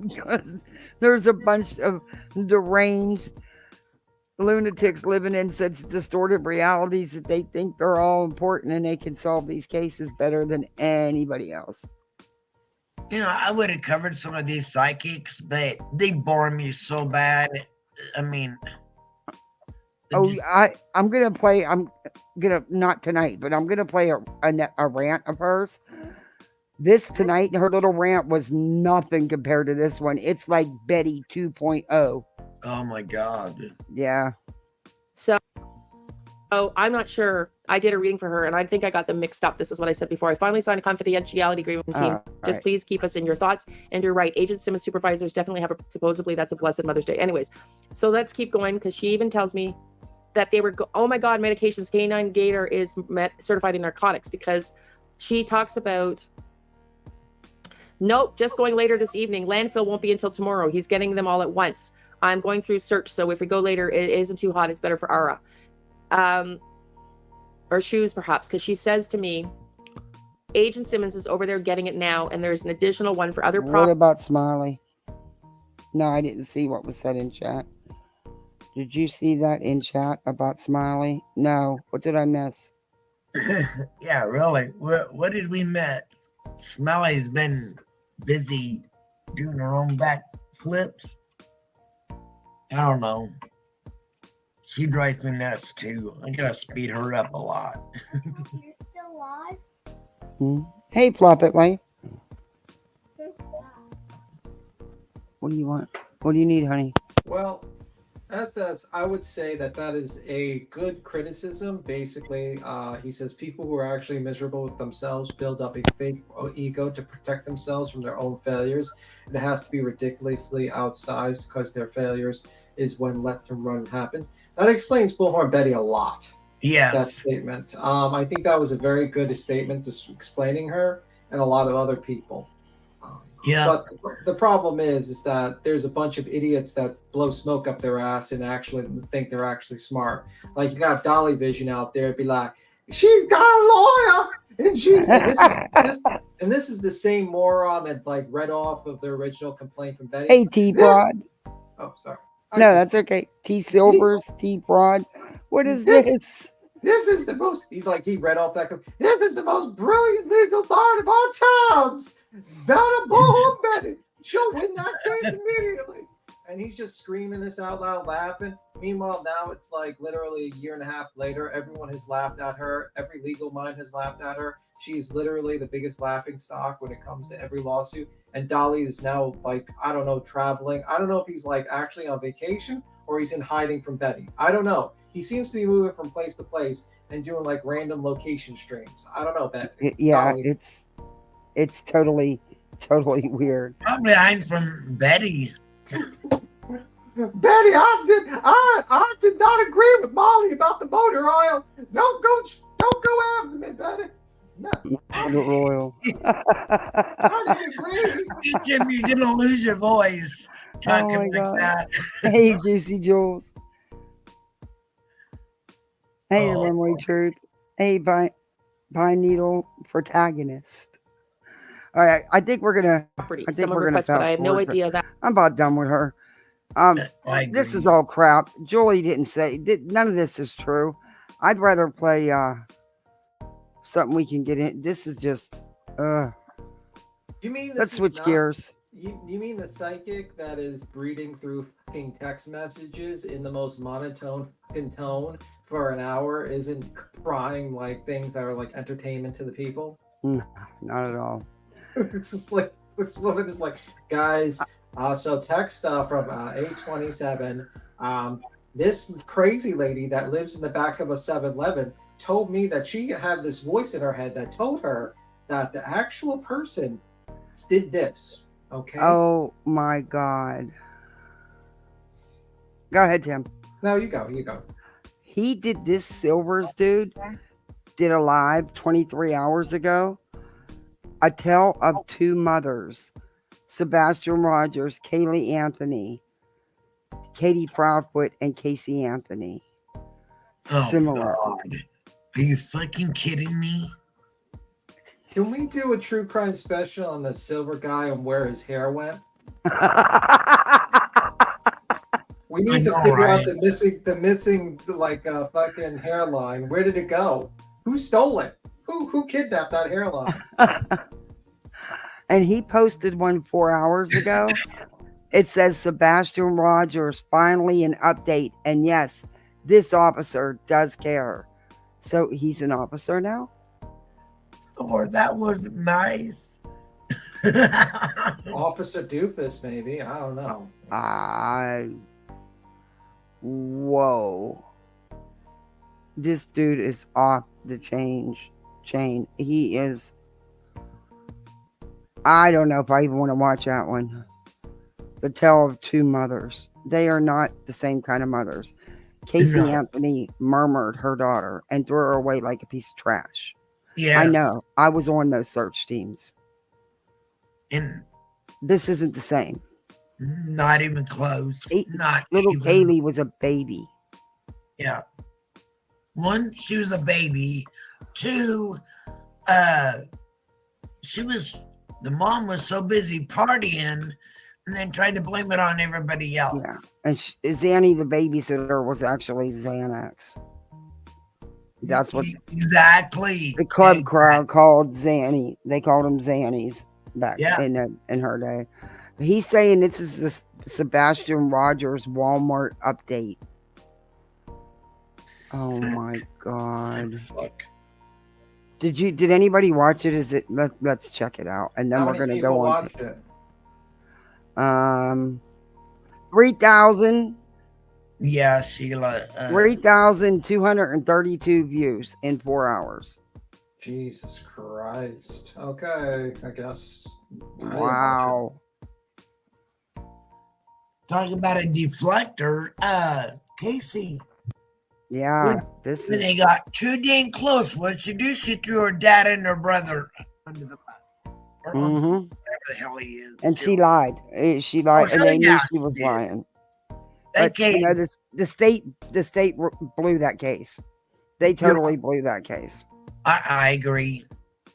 Because there's a bunch of deranged lunatics living in such distorted realities that they think they're all important and they can solve these cases better than anybody else. You know, I would have covered some of these psychics, but they bore me so bad. I mean... I'm going to play, not tonight, but I'm going to play a rant of hers This tonight, her little rant was nothing compared to this one. It's like Betty 2.0. Oh my God. Yeah. So I'm not sure. I did a reading for her, and I think I got them mixed up. This is what I said before. I finally signed a confidentiality agreement with the team. Just right. please keep us in your thoughts. And you're right. Agent Simmons supervisors definitely have supposedly that's a blessed Mother's Day. Anyways, so let's keep going because she even tells me that they were, oh my God, medications. Canine Gator is certified in narcotics because she talks about, nope, just going later this evening. Landfill won't be until tomorrow. He's getting them all at once. I'm going through search. So if we go later, it isn't too hot. It's better for Ara. Or shoes perhaps, because she says to me, Agent Simmons is over there getting it now, and there's an additional one for other What about Smiley? No, I didn't see what was said in chat. Did you see that in chat about Smiley? No. What did I miss? Yeah, really. What did we miss? Smelly's been busy doing her own back flips. I don't know. She drives me nuts too. I gotta speed her up a lot. You're still live? Hey, Plop It Life. What do you want? What do you need, honey? Well, I would say that is a good criticism. Basically, he says people who are actually miserable with themselves build up a fake ego to protect themselves from their own failures. And it has to be ridiculously outsized because their failures is when let them run happens. That explains Bullhorn Betty a lot. Yes. That statement. I think that was a very good statement just explaining her and a lot of other people. Yeah. But the problem is that there's a bunch of idiots that blow smoke up their ass and actually think they're actually smart. Like you got Dolly Vision out there, be like, she's got a lawyer, and this is the same moron that like read off of the original complaint from Betty. Hey, T Prod. Oh, sorry. No, that's okay. T Silvers, T Prod. What is this? This is the most. He's like he read off that. This is the most brilliant legal mind of all times. Better Bullhorn Betty. She'll win that case immediately. And he's just screaming this out loud, laughing. Meanwhile, now it's like literally a year and a half later. Everyone has laughed at her. Every legal mind has laughed at her. She's literally the biggest laughing stock when it comes to every lawsuit. And Dolly is now like, I don't know, traveling. I don't know if he's like actually on vacation or he's in hiding from Betty. I don't know. He seems to be moving from place to place and doing like random location streams. I don't know, Betty. Yeah, Dolly. it's totally weird. Probably hiding from Betty. Betty, I did not agree with Molly about the motor oil. Don't go after me, Betty. No. Motor oil. I didn't agree. Jim, you're gonna lose your voice talking like God. that. Hey, Juicy Jules. Hey, Runway Truth. Hey, Pine Needle Protagonist. All right, I think we're gonna. Someone requested, but I have no idea that. I'm about done with her. This is all crap. Julie didn't say. None of this is true. I'd rather play something we can get in. This is just. You mean let's switch gears. You mean the psychic that is breathing through fucking text messages in the most monotone fucking tone for an hour isn't crying like things that are like entertainment to the people? Not at all. It's just like this woman is like, guys. So text from 827. This crazy lady that lives in the back of a 7-Eleven told me that she had this voice in her head that told her that the actual person did this. Okay. Oh my God. Go ahead, Tim. No, you go. You go. He did this. Silvers dude did a live 23 hours ago. A tale of two mothers. Sebastian Rogers, Kaylee Anthony, Katie Proudfoot, and Casey Anthony. Similar. God. Are you fucking kidding me? Can we do a true crime special on the silver guy and where his hair went? We need to figure out the missing like fucking hairline. Where did it go? Who stole it? Who kidnapped that hairline? And he posted one 4 hours ago. It says Sebastian Rogers finally an update. And yes, this officer does care. So he's an officer now? Thor, that was nice. Officer Doofus, maybe. I don't know. Whoa. This dude is off the chain. He is. I don't know if I even want to watch that one. The Tale of Two Mothers. They are not the same kind of mothers. Casey Anthony murmured her daughter and threw her away like a piece of trash. Yes. I know. I was on those search teams. And this isn't the same. Not even close. Not little even. Kaylee was a baby. Yeah. One, she was a baby. Two, the mom was so busy partying and then tried to blame it on everybody else. Yeah. And Zanny, the babysitter, was actually Xanax. That's what exactly the club crowd called Zanny. They called them Zannies back in her day. He's saying this is the Sebastian Rogers Walmart update. Oh my God! Did anybody watch it? Is it? Let's check it out, and then How we're many gonna people go on. watched it? 3,000. Yeah, Sheila. 3,232 views in 4 hours. Jesus Christ. Okay, I guess. Wow. Talking about a deflector, Casey. Yeah, when they got too dang close, what she do? She threw her dad and her brother under the bus. Or whatever the hell he is. And she lied. She lied, and they knew she was lying. But Okay. you know, the state blew that case. They totally blew that case. I agree.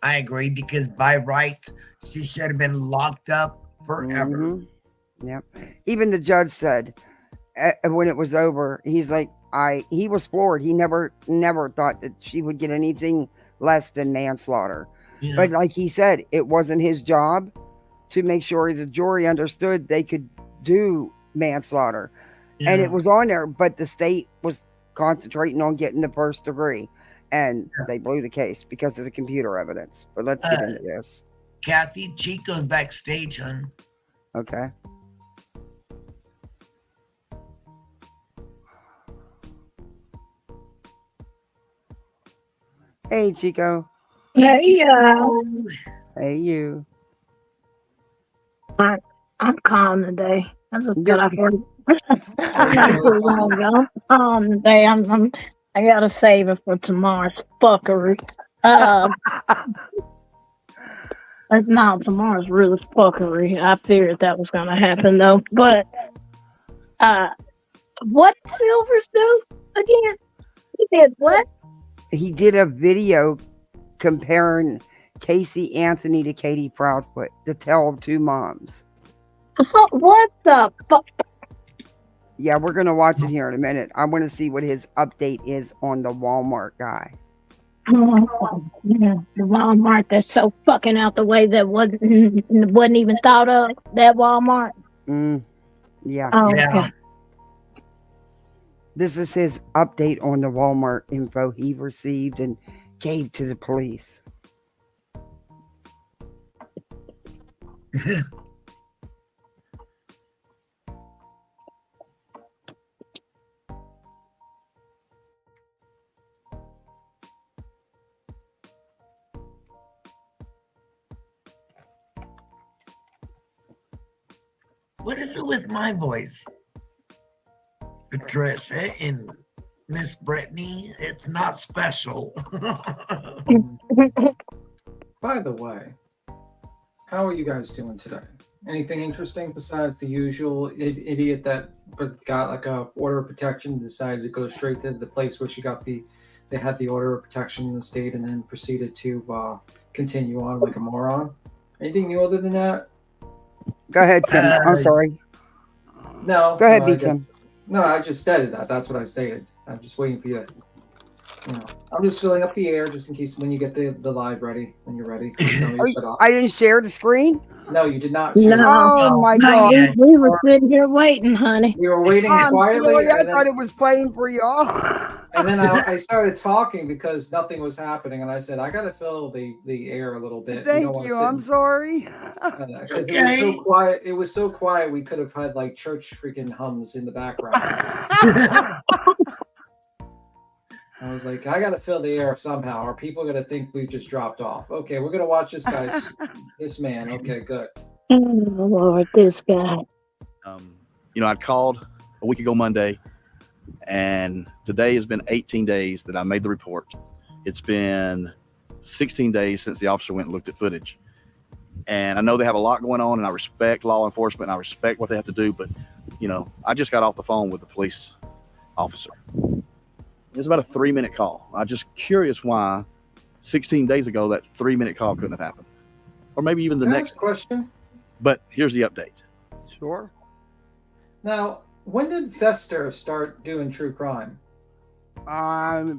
I agree because by rights, she should have been locked up forever. Yep. Even the judge said when it was over, he's like, he was floored. He never thought that she would get anything less than manslaughter. Yeah. But like he said, it wasn't his job to make sure the jury understood they could do manslaughter. Yeah. And it was on there, but the state was concentrating on getting the first degree. And they blew the case because of the computer evidence. But let's get into this. Kathy, Chico's backstage, hon. Okay. Hey, Chico. Hey, Hey, you. I'm calm today. I just got off work. Not too long ago. Today I gotta save it for tomorrow's fuckery. No, tomorrow's really fuckery. I figured that was gonna happen though. But what did Silvers do again? He did what? He did a video comparing Casey Anthony to Katie Proudfoot, the Tale of Two Moms. What the fuck? Yeah, we're gonna watch it here in a minute. I want to see what his update is on the Walmart guy. Yeah, the Walmart that's so fucking out the way that wasn't even thought of. That Walmart. Yeah. Oh, okay. This is his update on the Walmart info he received and gave to the police. What is it with my voice? Patricia and Miss Brittany, it's not special. By the way, how are you guys doing today? Anything interesting besides the usual idiot that got like a order of protection and decided to go straight to the place where they had the order of protection in the state and then proceeded to continue on like a moron? Anything new other than that? Go ahead, Tim. I'm sorry. No. Go ahead, Tim. No, I just stated that. That's what I stated. I'm just waiting for you to I'm just filling up the air just in case when you get the live ready. When you're ready, tell me to shut off. I didn't share the screen. No, you did not. No, Oh my no, God! we were sitting here waiting, honey. We were waiting I'm quietly. sorry, I and thought then, it was playing for y'all. and then I started talking because nothing was happening, and I said I got to fill the air a little bit. Thank you. I'm sorry. Because it was so quiet. It was so quiet. We could have had like church freaking hums in the background. I was like, I gotta fill the air somehow, or people are gonna think we've just dropped off. Okay, we're gonna watch this guy, this man. Okay, good. Oh Lord, this guy. You know, I called a week ago Monday, and today has been 18 days that I made the report. It's been 16 days since the officer went and looked at footage. And I know they have a lot going on, and I respect law enforcement, and I respect what they have to do, but, you know, I just got off the phone with the police officer. It was about a 3-minute call. I'm just curious why 16 days ago that 3-minute call couldn't have happened. Or maybe even the next question. But here's the update. Sure. Now, when did Fester start doing true crime? I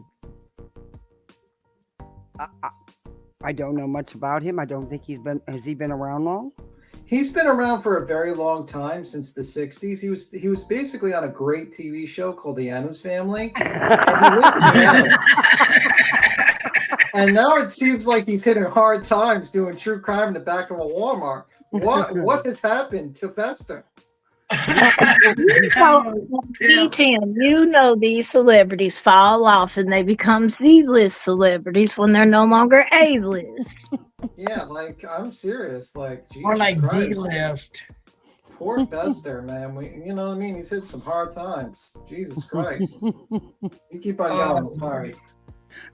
don't know much about him. I don't think has he been around long? He's been around for a very long time, since the 60s. He was basically on a great TV show called The Addams Family. And now it seems like he's hitting hard times doing true crime in the back of a Walmart. What has happened to Fester? Tim, you know these celebrities fall off and they become Z-list celebrities when they're no longer A-list. Yeah, like I'm serious. Like, Jesus Or like Christ. D-list. Poor Fester, man. You know what I mean? He's hit some hard times. Jesus Christ. You keep on going. Sorry.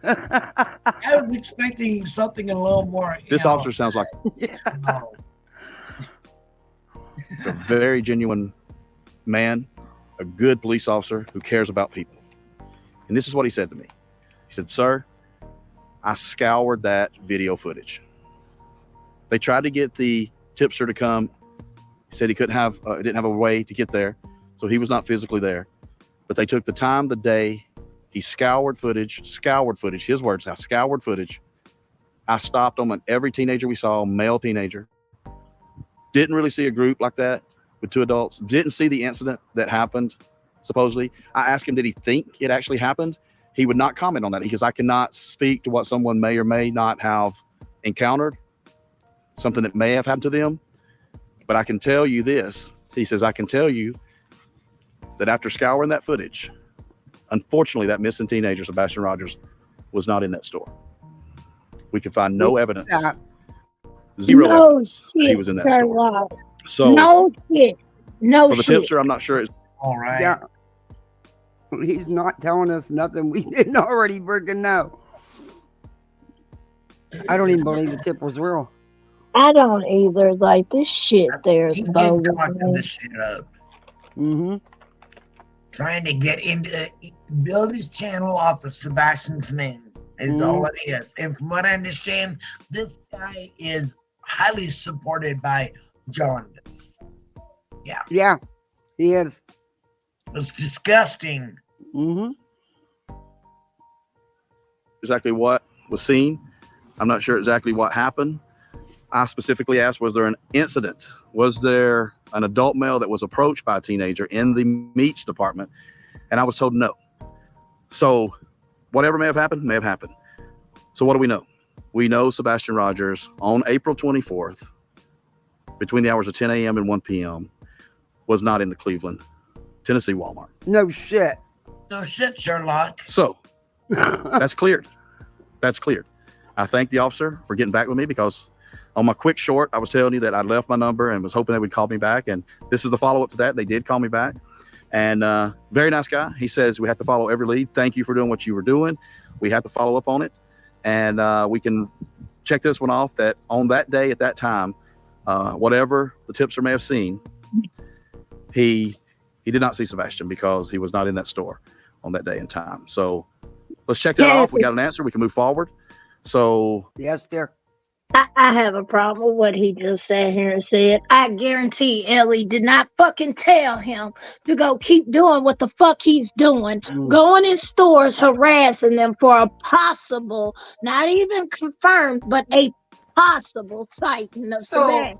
I was expecting something a little more. This officer sounds like a very genuine man, a good police officer who cares about people. And this is what he said to me. He said, "Sir, I scoured that video footage. They tried to get the tipster to come. He said he didn't have a way to get there, so he was not physically there. But they took the time, the day. He scoured footage, his words, I scoured footage. I stopped them on every teenager we saw, male teenager. Didn't really see a group like that with 2 adults. Didn't see the incident that happened, supposedly. I asked him, did he think it actually happened? He would not comment on that because I cannot speak to what someone may or may not have encountered, something that may have happened to them. But I can tell you this. He says, I can tell you that after scouring that footage, unfortunately, that missing teenager, Sebastian Rogers, was not in that store. We could find no evidence, zero evidence that he was in that store. So, no shit. No for the shit. tipster, I'm not sure. All right. Yeah. He's not telling us nothing we didn't already freaking know. I don't even believe the tip was real. I don't either. Like, this shit there is bogus. This shit up. Mm-hmm. Trying to get into build his channel off of Sebastian's name is all it is. And from what I understand, this guy is highly supported by Jaundice. Yeah. Yeah, he is. It's disgusting. Mm-hmm. Exactly what was seen. I'm not sure exactly what happened. I specifically asked, was there an incident? Was there an adult male that was approached by a teenager in the meats department? And I was told no. So whatever may have happened, may have happened. So what do we know? We know Sebastian Rogers on April 24th, between the hours of 10 a.m. and 1 p.m., was not in the Cleveland, Tennessee Walmart. No shit. No shit, Sherlock. So that's cleared. That's cleared. I thank the officer for getting back with me because on my quick short, I was telling you that I left my number and was hoping they would call me back. And this is the follow-up to that. They did call me back. And very nice guy. He says, we have to follow every lead. Thank you for doing what you were doing. We have to follow up on it. And we can check this one off that on that day at that time, whatever the tipster may have seen, he did not see Sebastian because he was not in that store on that day and time. So let's check that off. We got an answer. We can move forward. So yes, dear. I have a problem with what he just sat here and said. I guarantee Ellie did not fucking tell him to go keep doing what the fuck he's doing. Going in stores harassing them for a possible, not even confirmed, but a possible sighting of So, that.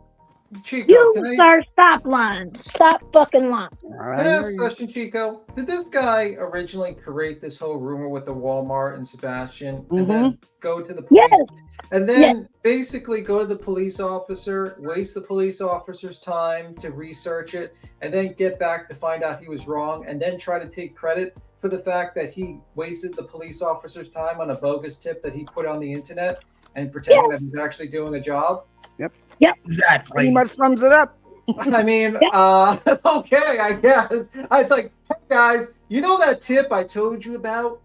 Chico, You, sir, stop lying. Stop fucking lying. can I ask a question, Chico? Did this guy originally create this whole rumor with the Walmart and Sebastian, and then go to the police, Yes. and then basically go to the police officer, waste the police officer's time to research it, and then get back to find out he was wrong, and then try to take credit for the fact that he wasted the police officer's time on a bogus tip that he put on the internet and pretending that he's actually doing a job? Yep. Exactly. Pretty much sums it up. I mean, okay, I guess. It's like, hey guys, you know that tip I told you about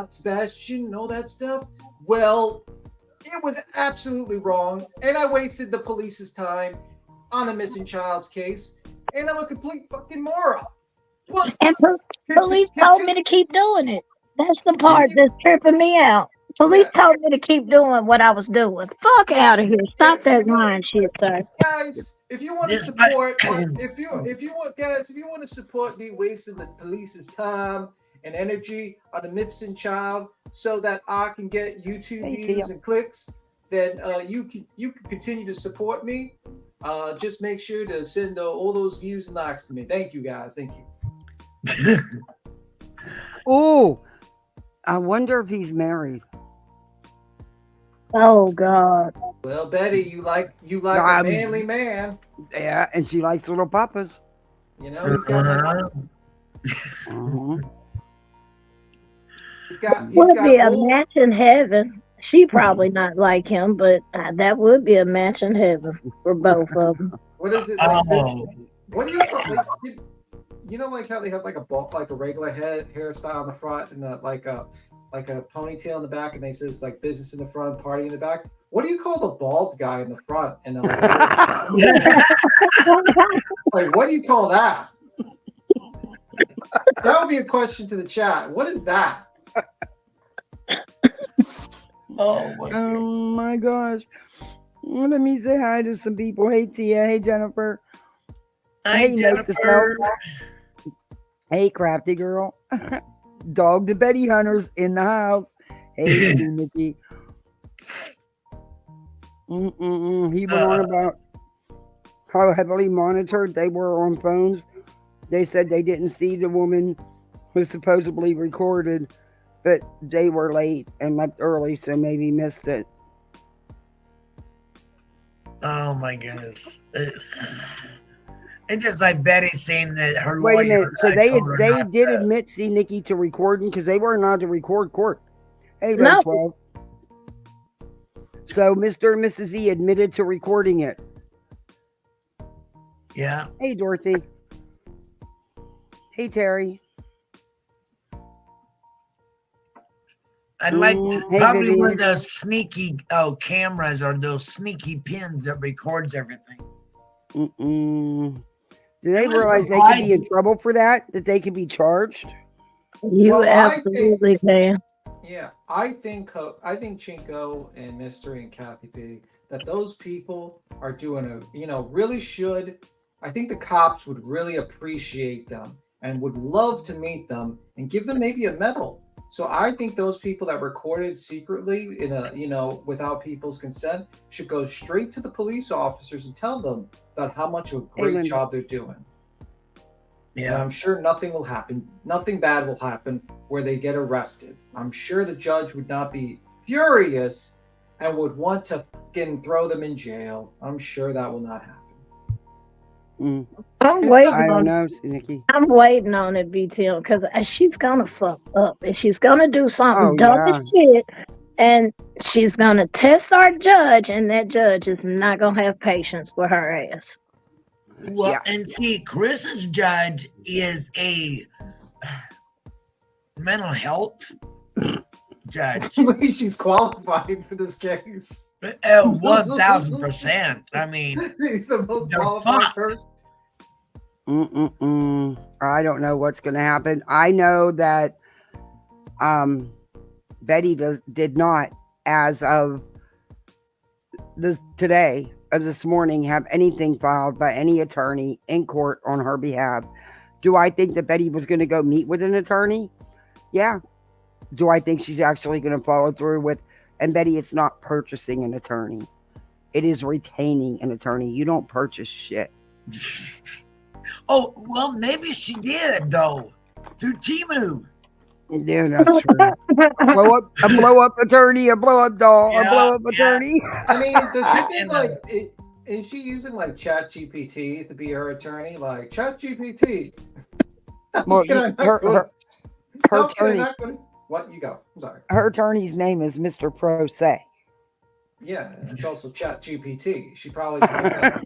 Sebastian and all that stuff? Well, it was absolutely wrong, and I wasted the police's time on a missing child's case, and I'm a complete fucking moron. What? And police told me to keep doing it. That's the part that's tripping me out. Police told me to keep doing what I was doing. Fuck out of here. Stop that lying shit, sir. Guys, if you want to support, if you want to support me wasting the police's time and energy on a missing child so that I can get YouTube views and clicks, then you can continue to support me. Just make sure to send all those views and likes to me. Thank you, guys. Thank you. Oh, I wonder if he's married. Oh God. Well, Betty, you like a manly man. Yeah, and she likes little papas. You know, he's got. Would be a match in heaven. She probably not like him, but that would be a match in heaven for both of them. What is it? Like, what do you call? Like, you know, like how they have like a regular hairstyle on the front and like a ponytail in the back, and they says like business in the front, party in the back. What do you call the bald guy in the front? And like, what do you call that? That would be a question to the chat. What is that? Oh my gosh. Well, let me say hi to some people. Hey Tia. Hey Jennifer. Hi Jennifer. Hey Crafty Girl. Dog the Betty Hunters in the house. Hey Nikki. He went on about how heavily monitored they were on phones. They said they didn't see the woman who supposedly recorded, but they were late and left early, so maybe missed it. Oh my goodness. It's just like Betty saying that her Wait a lawyer. minute. So they did admit see Nikki to recording because they weren't allowed to record court. Hey, Red 12. So Mr. and Mrs. E admitted to recording it. Yeah. Hey, Dorothy. Hey, Terry. I'd like Hey, probably Vivian. one of those sneaky cameras or those sneaky pins that records everything. Did they realize they could be in trouble for that? That they could be charged? You absolutely can. Yeah, I think Chinko and Mystery and Kathy P, that those people are doing really should. I think the cops would really appreciate them and would love to meet them and give them maybe a medal. So I think those people that recorded secretly without people's consent should go straight to the police officers and tell them about how much of a great job they're doing. Yeah, and I'm sure nothing will happen. Nothing bad will happen where they get arrested. I'm sure the judge would not be furious and would want to throw them in jail. I'm sure that will not happen. I'm waiting I don't on know, Nikki. I'm waiting on it, BTL, because she's gonna fuck up and she's gonna do something dumb as shit, and she's gonna test our judge, and that judge is not gonna have patience with her ass. Well, and see, Chris's judge is a mental health judge. She's qualified for this case. 1000%. I mean, he's the most qualified person. I don't know what's going to happen. I know that Betty did not, as of today or this morning have anything filed by any attorney in court on her behalf. Do I think that Betty was going to go meet with an attorney? Yeah. Do I think she's actually going to follow through with? And Betty, it's not purchasing an attorney. It is retaining an attorney. You don't purchase shit. Oh, well, maybe she did, though, through Timu. Yeah, that's true. blow up attorney, a blow up doll, a blow up attorney. I mean, does she think like is she using like ChatGPT to be her attorney? Like ChatGPT. Well, her attorney. What you go? I'm sorry. Her attorney's name is Mr. Pro Se. Yeah, it's also ChatGPT. She probably said,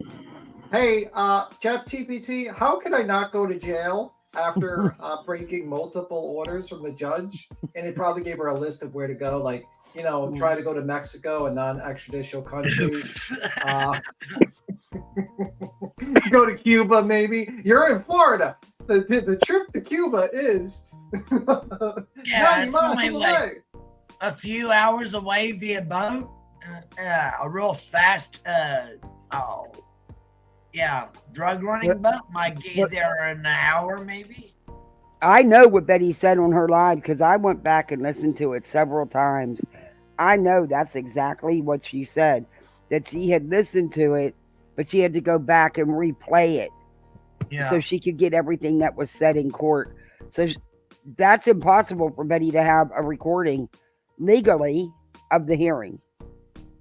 "Hey, ChatGPT, how can I not go to jail after breaking multiple orders from the judge?" And it probably gave her a list of where to go, like, you know, try to go to Mexico, a non-extraditional country. Go to Cuba, maybe. You're in Florida. The trip to Cuba is it's only like a few hours away via boat. A real fast, drug running boat might get you there in an hour, maybe. I know what Betty said on her live because I went back and listened to it several times. I know that's exactly what she said, that she had listened to it, but she had to go back and replay it so she could get everything that was said in court. So that's impossible for Betty to have a recording legally of the hearing.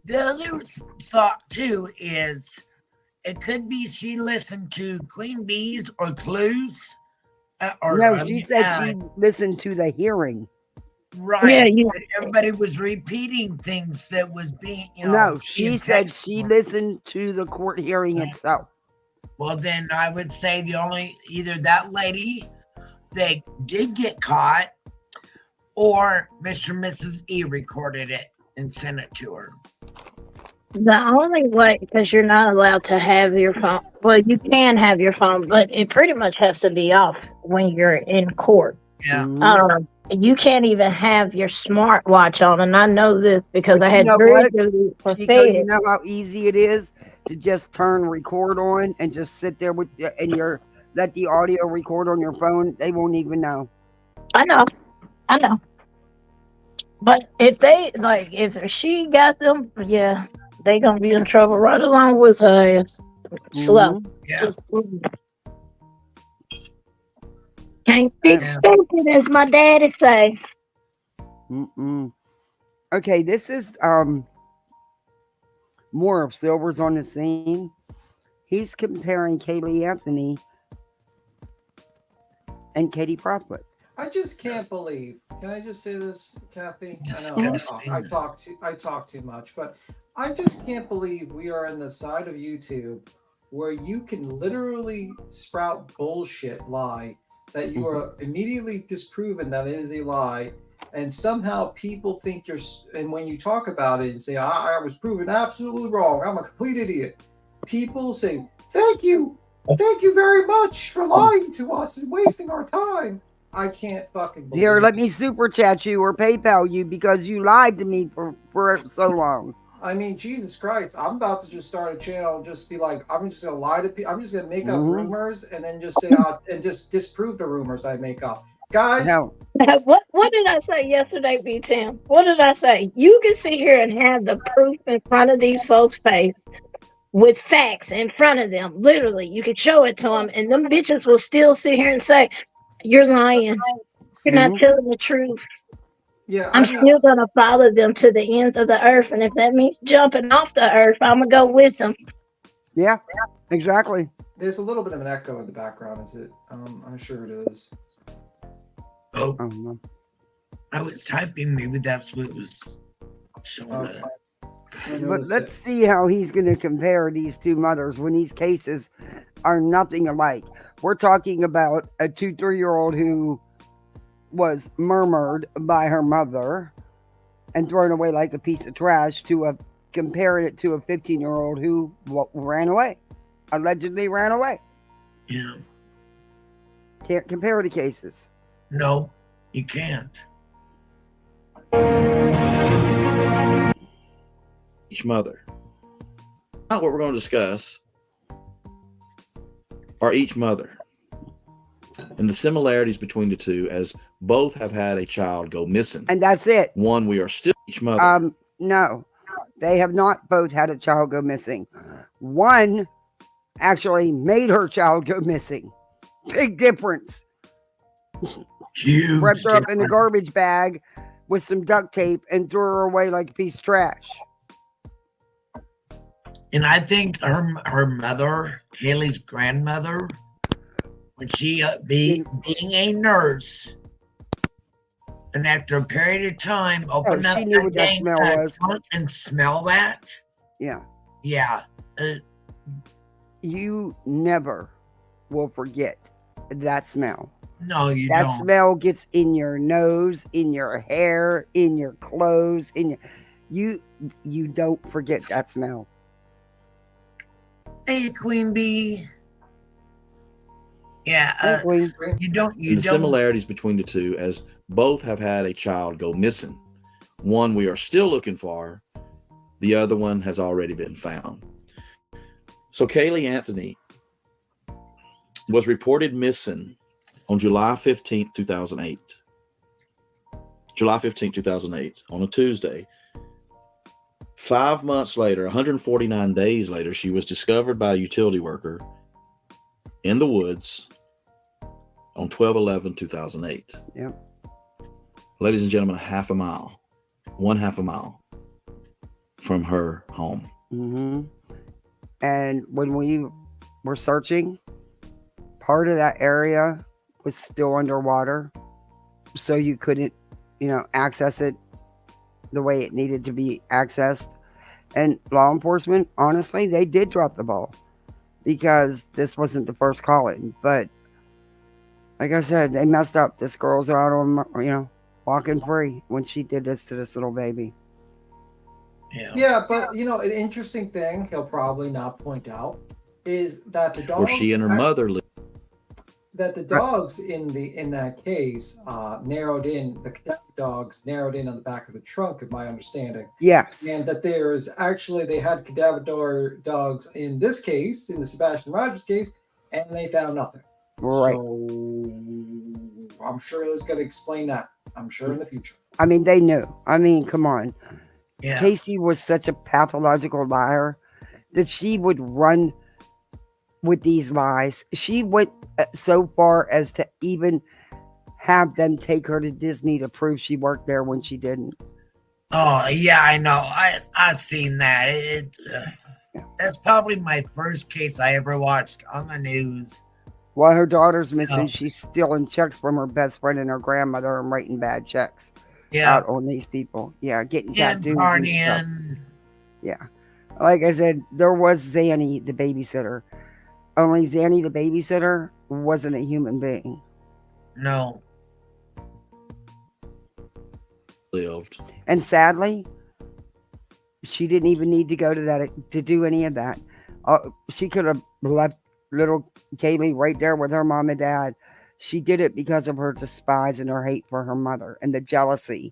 The other thought, too, is it could be she listened to Queen Bees or Clues. She said she listened to the hearing. Right. Yeah. Everybody was repeating things that was being, she said she listened to the court hearing itself. Well, then I would say either that lady that did get caught or Mr. and Mrs. E recorded it and sent it to her. The only way, because you're not allowed to have your phone. Well, you can have your phone, but it pretty much has to be off when you're in court. Yeah. You can't even have your smartwatch on, and I know this because I had jury duty for Chico, Fed. you know how easy it is to just turn record on and just sit there with let the audio record on your phone. They won't even know. I know. But if she got them, yeah, they gonna be in trouble right along with her ass. Slow. Yeah. Can't fix stupid, as my daddy say. Okay, this is more of Silver's on the scene. He's comparing Kaylee Anthony and Katie Prophet. I just can't believe. Can I just say this, Kathy? I know I talk too much, but I just can't believe we are in the side of YouTube where you can literally sprout bullshit lie that you are immediately disproven that it is a lie, and somehow people think you're. And when you talk about it and say, "I was proven absolutely wrong. I'm a complete idiot," people say, "Thank you very much for lying to us and wasting our time." I can't fucking believe Here, let me super chat you or PayPal you because you lied to me for so long. I mean, Jesus Christ, I'm about to just start a channel and just be like, I'm just going to lie to people. I'm just going to make up rumors and then just say, and just disprove the rumors I make up. Guys. No. What did I say yesterday, B-Tim? What did I say? You can sit here and have the proof in front of these folks' face with facts in front of them. Literally, you could show it to them and them bitches will still sit here and say, "You're lying. You're not telling the truth." Yeah, I'm still gonna follow them to the end of the earth, and if that means jumping off the earth, I'm gonna go with them. Yeah, exactly. There's a little bit of an echo in the background. Is it? I'm sure it is. Oh, I was typing. Maybe that's what was showing. But let's see how he's going to compare these two mothers when these cases are nothing alike. We're talking about a 2-3-year-old who was murmured by her mother and thrown away like a piece of trash to comparing it to a 15-year-old who ran away, allegedly ran away. Yeah. Can't compare the cases. No, you can't. Each mother what we're going to discuss are each mother and the similarities between the two, as both have had a child go missing. And that's it. One, we are still each mother. No, they have not both had a child go missing. One actually made her child go missing. Big difference. Huge Wrapped her up in a difference. garbage bag with some duct tape and threw her away like a piece of trash. And I think her mother, Haley's grandmother, when she being a nurse, and after a period of time, open up she knew what that dang smell was. trunk and smell that. Yeah. Yeah. You never will forget that smell. No, you that don't. smell gets in your nose, in your hair, in your clothes, you don't forget that smell. Hey, Queen Bee. Yeah, you don't. And the similarities between the two, as both have had a child go missing. One we are still looking for, the other one has already been found. So Kaylee Anthony was reported missing on July 15th, 2008. July 15th, 2008, on a Tuesday. 5 months later, 149 days later, she was discovered by a utility worker in the woods on 12/11/2008. Yep. Ladies and gentlemen, half a mile from her home. Mm-hmm. And when we were searching, part of that area was still underwater, so you couldn't, access it the way it needed to be accessed. And law enforcement, honestly, they did drop the ball because this wasn't the first calling. But like I said, they messed up. This girl's out on, walking free when she did this to this little baby. Yeah, but an interesting thing he'll probably not point out is that the dog Where she and her mother lived. That the dogs in that case narrowed in, the dogs narrowed in on the back of the trunk, of my understanding. Yes. And that there's actually, they had cadaver dogs in this case, in the Sebastian Rogers case, and they found nothing. Right. So I'm sure it's going to explain that. I'm sure in the future. I mean, they knew. I mean, come on. Yeah. Casey was such a pathological liar that she would run with these lies. She went so far as to even have them take her to Disney to prove she worked there when she didn't. Oh yeah, I know. I've seen that. That's probably my first case I ever watched on the news. While her daughter's missing, Oh. she's stealing checks from her best friend and her grandmother and writing bad checks out on these people. Yeah, getting tattoos and stuff. Yeah. Like I said, there was Zanny, the babysitter. Only Zanny, the babysitter, wasn't a human being. No. Lived. And sadly, she didn't even need to go to that to do any of that. She could have left little Kaylee right there with her mom and dad. She did it because of her despise and her hate for her mother and the jealousy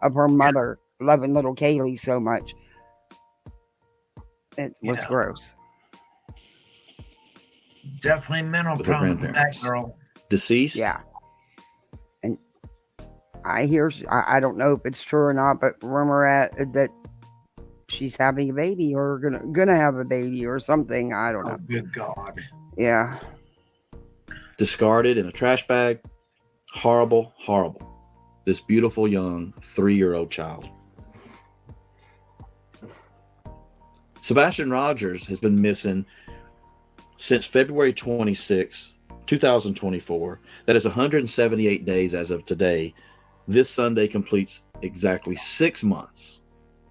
of her mother loving little Kaylee so much. It was gross. Definitely mental With her problem with that grandparents. girl. Deceased? Yeah. And I hear, I don't know if it's true or not, but rumor that she's having a baby or gonna have a baby or something. I don't know. Oh, good God. Yeah. Discarded in a trash bag. Horrible, horrible. This beautiful young 3-year-old child. Sebastian Rogers has been missing since February 26, 2024. That is 178 days as of today. This Sunday completes exactly 6 months.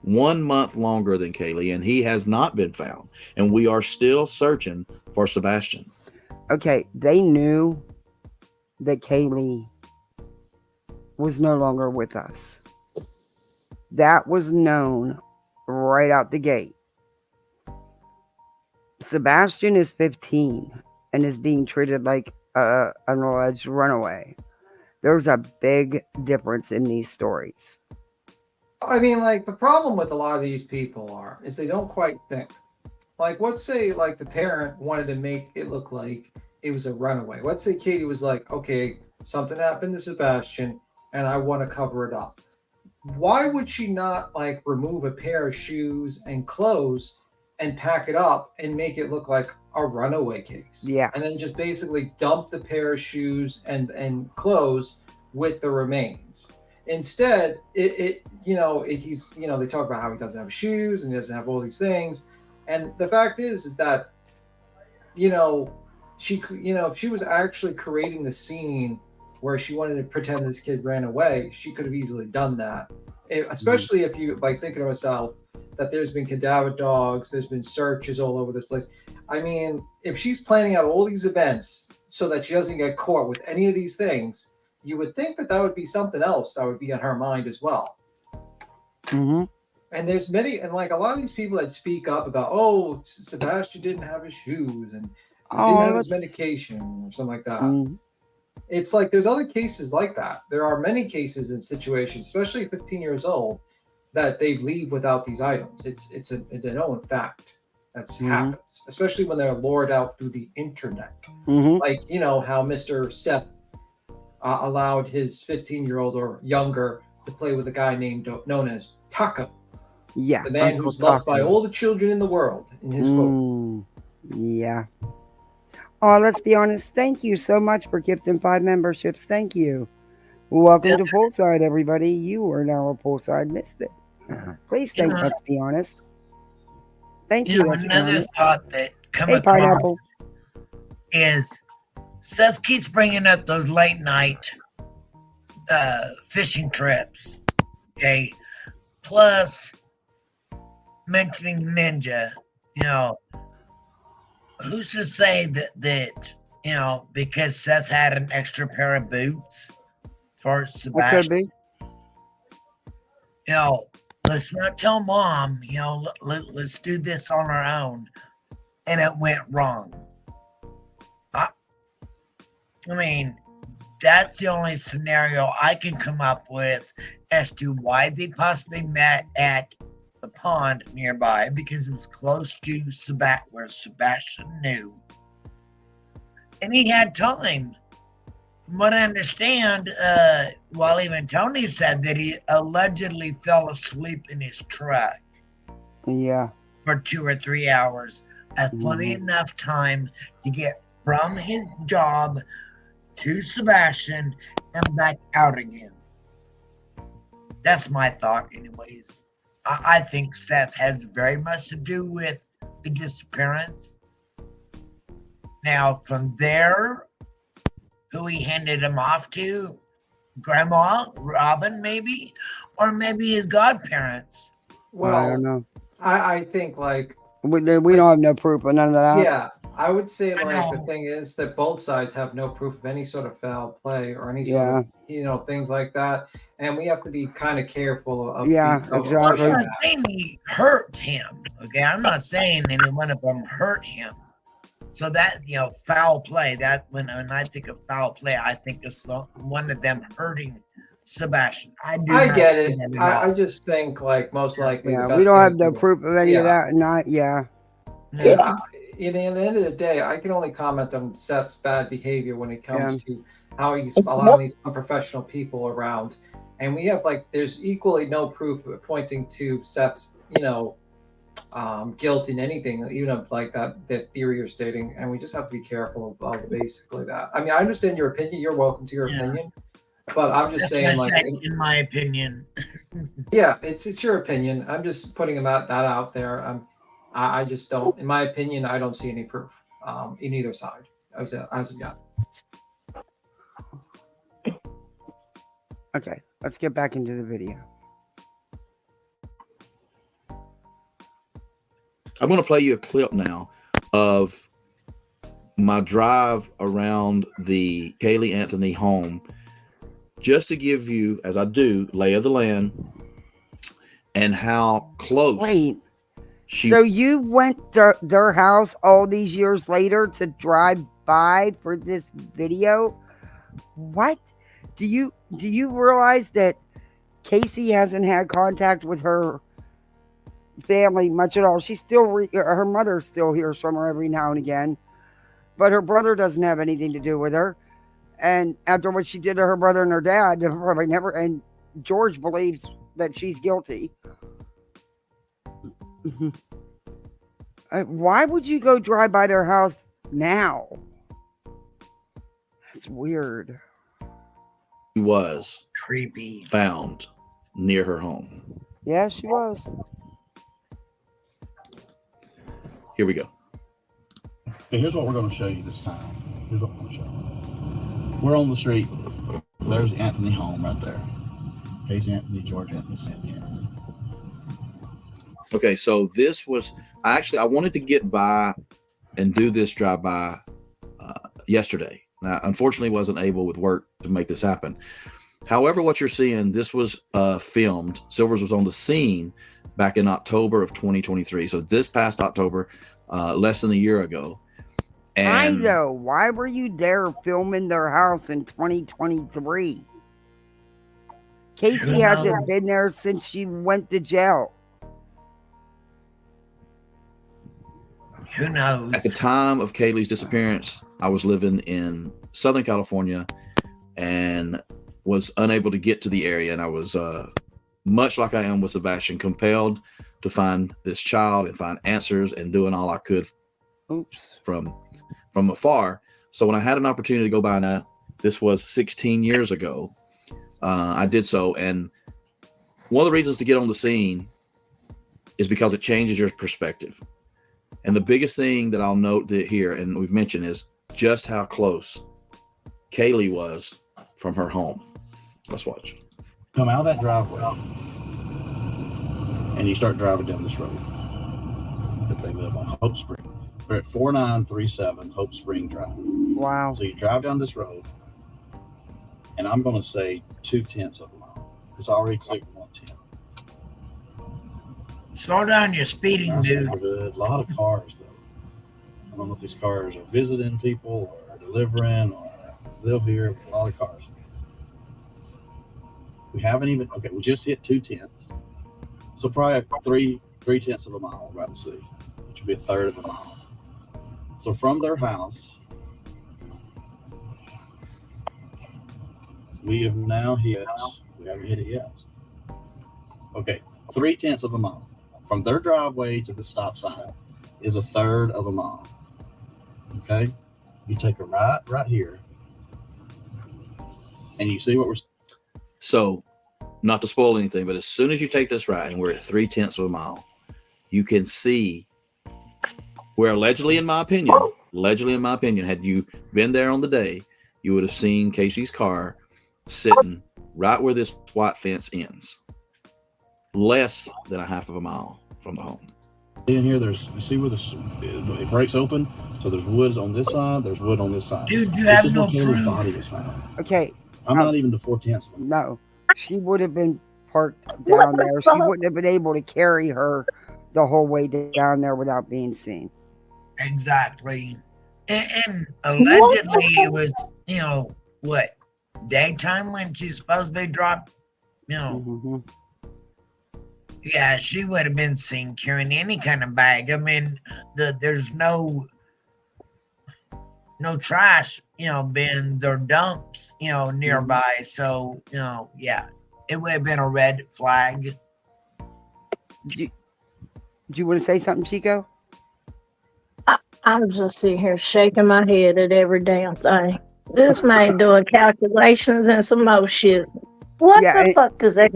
1 month longer than Kaylee, and he has not been found. And we are still searching for Sebastian. Okay, they knew that Kaylee was no longer with us. That was known right out the gate. Sebastian is 15 and is being treated like an alleged runaway. There's a big difference in these stories. I mean, like, the problem with a lot of these people is they don't quite think. like, let's say like the parent wanted to make it look like it was a runaway. Let's say Katie was like, okay, something happened to Sebastian and I want to cover it up. Why would she not like remove a pair of shoes and clothes and pack it up and make it look like a runaway case? Yeah. And then just basically dump the pair of shoes and clothes with the remains. Instead, he's, they talk about how he doesn't have shoes and he doesn't have all these things. And the fact is that, if she was actually creating the scene where she wanted to pretend this kid ran away, she could have easily done that. Especially if you like thinking to myself that there's been cadaver dogs, there's been searches all over this place. I mean, if she's planning out all these events so that she doesn't get caught with any of these things, you would think that would be something else that would be on her mind as well. Mm-hmm. And there's many, and like a lot of these people that speak up about, oh, Sebastian didn't have his shoes and didn't have his medication or something like that. Mm-hmm. It's like there's other cases like that. There are many cases and situations, especially 15 years old, that they leave without these items. It's a known fact that happens, especially when they're lured out through the internet. Like, how Mr. Seth allowed his 15-year-old or younger to play with a guy known as Taco. Yeah. The man who's loved by all the children in the world, in his quotes. Yeah. Oh, let's be honest. Thank you so much for gifting 5 memberships. Thank you. Welcome to Poolside, everybody. You are now a Poolside misfit. Please think. Let's be honest. Thank you. Another thought that comes across Pineapple. is Seth keeps bringing up those late night fishing trips. Okay, plus mentioning Ninja. Who's to say that because Seth had an extra pair of boots for Sebastian? Let's not tell mom, let's do this on our own. And it went wrong. I mean, that's the only scenario I can come up with as to why they possibly met at the pond nearby, because it was close to where Sebastian knew. And he had time. From what I understand, while even Tony said that he allegedly fell asleep in his truck. Yeah. For 2 or 3 hours. Had plenty enough time to get from his job to Sebastian and back out again. That's my thought anyways. I think Seth has very much to do with the disappearance. Now, from there, who he handed him off to, Grandma, Robin, maybe, or maybe his godparents. Well, I don't know. I think like we don't have no proof of none of that. Yeah, I would say like the thing is that both sides have no proof of any sort of foul play or any sort of things like that, and we have to be kind of careful of. Exactly. I'm not saying he hurt him. Okay, I'm not saying any one of them hurt him. So that foul play. That when I think of foul play, I think of one of them hurting Sebastian. I get it. I just think like most likely. Yeah, we don't have no proof of any of that. Not at the end of the day, I can only comment on Seth's bad behavior when it comes to how he's allowing these unprofessional people around, and we have there's equally no proof pointing to Seth's guilt in anything, even like that theory you're stating, and we just have to be careful about basically that. I mean, I understand your opinion. You're welcome to your opinion. But I'm just saying, in my opinion. Yeah, it's your opinion. I'm just putting that out there. I just don't, in my opinion, I don't see any proof in either side as of yet. Okay, let's get back into the video. I'm going to play you a clip now of my drive around the Kaylee Anthony home, just to give you, as I do, lay of the land and how close. Wait, so you went to their house all these years later to drive by for this video? What? Do you realize that Casey hasn't had contact with her family much at all. She's still her mother still hears from her every now and again, but her brother doesn't have anything to do with her. And after what she did to her brother and her dad, probably never. And George believes that she's guilty. Why would you go drive by their house now? That's weird. He was creepy found near her home. Yeah, she was. Here we go. Okay, here's what we're going to show you this time. Here's what we're going to show you. We're on the street. There's Anthony home right there. Casey Anthony, George Anthony, Cindy Anthony. Okay, so this was I wanted to get by and do this drive-by yesterday. Now, unfortunately, wasn't able with work to make this happen. However, what you're seeing, this was filmed. Silvers was on the scene back in October of 2023. So this past October, less than a year ago. And I know. Why were you there filming their house in 2023? Casey hasn't been there since she went to jail. Who knows? At the time of Kaylee's disappearance, I was living in Southern California and was unable to get to the area. And I was, much like I am with Sebastian, compelled to find this child and find answers and doing all I could from afar. So when I had an opportunity to go by now, this was 16 years ago, I did so. And one of the reasons to get on the scene is because it changes your perspective. And the biggest thing that I'll note here, and we've mentioned, is just how close Kaylee was from her home. Let's watch. Come out of that driveway and you start driving down this road that they live on, Hope Spring. We're at 4937 Hope Spring Drive. Wow. So you drive down this road, and I'm going to say 0.2 of a mile. It's already clicked 110. Slow down your speeding, dude. A lot of cars, though. I don't know if these cars are visiting people or delivering or live here. A lot of cars. We haven't even, okay, we just hit 0.2. So probably 3/10 of a mile right to see, which would be 1/3 of a mile. So from their house, we have now hit, we haven't hit it yet. Okay, 3/10 of a mile. From their driveway to the stop sign is 1/3 of a mile. Okay, you take a right here, and you see what we're. So, not to spoil anything, but as soon as you take this right, and we're at 3/10 of a mile, you can see where allegedly, in my opinion, had you been there on the day, you would have seen Casey's car sitting right where this white fence ends, less than 1/2 of a mile from the home. In here, you see where it breaks open. So there's woods on this side. There's wood on this side. Dude, you have no Kaylee's proof. body was found. Okay. I'm not even to 4/10 of a mile. No, she would have been parked down there. She wouldn't have been able to carry her the whole way down there without being seen. Exactly. And allegedly it was, what, daytime when she's supposed to be dropped, Yeah, she would have been seen carrying any kind of bag. I mean, there's no trash, bins or dumps, nearby. So, yeah, it would have been a red flag. Do you want to say something, Chico? I'm just sitting here shaking my head at every damn thing. This man doing calculations and some more shit. What the fuck does that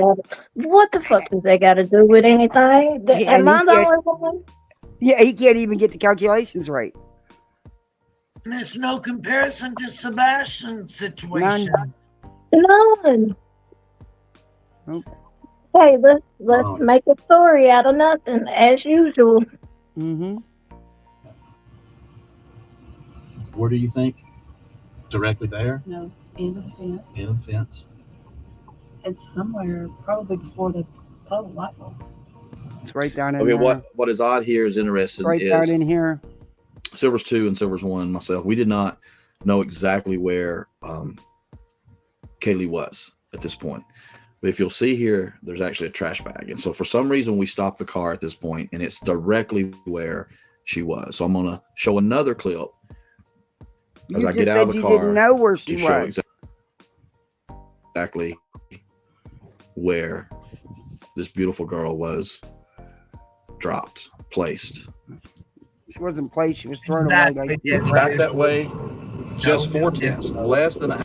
got to do with anything? Am I the only one? Yeah, he can't even get the calculations right. And there's no comparison to Sebastian's situation. None. Hey, let's make a story out of nothing, as usual. Mm-hmm. Where do you think? Directly there? No, end of the fence. End of the fence. It's somewhere probably before the pole light bulb. It's right down in Okay, there. what is odd here is interesting. Right down in here. Silvers 2 and Silvers 1, myself, we did not know exactly where Kaylee was at this point. But if you'll see here, there's actually a trash bag. And so for some reason, we stopped the car at this point, and it's directly where she was. So I'm going to show another clip as You I just get out of said the you car didn't know where she to show was. exactly where this beautiful girl was dropped, placed. She wasn't placed. She was thrown Exactly. away. Back that way, just 4/10, less than a.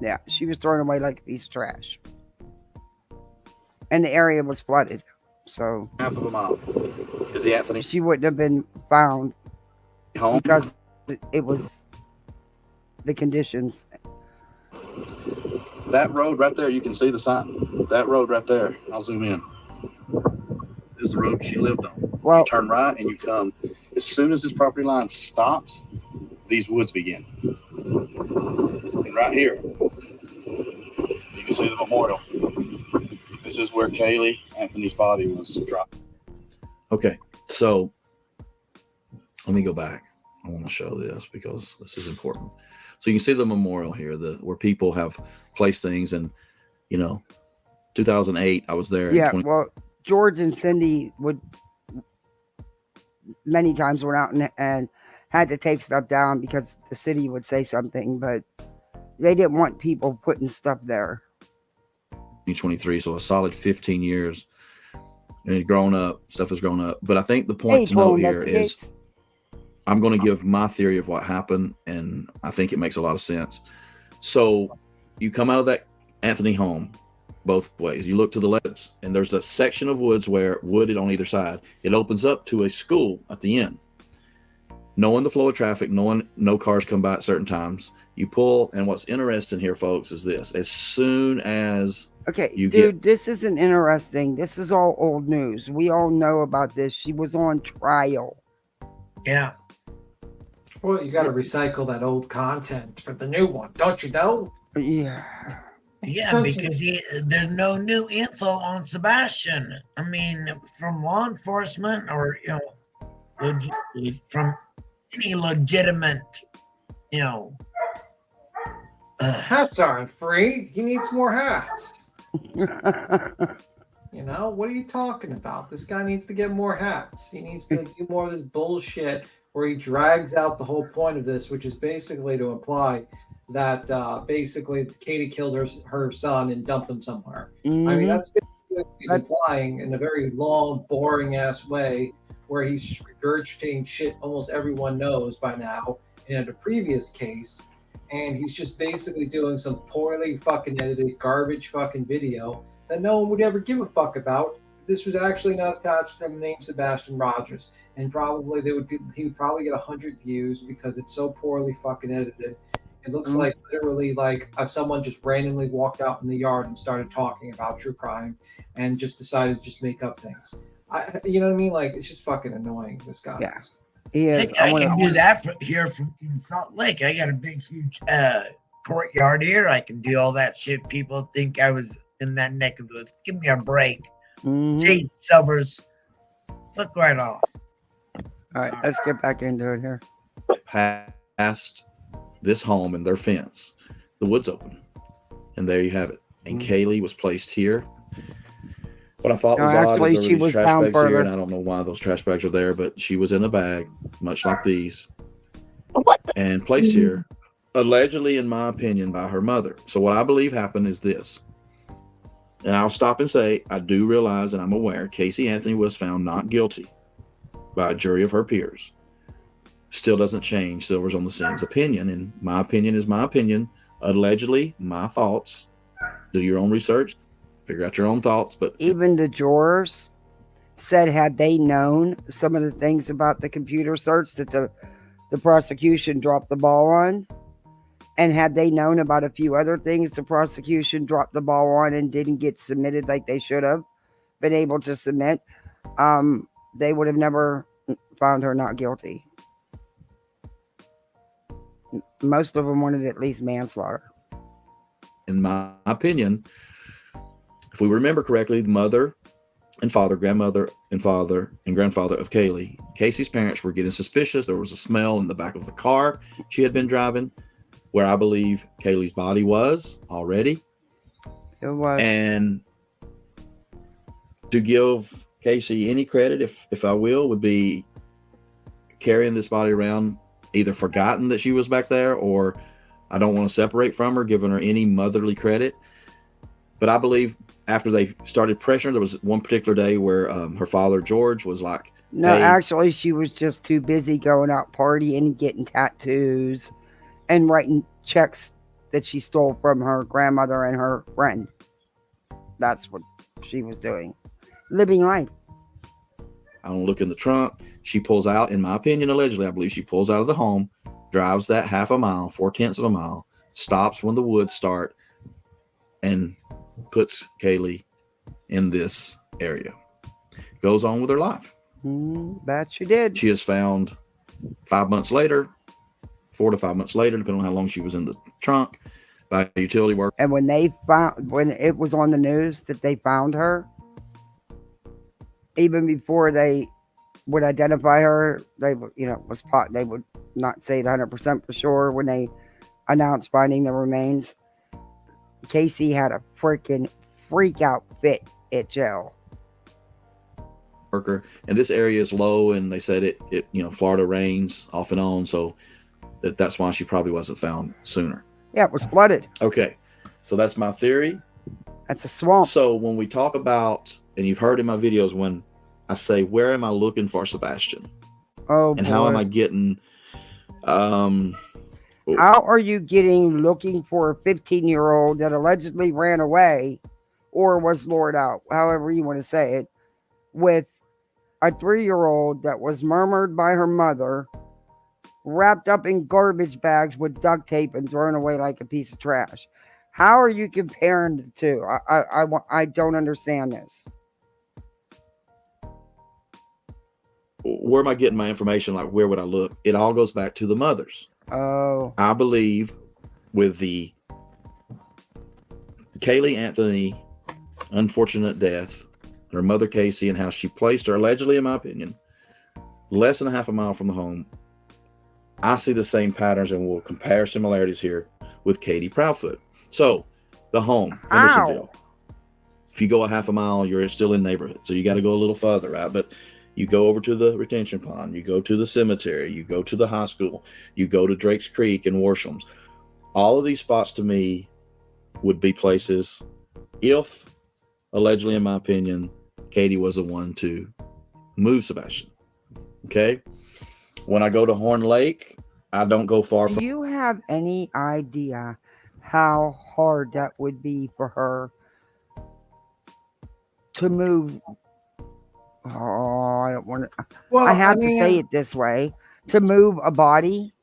Yeah, she was thrown away like a piece of trash. And the area was flooded. So half of a mile. Is he Anthony? She wouldn't have been found home because it was the conditions. That road right there, you can see the sign. That road right there, I'll zoom in. This is the road she lived on. Well, you turn right and you come. As soon as this property line stops, these woods begin. And right here, you can see the memorial. This is where Kaylee Anthony's body was dropped. Okay, so let me go back. I want to show this because this is important. So you can see the memorial here, where people have placed things. And 2008, I was there. Yeah, well, George and Cindy would many times went out and had to take stuff down because the city would say something, but they didn't want people putting stuff there. 2023, so a solid 15 years. And it grown up, stuff has grown up. But I think the point to note here is I'm going to give my theory of what happened, and I think it makes a lot of sense. So you come out of that Anthony home both ways. You look to the left, and there's a section of woods where wooded on either side. It opens up to a school at the end. Knowing the flow of traffic, knowing no cars come by at certain times, you pull. And what's interesting here, folks, is this: as soon as this isn't interesting. This is all old news. We all know about this. She was on trial. Yeah. Well, you got to recycle that old content for the new one, don't you know? Yeah. Yeah, because there's no new info on Sebastian. I mean, from law enforcement or from any legitimate, hats aren't free. He needs more hats. What are you talking about? This guy needs to get more hats. He needs to do more of this bullshit where he drags out the whole point of this, which is basically to imply that basically Katie killed her son and dumped him somewhere. Mm-hmm. I mean, that's basically what he's implying in a very long, boring ass way, where he's just regurgitating shit almost everyone knows by now in a previous case. And he's just basically doing some poorly fucking edited garbage fucking video that no one would ever give a fuck about. This was actually not attached to the name Sebastian Rogers, and probably he would probably get 100 views because it's so poorly fucking edited. It looks like literally like someone just randomly walked out in the yard and started talking about true crime and just decided to just make up things. You know what I mean? Like, it's just fucking annoying. This guy. Yeah. He is. I can do that here from Salt Lake. I got a big, huge courtyard here. I can do all that shit. People think I was in that neck of the woods. Give me a break. Jade Silvers. Fuck right off. All right, let's get back into it here. Past this home and their fence, the woods open. And there you have it. And Kaylee was placed here. What I thought was odd is there were these trash bags here, and I don't know why those trash bags are there, but she was in a bag, much like these, and placed here, allegedly, in my opinion, by her mother. So what I believe happened is this. And I'll stop and say, I do realize and I'm aware Casey Anthony was found not guilty by a jury of her peers. Still doesn't change Silvers on the Scene's opinion. And my opinion is my opinion. Allegedly, my thoughts. Do your own research. Figure out your own thoughts. But even the jurors said, had they known some of the things about the computer search that the prosecution dropped the ball on, and had they known about a few other things the prosecution dropped the ball on and didn't get submitted like they should have been able to submit, they would have never found her not guilty. Most of them wanted at least manslaughter. In my opinion, if we remember correctly, the mother and father, grandmother and father and grandfather of Kaylee, Casey's parents were getting suspicious. There was a smell in the back of the car she had been driving, where I believe Kaylee's body was already. It was. And to give Casey any credit, if I will, would be carrying this body around, either forgotten that she was back there, or I don't want to separate from her, giving her any motherly credit. But I believe after they started pressuring, there was one particular day where her father, George, was like, No, hey, actually, she was just too busy going out partying and getting tattoos and writing checks that she stole from her grandmother and her friend. That's what she was doing. Living life. I don't look in the trunk. She pulls out, in my opinion, allegedly, I believe she pulls out of the home, drives that half a mile, 4/10 of a mile, stops when the woods start, and puts Kaylee in this area. Goes on with her life. That she did. She is found 5 months later, 4 to 5 months later, depending on how long she was in the trunk, by a utility worker. And when it was on the news that they found her, even before they would identify her, they would, they would not say it 100% for sure when they announced finding the remains. Casey had a freaking freak out fit at jail. Worker, and this area is low, and they said it Florida rains off and on, so that's why she probably wasn't found sooner. Yeah, it was flooded. Okay, so that's my theory. That's a swamp. So when we talk about, and you've heard in my videos when I say, where am I looking for Sebastian? Oh, and how am I getting? How are you looking for a 15-year-old that allegedly ran away or was lured out, however you want to say it, with a 3-year-old that was murdered by her mother, wrapped up in garbage bags with duct tape and thrown away like a piece of trash? How are you comparing the two? I don't understand this. Where am I getting my information? Like, where would I look? It all goes back to the mothers. Oh. I believe with the Kaylee Anthony unfortunate death, her mother Casey, and how she placed her, allegedly, in my opinion, less than a half a mile from the home, I see the same patterns, and we'll compare similarities here with Katie Proudfoot. So, the home, Hendersonville. If you go a half a mile, you're still in neighborhood. So you got to go a little further, right? But you go over to the retention pond, you go to the cemetery, you go to the high school, you go to Drake's Creek and Warsham's. All of these spots to me would be places, if allegedly, in my opinion, Katie was the one to move Sebastian. Okay? When I go to Horn Lake, I don't go far from. Do you have any idea how hard that would be for her to move? Oh, I don't want to. Well, I have I to say mean- it this way: to move a body,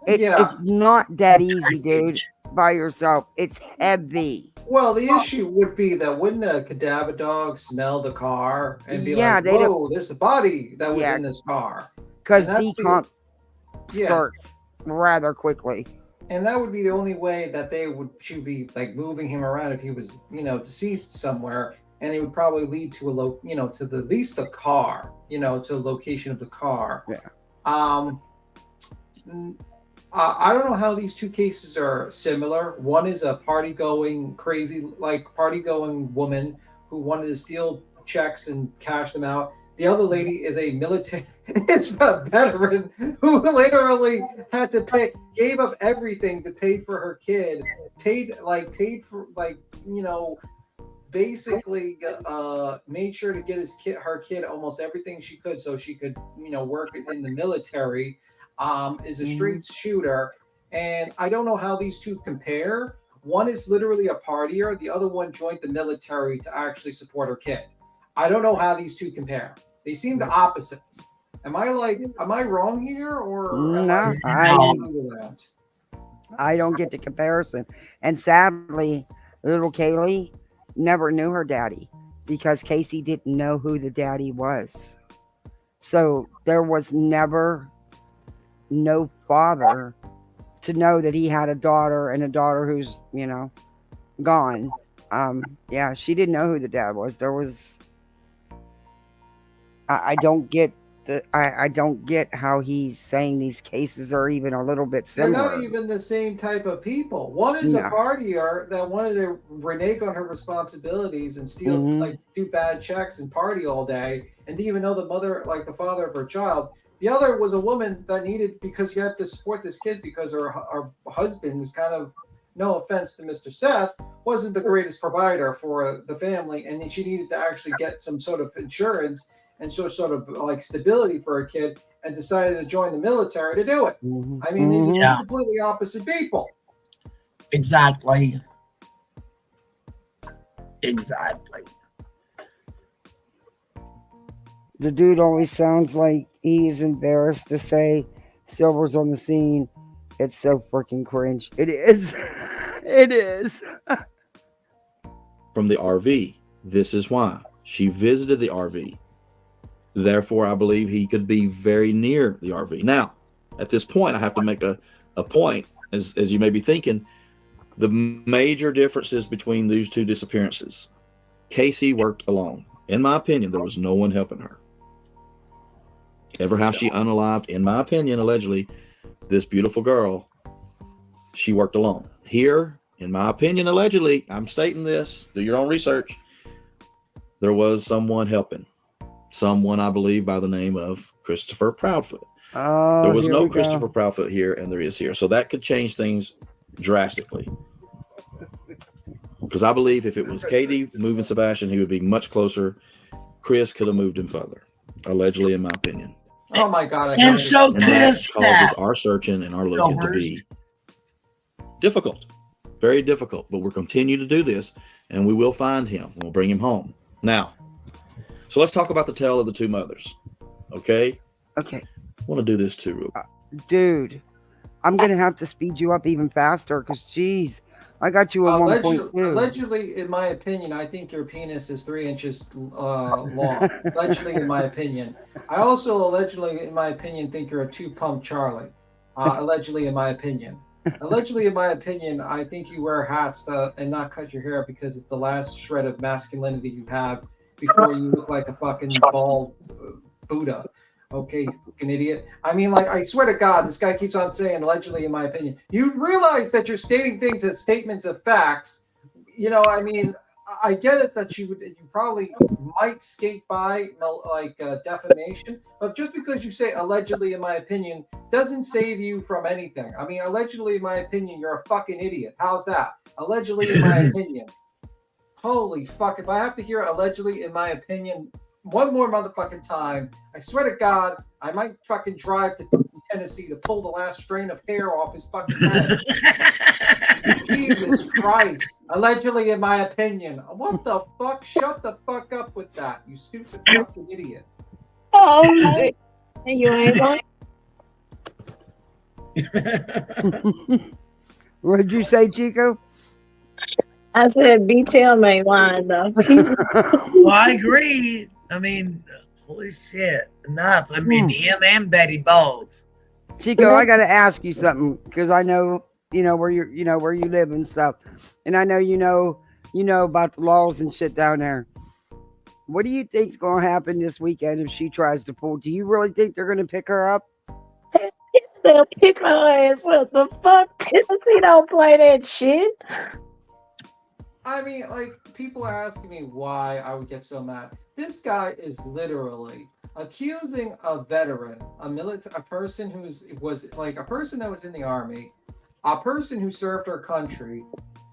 it's not that easy, dude. By yourself, it's heavy. Well, the issue would be that wouldn't a cadaver dog smell the car and be Yeah, like, they don't- whoa, there's a body that was Yeah. in this car. Because And that's the- decomp Yeah. starts rather quickly. And that would be the only way that she would be like moving him around if he was, deceased somewhere, and it would probably lead to to the least the car, to the location of the car. Yeah. I don't know how these two cases are similar. One is a party-going woman who wanted to steal checks and cash them out. The other lady is a military, it's a veteran who literally had to gave up everything to pay for her kid, basically made sure to get her kid almost everything she could so she could, work in the military, is a street shooter. And I don't know how these two compare. One is literally a partier. The other one joined the military to actually support her kid. I don't know how these two compare. They seem the opposites. Am I wrong here, or No, I don't get the comparison. And sadly, little Kaylee never knew her daddy because Casey didn't know who the daddy was. So there was never no father to know that he had a daughter, and a daughter who's, gone. She didn't know who the dad was. There was, I don't get I don't get how he's saying these cases are even a little bit They're not similar. even the same type of people. One is a No. partier that wanted to renege on her responsibilities and steal, Mhm. like, do bad checks and party all day, and didn't even know the mother, like the father of her child. The other was a woman that needed, because she had to support this kid because her husband was kind of, no offense to Mr. Seth, wasn't the greatest provider for the family, and she needed to actually get some sort of insurance and sort of like stability for her kid, and decided to join the military to do it. I mean, these are two Yeah. completely opposite people. Exactly. Exactly. The dude always sounds like he is embarrassed to say Silver's on the scene. It's so freaking cringe. It is. It is. From the RV. This is why. She visited the RV. Therefore, I believe he could be very near the RV. Now, at this point, I have to make a point, as you may be thinking, the major differences between these two disappearances. Casey worked alone. In my opinion, there was no one helping her. Ever how she unalived, in my opinion, allegedly, this beautiful girl, she worked alone. Here, in my opinion, allegedly, I'm stating this, do your own research, there was someone helping. Someone, I believe, by the name of Christopher Proudfoot. Oh, there was here no we Christopher go. Proudfoot here, and there is here. So that could change things drastically. Because I believe if it was Katie moving Sebastian, he would be much closer. Chris could have moved him further, allegedly, in my opinion. Oh my God! And so And could that have causes Steph. our searching and our looking to be difficult, very difficult. But we'll continue to do this, and we will find him. We'll bring him home. Now, so let's talk about the tale of the two mothers. Okay? Okay. I want to do this too, real quick. Dude, I'm going to have to speed you up even faster because, geez, I got you at 1.2. Allegedly, in my opinion, I think your penis is 3 inches long. Allegedly, in my opinion. I also, allegedly, in my opinion, think you're a 2-pump Charlie. Allegedly, in my opinion. Allegedly, in my opinion, I think you wear hats and not cut your hair because it's the last shred of masculinity you have before you look like a fucking bald Buddha. Okay, fucking idiot. I mean, like, I swear to God, this guy keeps on saying, allegedly, in my opinion. You realize that you're stating things as statements of facts. You know, I mean, I get it that you probably might skate by, like, defamation, but just because you say allegedly, in my opinion, doesn't save you from anything. I mean, allegedly, in my opinion, you're a fucking idiot. How's that? Allegedly, in my opinion. Holy fuck, if I have to hear allegedly, in my opinion, one more motherfucking time, I swear to God, I might fucking drive to Tennessee to pull the last strain of hair off his fucking head. Jesus Christ. Allegedly, in my opinion. What the fuck? Shut the fuck up with that, you stupid fucking idiot. Oh, you ain't going. What did you say, Chico? I said BTM ain't lying though. Well, I agree. I mean, holy shit. Enough. I mean, him and Betty both. Chico, I got to ask you something because I know, where where you live and stuff. And I know, you know about the laws and shit down there. What do you think's going to happen this weekend if she tries to pull? Do you really think they're going to pick her up? They'll pick her ass up. The fuck? Tennessee don't play that shit. I mean, like, people are asking me why I would get so mad. This guy is literally accusing a veteran, a person was like a person that was in the army, a person who served our country.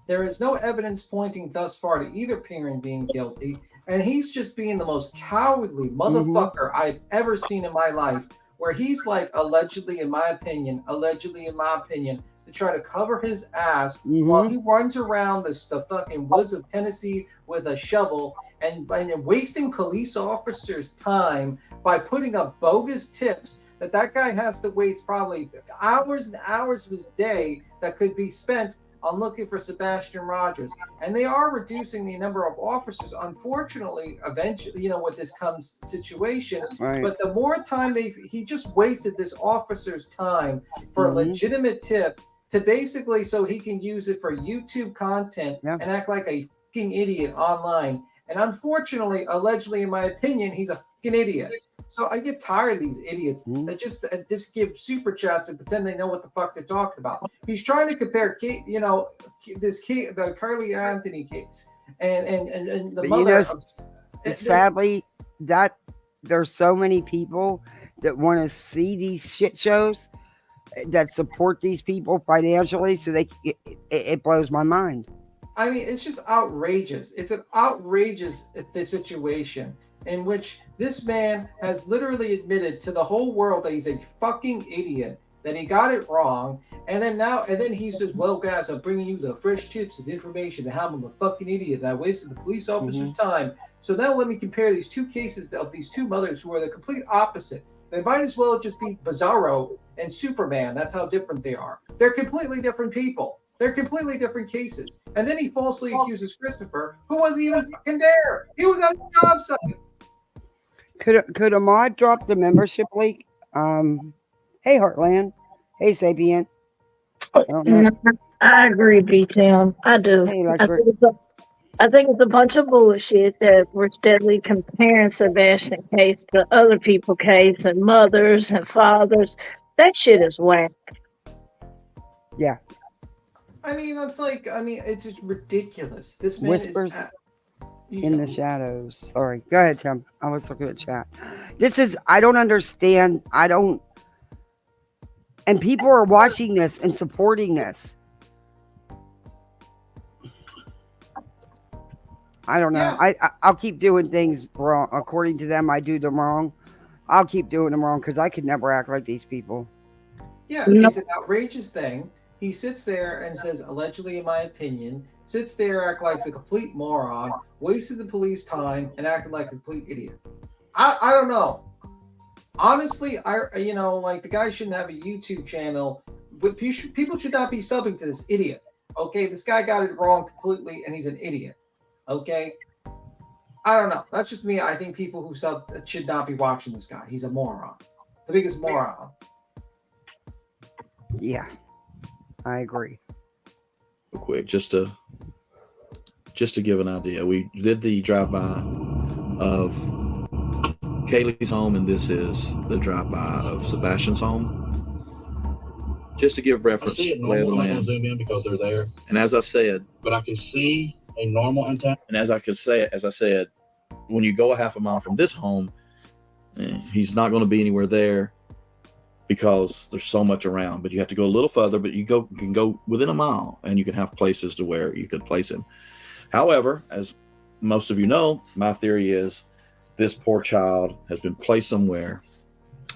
There is no evidence pointing thus far to either parent being guilty, and he's just being the most cowardly motherfucker I've ever seen in my life, where he's like, allegedly, in my opinion, to try to cover his ass while he runs around the fucking woods of Tennessee with a shovel and wasting police officers' time by putting up bogus tips that guy has to waste probably hours and hours of his day that could be spent on looking for Sebastian Rogers. And they are reducing the number of officers, unfortunately, eventually, with this comes situation. Right. But the more time he just wasted this officer's time for a legitimate tip to basically so he can use it for YouTube content and act like a fucking idiot online. And unfortunately, allegedly, in my opinion, he's a fucking idiot. So I get tired of these idiots that just give super chats and pretend they know what the fuck they're talking about. He's trying to compare, the Carly Anthony case and the But mother. sadly, that there's so many people that want to see these shit shows that support these people financially, so it blows my mind. I mean, it's just outrageous. It's an outrageous situation in which this man has literally admitted to the whole world that he's a fucking idiot, that he got it wrong, and then he says, "Well, guys, I'm bringing you the fresh tips and information to how I'm a fucking idiot and I wasted the police officer's time." So now let me compare these two cases of these two mothers who are the complete opposite. They might as well just be Bizarro and Superman. That's how different they are. They're completely different people. They're completely different cases. And then he falsely accuses Christopher, who wasn't even fucking there. He was on the job site. Could Ahmad drop the membership link? Hey Heartland. Hey Sapien. I agree, B-Town. I do. Hey I think it's a bunch of bullshit that we're steadily comparing Sebastian case to other people's case and mothers and fathers. That shit is whack. Yeah. I mean, it's just ridiculous. This man Whispers in the shadows. Sorry. Go ahead, Tim. I was looking at chat. I don't understand. And people are watching this and supporting this. I don't know. Yeah. I'll keep doing things wrong. According to them, I do them wrong. I'll keep doing them wrong because I could never act like these people. Yeah, it's an outrageous thing. He sits there and says, allegedly, in my opinion, sits there, act like a complete moron, wasted the police time, and acted like a complete idiot. I don't know. Honestly, the guy shouldn't have a YouTube channel. But people should not be subbing to this idiot. Okay, this guy got it wrong completely, and he's an idiot. Okay? I don't know. That's just me. I think people who sub should not be watching this guy. He's a moron. The biggest moron. Yeah. I agree. Real quick, just to give an idea, we did the drive-by of Kaylee's home, and this is the drive-by of Sebastian's home. Just to give reference, lay of the land. Zoom in because they're there. And as I said, but I can see a normal antenna. And as I said, when you go a half a mile from this home, he's not going to be anywhere there, because there's so much around. But you have to go a little further, but you can go within a mile, and you can have places to where you could place him. However, as most of you know, my theory is this poor child has been placed somewhere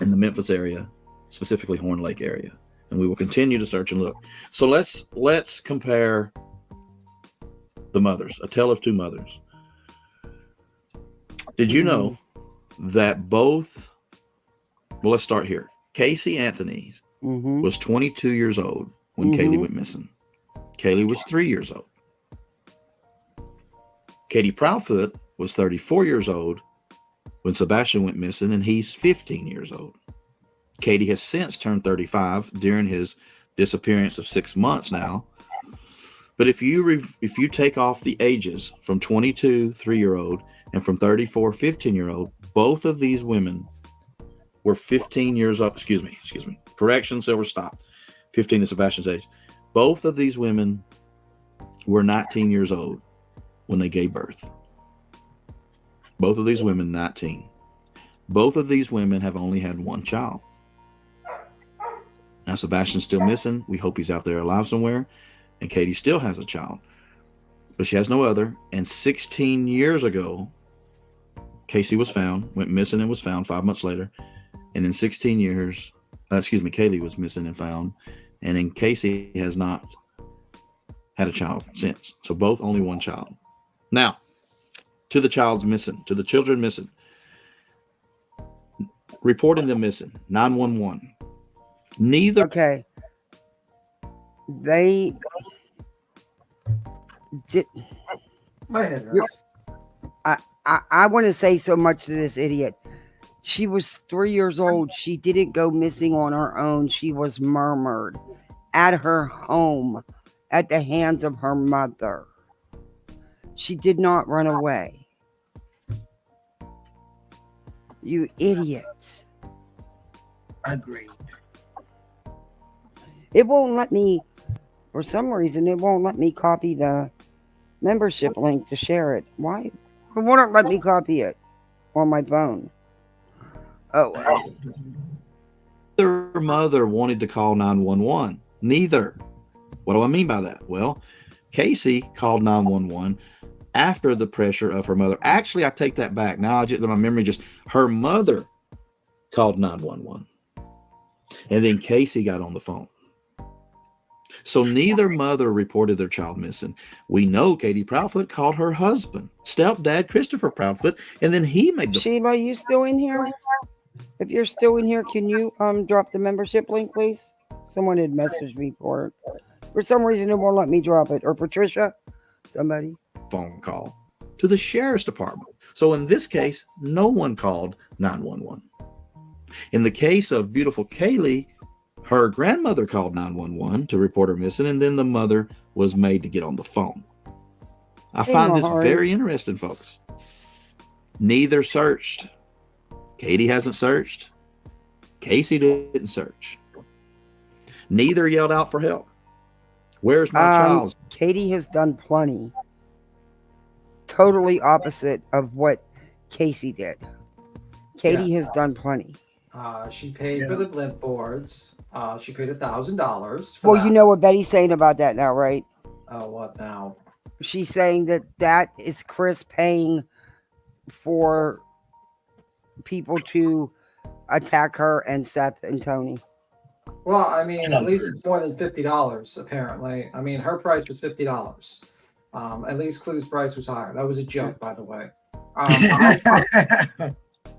in the Memphis area, specifically Horn Lake area, and we will continue to search and look. So let's compare the mothers, a tale of two mothers. Did you know that both, well, let's start here. Casey Anthony was 22 years old when Kaylee went missing. Kaylee was 3 years old. Katie Proudfoot was 34 years old when Sebastian went missing, and he's 15 years old. Katie has since turned 35 during his disappearance of 6 months now. But if you take off the ages from 22, 3-year-old, and from 34, 15-year-old, both of these women were 15 years old. Excuse me. Correction, Silver, stop. 15 is Sebastian's age. Both of these women were 19 years old when they gave birth. Both of these women, 19. Both of these women have only had one child. Now, Sebastian's still missing. We hope he's out there alive somewhere. And Katie still has a child, but she has no other. And 16 years ago, Kaylee was found 5 months later. And in 16 years, Kaylee was missing and found. And then Casey has not had a child since. So both only one child. Now, to the children missing. Reporting them missing, 911. Neither. Okay. They did. My head hurts. I want to say so much to this idiot. She was 3 years old. She didn't go missing on her own. She was murdered at her home at the hands of her mother. She did not run away. You idiot. Agreed. It won't let me, for some reason, it won't let me copy the membership link to share it. Why? It won't let me copy it on my phone. Oh, well. Their mother wanted to call 911. Neither. What do I mean by that? Well, Casey called 911 after the pressure of her mother. Actually, I take that back. Now my memory just, her mother called 911. And then Casey got on the phone. So neither mother reported their child missing. We know Katie Proudfoot called her husband, stepdad Christopher Proudfoot, and then he made the Sheila, you still in here? If you're still in here, can you drop the membership link, please? Someone had messaged me for it. For some reason, it won't let me drop it. Or Patricia, somebody. phone call to the sheriff's department. So in this case, no one called 911. In the case of beautiful Kaylee, her grandmother called 911 to report her missing, and then the mother was made to get on the phone. I find this very interesting, folks. Neither searched. Katie hasn't searched. Casey didn't search. Neither yelled out for help. Where's my child? Katie has done plenty. Totally opposite of what Casey did. Katie has done plenty. She paid for the blimp boards. She paid $1,000. Well, you know what Betty's saying about that now, right? Oh, what now? She's saying that is Chris paying for people to attack her and Seth and Tony. Well, I mean, at least it's more than $50, apparently. I mean, her price was $50. At least Clue's price was higher. That was a joke, by the way.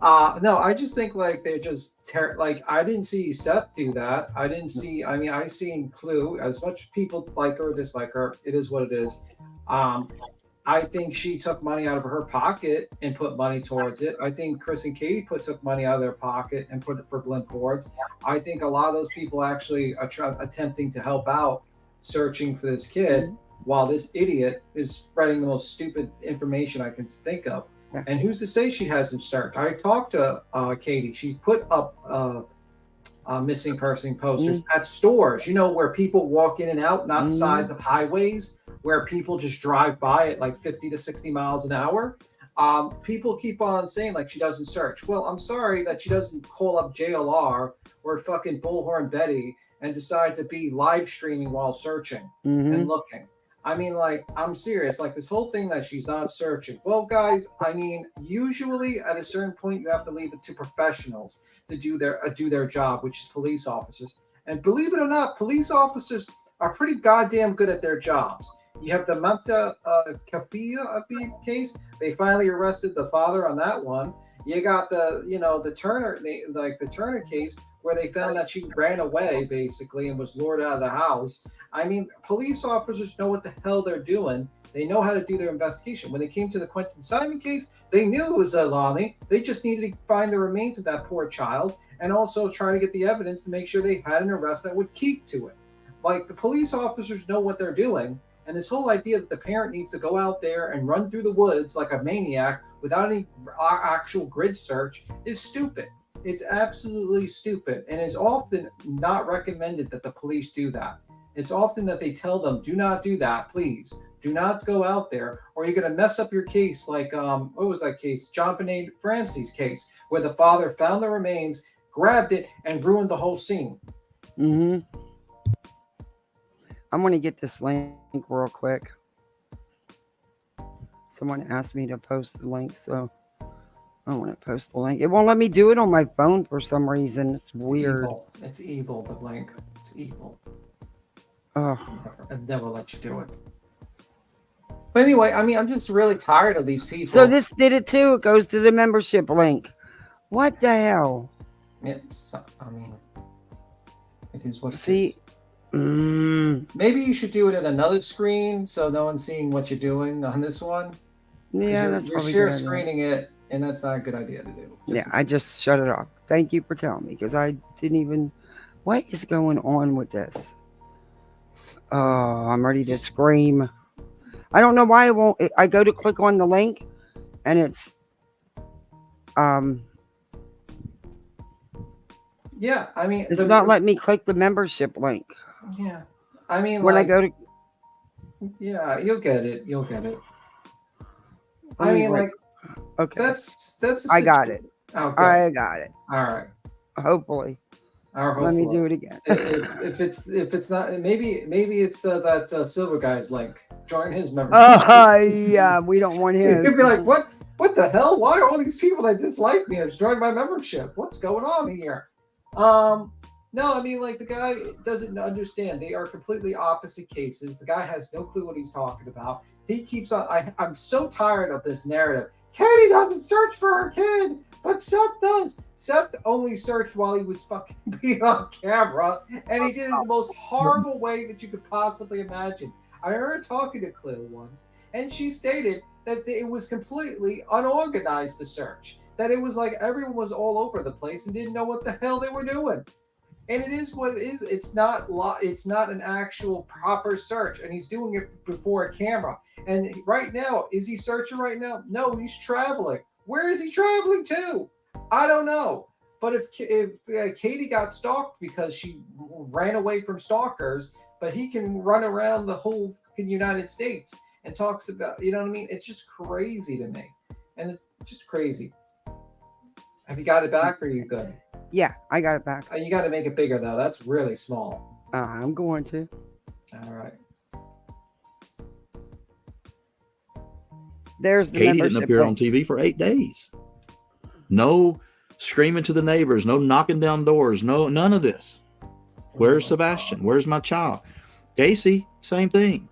No, I just think like they're just like I didn't see Seth do that. I didn't see. I mean, I seen Clue. As much people like her or dislike her, it is what it is. I think she took money out of her pocket and put money towards it. I think Chris and Katie took money out of their pocket and put it for blimp boards. I think a lot of those people actually are attempting to help out searching for this kid, while this idiot is spreading the most stupid information I can think of. And who's to say she hasn't started? I talked to Katie. She's put up missing person posters at stores, you know, where people walk in and out, not sides of highways, where people just drive by at like 50 to 60 miles an hour. People keep on saying like she doesn't search. Well, I'm sorry that she doesn't call up JLR or fucking Bullhorn Betty and decide to be live streaming while searching and looking. I mean, like, I'm serious. Like, this whole thing that she's not searching. Well, guys, I mean, usually at a certain point, you have to leave it to professionals to do their job, which is police officers. And believe it or not, police officers are pretty goddamn good at their jobs. You have the Manta Kapia case. They finally arrested the father on that one. You got the Turner case, where they found that she ran away basically and was lured out of the house. I mean, police officers know what the hell they're doing. They know how to do their investigation. When they came to the Quentin Simon case, they knew it was Alani. They just needed to find the remains of that poor child and also try to get the evidence to make sure they had an arrest that would keep to it. Like, the police officers know what they're doing. And this whole idea that the parent needs to go out there and run through the woods like a maniac without any actual grid search is stupid. It's absolutely stupid, and it's often not recommended that the police do that. It's often that they tell them, do not do that, please. Do not go out there, or you're going to mess up your case like, what was that case? John Benet Ramsey's case, where the father found the remains, grabbed it, and ruined the whole scene. I'm going to get this link real quick. Someone asked me to post the link, so I want to post the link. It won't let me do it on my phone for some reason. It's weird. It's evil, the link. It's evil. Oh. It never let you do it. But anyway, I mean, I'm just really tired of these people. So this did it too. It goes to the membership link. What the hell? It's, I mean, it is what it is. See, maybe you should do it at another screen so no one's seeing what you're doing on this one. Yeah, that's you're probably share a good idea. screening it, and that's not a good idea to do. I just shut it off. Thank you for telling me, because I didn't even. What is going on with this? Oh, I'm ready to scream. I don't know why it won't. I go to click on the link, and it's Yeah, I mean, It's not letting me click the membership link. Yeah, I mean, When like, I go to, yeah, you'll get it. You'll get it. let I me mean, write- like, okay, that's a I got it. Oh, good. I got it. All right. Hopefully. Or Let me hopefully. do it again. if it's not, maybe it's that silver guy's link. Join his membership. Yeah, we don't want You his. could be like, what the hell? Why are all these people that dislike me have joined my membership? What's going on here? No, I mean, like, the guy doesn't understand. They are completely opposite cases. The guy has no clue what he's talking about. He keeps on. I'm so tired of this narrative. Katie doesn't search for her kid, but Seth does. Seth only searched while he was fucking being on camera, and he did it in the most horrible way that you could possibly imagine. I remember talking to Claire once, and she stated that it was completely unorganized, the search. That it was like everyone was all over the place and didn't know what the hell they were doing. And it is what it is. It's not an actual proper search, and he's doing it before a camera. And right now, is he searching right now? No, he's traveling. Where is he traveling to? I don't know. But if Katie got stalked because she ran away from stalkers, but he can run around the whole United States and talks about, you know what I mean? It's just crazy to me, and it's just crazy. Have you got it back, or are you good? Yeah, I got it back. You got to make it bigger, though. That's really small. I'm going to. All right. There's the Katie didn't membership appear on link. TV for 8 days. No screaming to the neighbors, no knocking down doors, none of this. Where's Sebastian? Where's my child? Casey, same thing.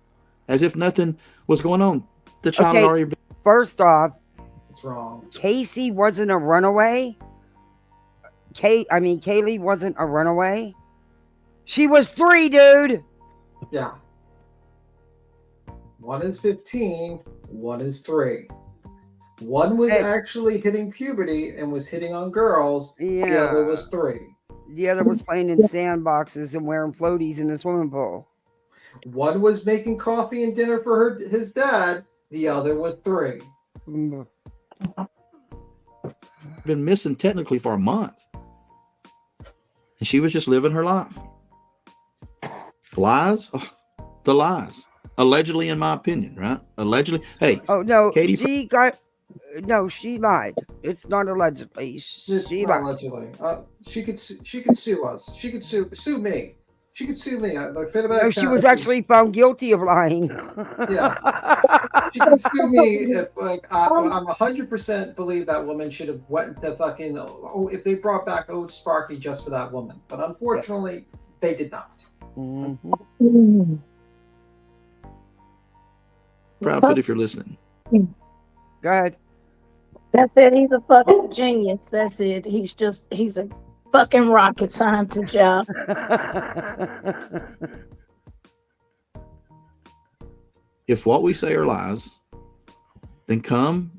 As if nothing was going on. The child had already been. First off, what's wrong? Casey wasn't a runaway. Kaylee wasn't a runaway. She was 3, dude. Yeah. One is 15, one is 3. One was actually hitting puberty and was hitting on girls. Yeah. The other was 3. The other was playing in sandboxes and wearing floaties in the swimming pool. One was making coffee and dinner for his dad. The other was 3. Been missing technically for a month. And she was just living her life. Lies? Oh, the lies. Allegedly, in my opinion, right? Allegedly. Hey. Oh, no. Katie. She lied. It's not allegedly. She lied. Allegedly. She could sue us. She could sue me. She could sue me. No, she was actually found guilty of lying. Yeah. She could sue me if, I'm 100% believe that woman should have went to fucking, if they brought back Old Sparky just for that woman. But unfortunately, they did not. Mm-hmm. Proudfoot, if you're listening. Go ahead. That's it. He's a fucking genius. That's it. He's a fucking rocket scientist, y'all. If what we say are lies, then come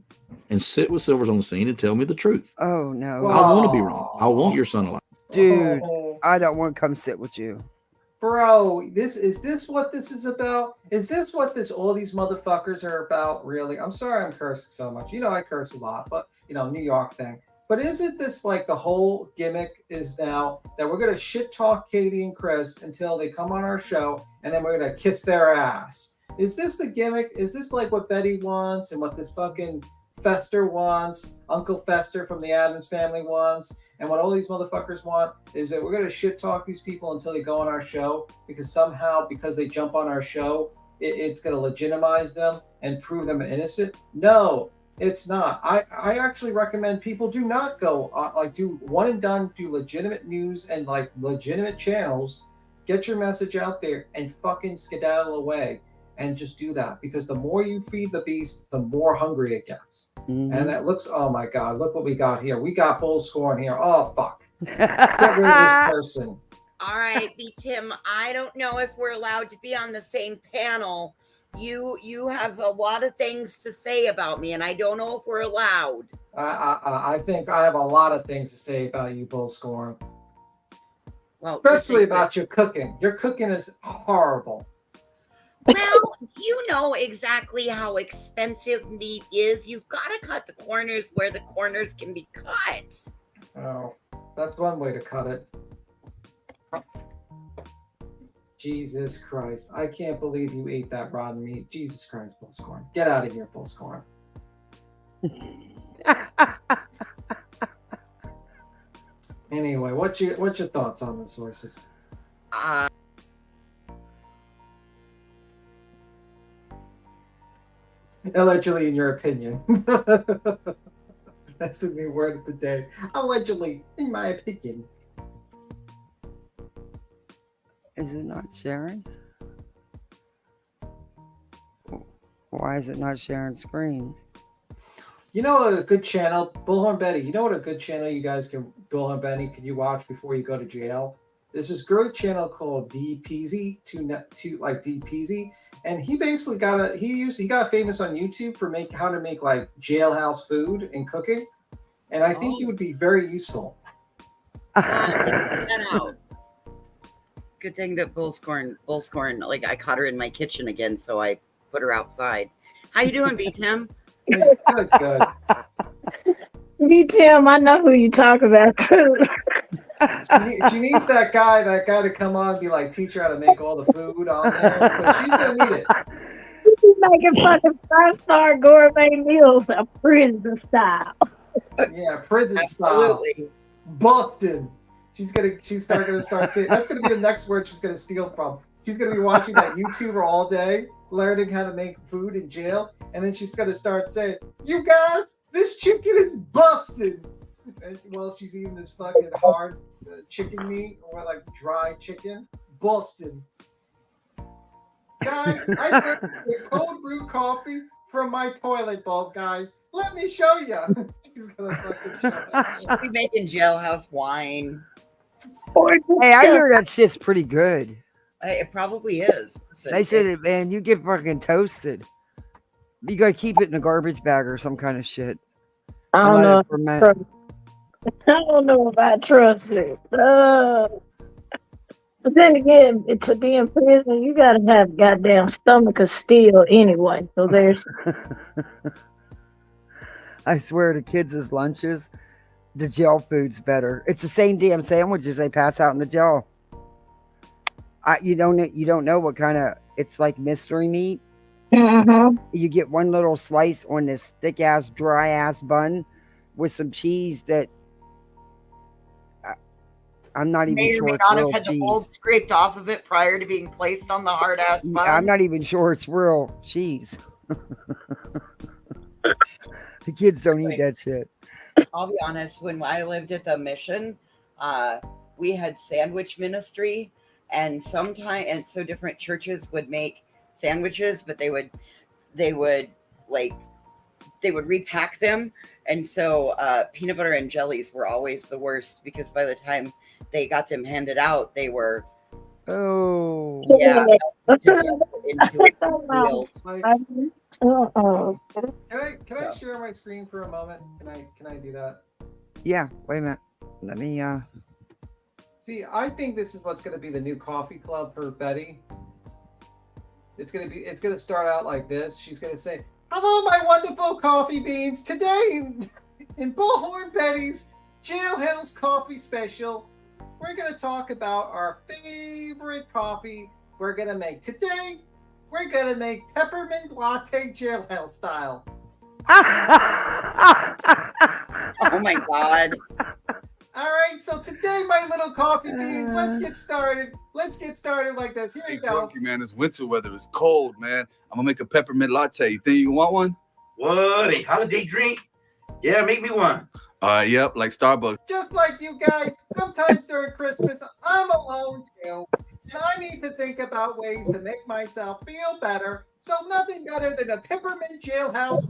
and sit with Silvers on the scene and tell me the truth. Oh, no. I want to be wrong. I want your son alive. Dude, I don't want to come sit with you. Bro, is this what this is about? Is this what all these motherfuckers are about? Really? I'm sorry I'm cursing so much. You know I curse a lot, but New York thing. But isn't this like the whole gimmick is now that we're gonna shit talk Katie and Chris until they come on our show and then we're gonna kiss their ass? Is this the gimmick? Is this like what Betty wants and what this fucking Fester wants, Uncle Fester from the Addams Family wants, and what all these motherfuckers want is that we're going to shit talk these people until they go on our show because they jump on our show, it's going to legitimize them and prove them innocent? No, it's not. I actually recommend people do not go do one and done, do legitimate news and like legitimate channels, get your message out there and fucking skedaddle away. And just do that, because the more you feed the beast, the more hungry it gets. Mm-hmm. And it looks, oh my God, look what we got here. We got bull scoring here. Oh, fuck. Get rid of this person. All right, B-Tim, I don't know if we're allowed to be on the same panel. You have a lot of things to say about me, and I don't know if we're allowed. I think I have a lot of things to say about you, bull scoring. Well, especially about your cooking. Your cooking is horrible. Well, you know exactly how expensive meat is. You've got to cut the corners where the corners can be cut. Oh, That's one way to cut it. Jesus Christ. I can't believe you ate that rotten meat. Jesus Christ, Bullscorn. Get out of here, Bullscorn. Anyway, what's your thoughts on this, Voices? Allegedly, in your opinion. That's the new word of the day. Allegedly, in my opinion. Is it not sharing? Why is it not sharing screen? You know a good channel, Bullhorn Betty. You know what a good channel you guys can, Bullhorn Betty, can you watch before you go to jail? There's this great channel called D Peasy, like D Peasy, and he basically got famous on YouTube for how to make like jailhouse food and cooking, and I think he would be very useful. Check that out. Good thing that Bullscorn, like I caught her in my kitchen again, so I put her outside. How you doing, B Tim? Good. Me, Tim, I know who you talk about too. She needs that guy to come on and be like, teach her how to make all the food on there, because she's gonna need it. She's making fucking 5-star gourmet meals of prison style. Yeah, prison Absolutely. style. Boston. She's gonna start saying that's gonna be the next word she's gonna steal from. She's gonna be watching that YouTuber all day, learning how to make food in jail, and then she's gonna start saying, "You guys, this chicken is busted." And while she's eating this fucking hard chicken meat or like dry chicken, busted. Guys, I took the cold brew coffee from my toilet bowl, guys. Let me show you. She's gonna fucking show you. She'll be making jailhouse wine. Hey, I hear that shit's pretty good. It probably is. Listen, They said it, man. You get fucking toasted. You gotta keep it in a garbage bag or some kind of shit. I don't know. I don't know if I trust it. But then again, to be in prison, you gotta have goddamn stomach of steel anyway. So there's. I swear to kids' lunches, the jail food's better. It's the same damn sandwiches they pass out in the jail. You don't know what kind of, it's like mystery meat. Mm-hmm. You get one little slice on this thick ass, dry ass bun with some cheese that I'm not even sure it's real had cheese. the mold scraped off of it prior to being placed on the hard ass bun. I'm not even sure it's real cheese. The kids don't eat that shit. I'll be honest, when I lived at the mission, we had sandwich ministry, and so different churches would make sandwiches, but they would repack them, and so peanut butter and jellies were always the worst, because by the time they got them handed out, they were into it. Can I share my screen for a moment? Can I do that? Yeah, wait a minute. Let me See, I think this is what's gonna be the new coffee club for Betty. It's gonna start out like this. She's gonna say, "Hello, my wonderful coffee beans. Today in Bullhorn Betty's Jailhouse Coffee Special, we're gonna talk about our favorite coffee we're gonna make. Today, we're gonna make peppermint latte jailhouse style." Oh my god. All right, so today, my little coffee beans, let's get started. Let's get started like this. Here you go. Funky, man, it's winter weather. It's cold, man. I'm gonna make a peppermint latte. You think you want one? What, a holiday drink? Yeah, make me one. Yep, like Starbucks. Just like you guys, sometimes during Christmas, I'm alone too. And I need to think about ways to make myself feel better. So nothing better than a peppermint jailhouse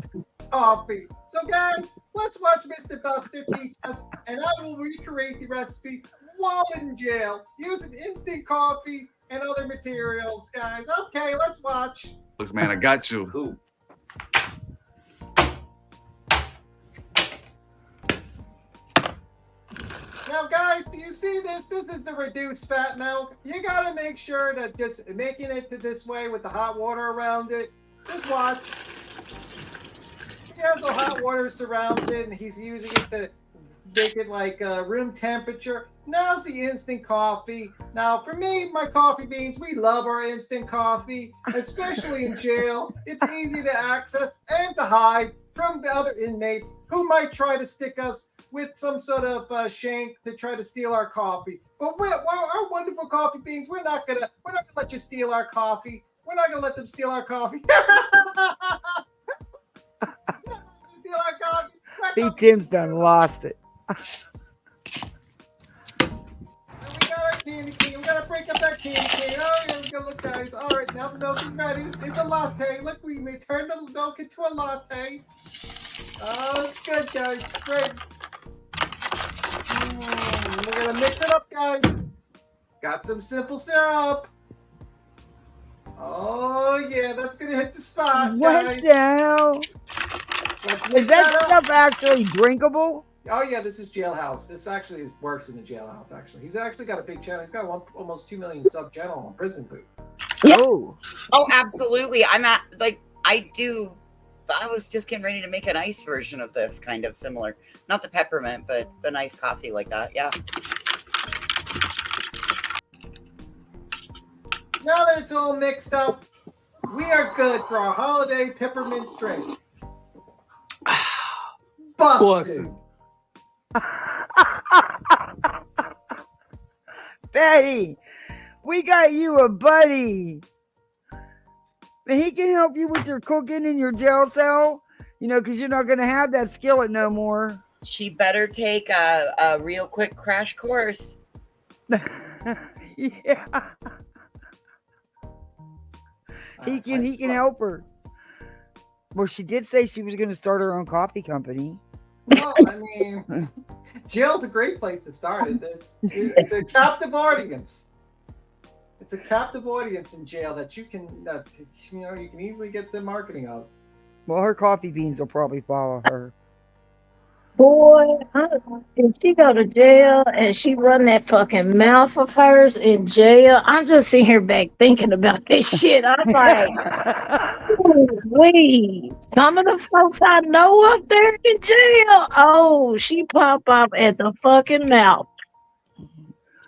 coffee. So guys, let's watch Mr. Buster teach us, and I will recreate the recipe while in jail using instant coffee and other materials, guys. Okay, let's watch. Looks, man, I got you. Now, guys, do you see this? This is the reduced fat milk. You gotta make sure that just making it this way with the hot water around it. Just watch. See how the hot water surrounds it, and he's using it to make it like room temperature. Now's the instant coffee. Now, for me, my coffee beans, we love our instant coffee, especially in jail. It's easy to access and to hide from the other inmates who might try to stick us with some sort of shank to try to steal our coffee. But our wonderful coffee beans, we're not gonna let you steal our coffee. We're not gonna let them steal our coffee. Steal our coffee. P. Tim's done lost it. We got our candy cane. We gotta break up that candy cane. Oh, here we go. Look, guys. All right, now the milk is ready. It's a latte. Look, we may turn the milk into a latte. Oh, it's good, guys. It's great. We're gonna mix it up, guys. Got some simple syrup. Oh yeah, that's gonna hit the spot, What guys. the hell? Let's Is mix that up. stuff actually drinkable? Oh yeah, this is Jailhouse. This actually works in the Jailhouse. Actually, he's actually got a big channel. He's got almost 2 million sub channel on prison food. Oh, absolutely. I was just getting ready to make an ice version of this, kind of similar. Not the peppermint, but a nice coffee like that. Yeah. Now that it's all mixed up, we are good for our holiday peppermint drink. Busted. Betty, we got you a buddy. He can help you with your cooking in your jail cell, because you're not going to have that skillet no more. She better take a real quick crash course. Yeah. He can help her. Well, she did say she was going to start her own coffee company. Well, I mean, jail's a great place to start. It's a captive audience. It's a captive audience in jail that you can easily get the marketing of. Well, her coffee beans will probably follow her. Boy, if she go to jail and she run that fucking mouth of hers in jail, I'm just sitting here back thinking about this shit. I'm like, please, some of the folks I know up there in jail, oh, she pop up at the fucking mouth.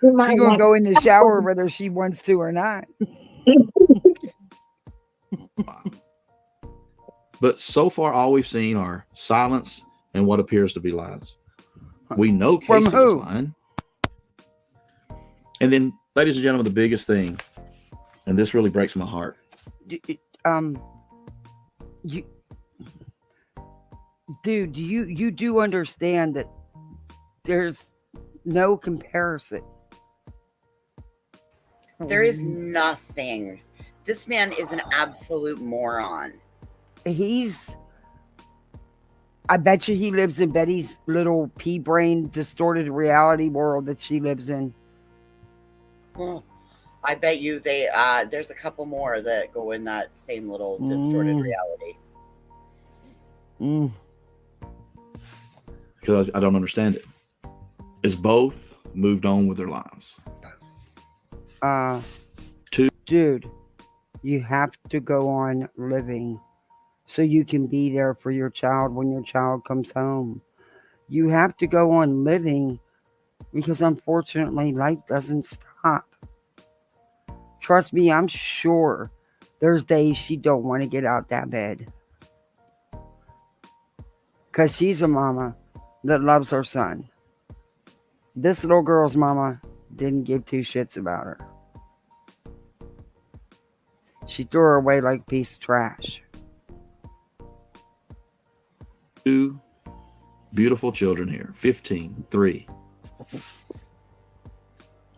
She's gonna go in the shower whether she wants to or not. But so far, all we've seen are silence and what appears to be lies. We know From Casey who? was lying. And then, ladies and gentlemen, the biggest thing, and this really breaks my heart. Dude, you do understand that there's no comparison. There is nothing. This man is an absolute moron. I bet you he lives in Betty's little pea-brain distorted reality world that she lives in. Well, I bet you there's a couple more that go in that same little distorted reality. Because I don't understand it. Is both moved on with their lives? Dude, you have to go on living so you can be there for your child when your child comes home. You have to go on living because unfortunately life doesn't stop. Trust me, I'm sure there's days she don't want to get out that bed. Because she's a mama that loves her son. This little girl's mama didn't give two shits about her. She threw her away like a piece of trash. 2 beautiful children here, 15, 3.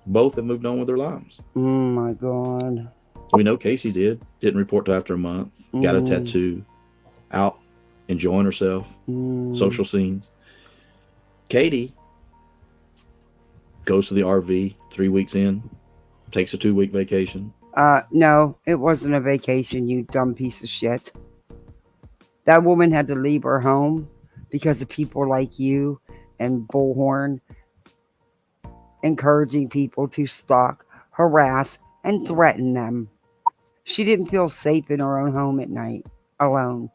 Both have moved on with their lives. Oh my God. We know Casey didn't report till after a month, got a tattoo, out enjoying herself, social scenes. Katie goes to the RV 3 weeks in, takes a 2-week vacation. No, it wasn't a vacation, you dumb piece of shit. That woman had to leave her home because of people like you and Bullhorn encouraging people to stalk, harass, and threaten them. She didn't feel safe in her own home at night, alone.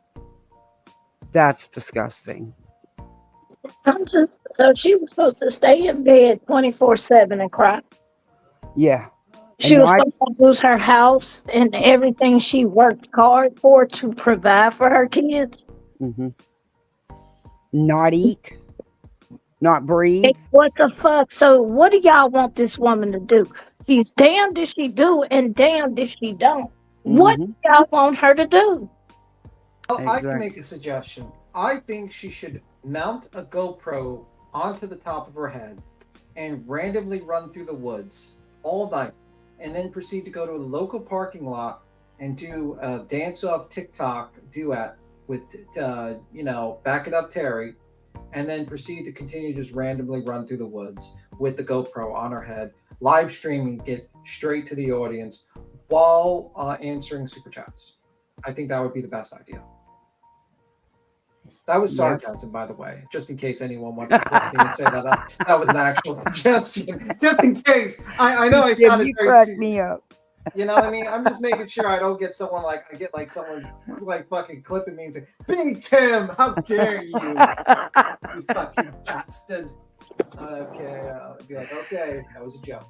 That's disgusting. So she was supposed to stay in bed 24/7 and cry. Yeah. She And was not, supposed to lose her house and everything she worked hard for to provide for her kids. not eat, not breathe. What the fuck? So what do y'all want this woman to do? She's damned if she do and damned if she don't. What do y'all want her to do? Well, I can make a suggestion. I think she should mount a GoPro onto the top of her head and randomly run through the woods all night, and then proceed to go to a local parking lot and do a dance off TikTok duet with, Back It Up Terry, and then proceed to continue to just randomly run through the woods with the GoPro on her head, live streaming it straight to the audience while answering super chats. I think that would be the best idea. That was sarcasm, by the way, just in case anyone wants to click me and say that was an actual suggestion. Just in case. I know I sounded You very cracked serious. me up. You know what I mean? I'm just making sure I don't get someone someone fucking clipping me and saying, Big Tim, how dare you? You fucking bastard. Okay, be like, okay, that was a joke.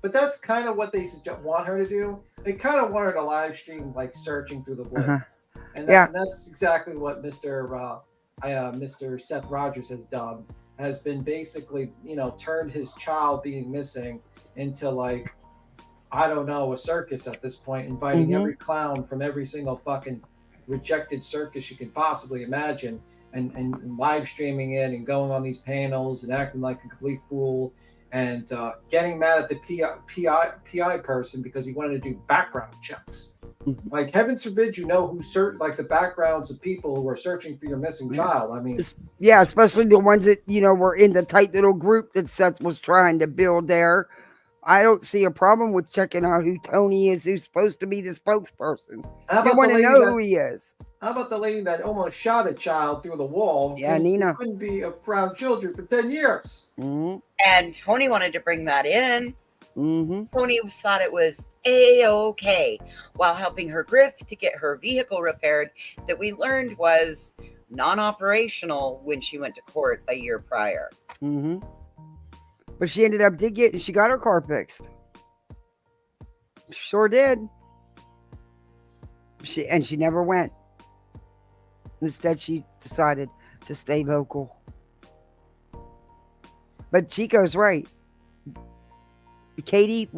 But that's kind of what they want her to do. They kind of want her to live stream, like, searching through the woods. And that's exactly what Mr. Seth Rogers has done. Has been basically, turned his child being missing into, like, I don't know, a circus at this point, inviting every clown from every single fucking rejected circus you can possibly imagine, and live streaming it and going on these panels and acting like a complete fool, and getting mad at the PI person because he wanted to do background checks. Like, heavens forbid who the backgrounds of people who are searching for your missing child. I mean, yeah, especially the ones that, were in the tight little group that Seth was trying to build there. I don't see a problem with checking out who Tony is, who's supposed to be the spokesperson. You want to know who he is. How about the lady that almost shot a child through the wall? Yeah, Nina. Couldn't be around children for 10 years. And Tony wanted to bring that in. Tony thought it was A-okay while helping her grift to get her vehicle repaired that we learned was non-operational when she went to court a year prior. But she ended up she got her car fixed. Sure did. She never went. Instead, she decided to stay vocal. But Chico's right. Katie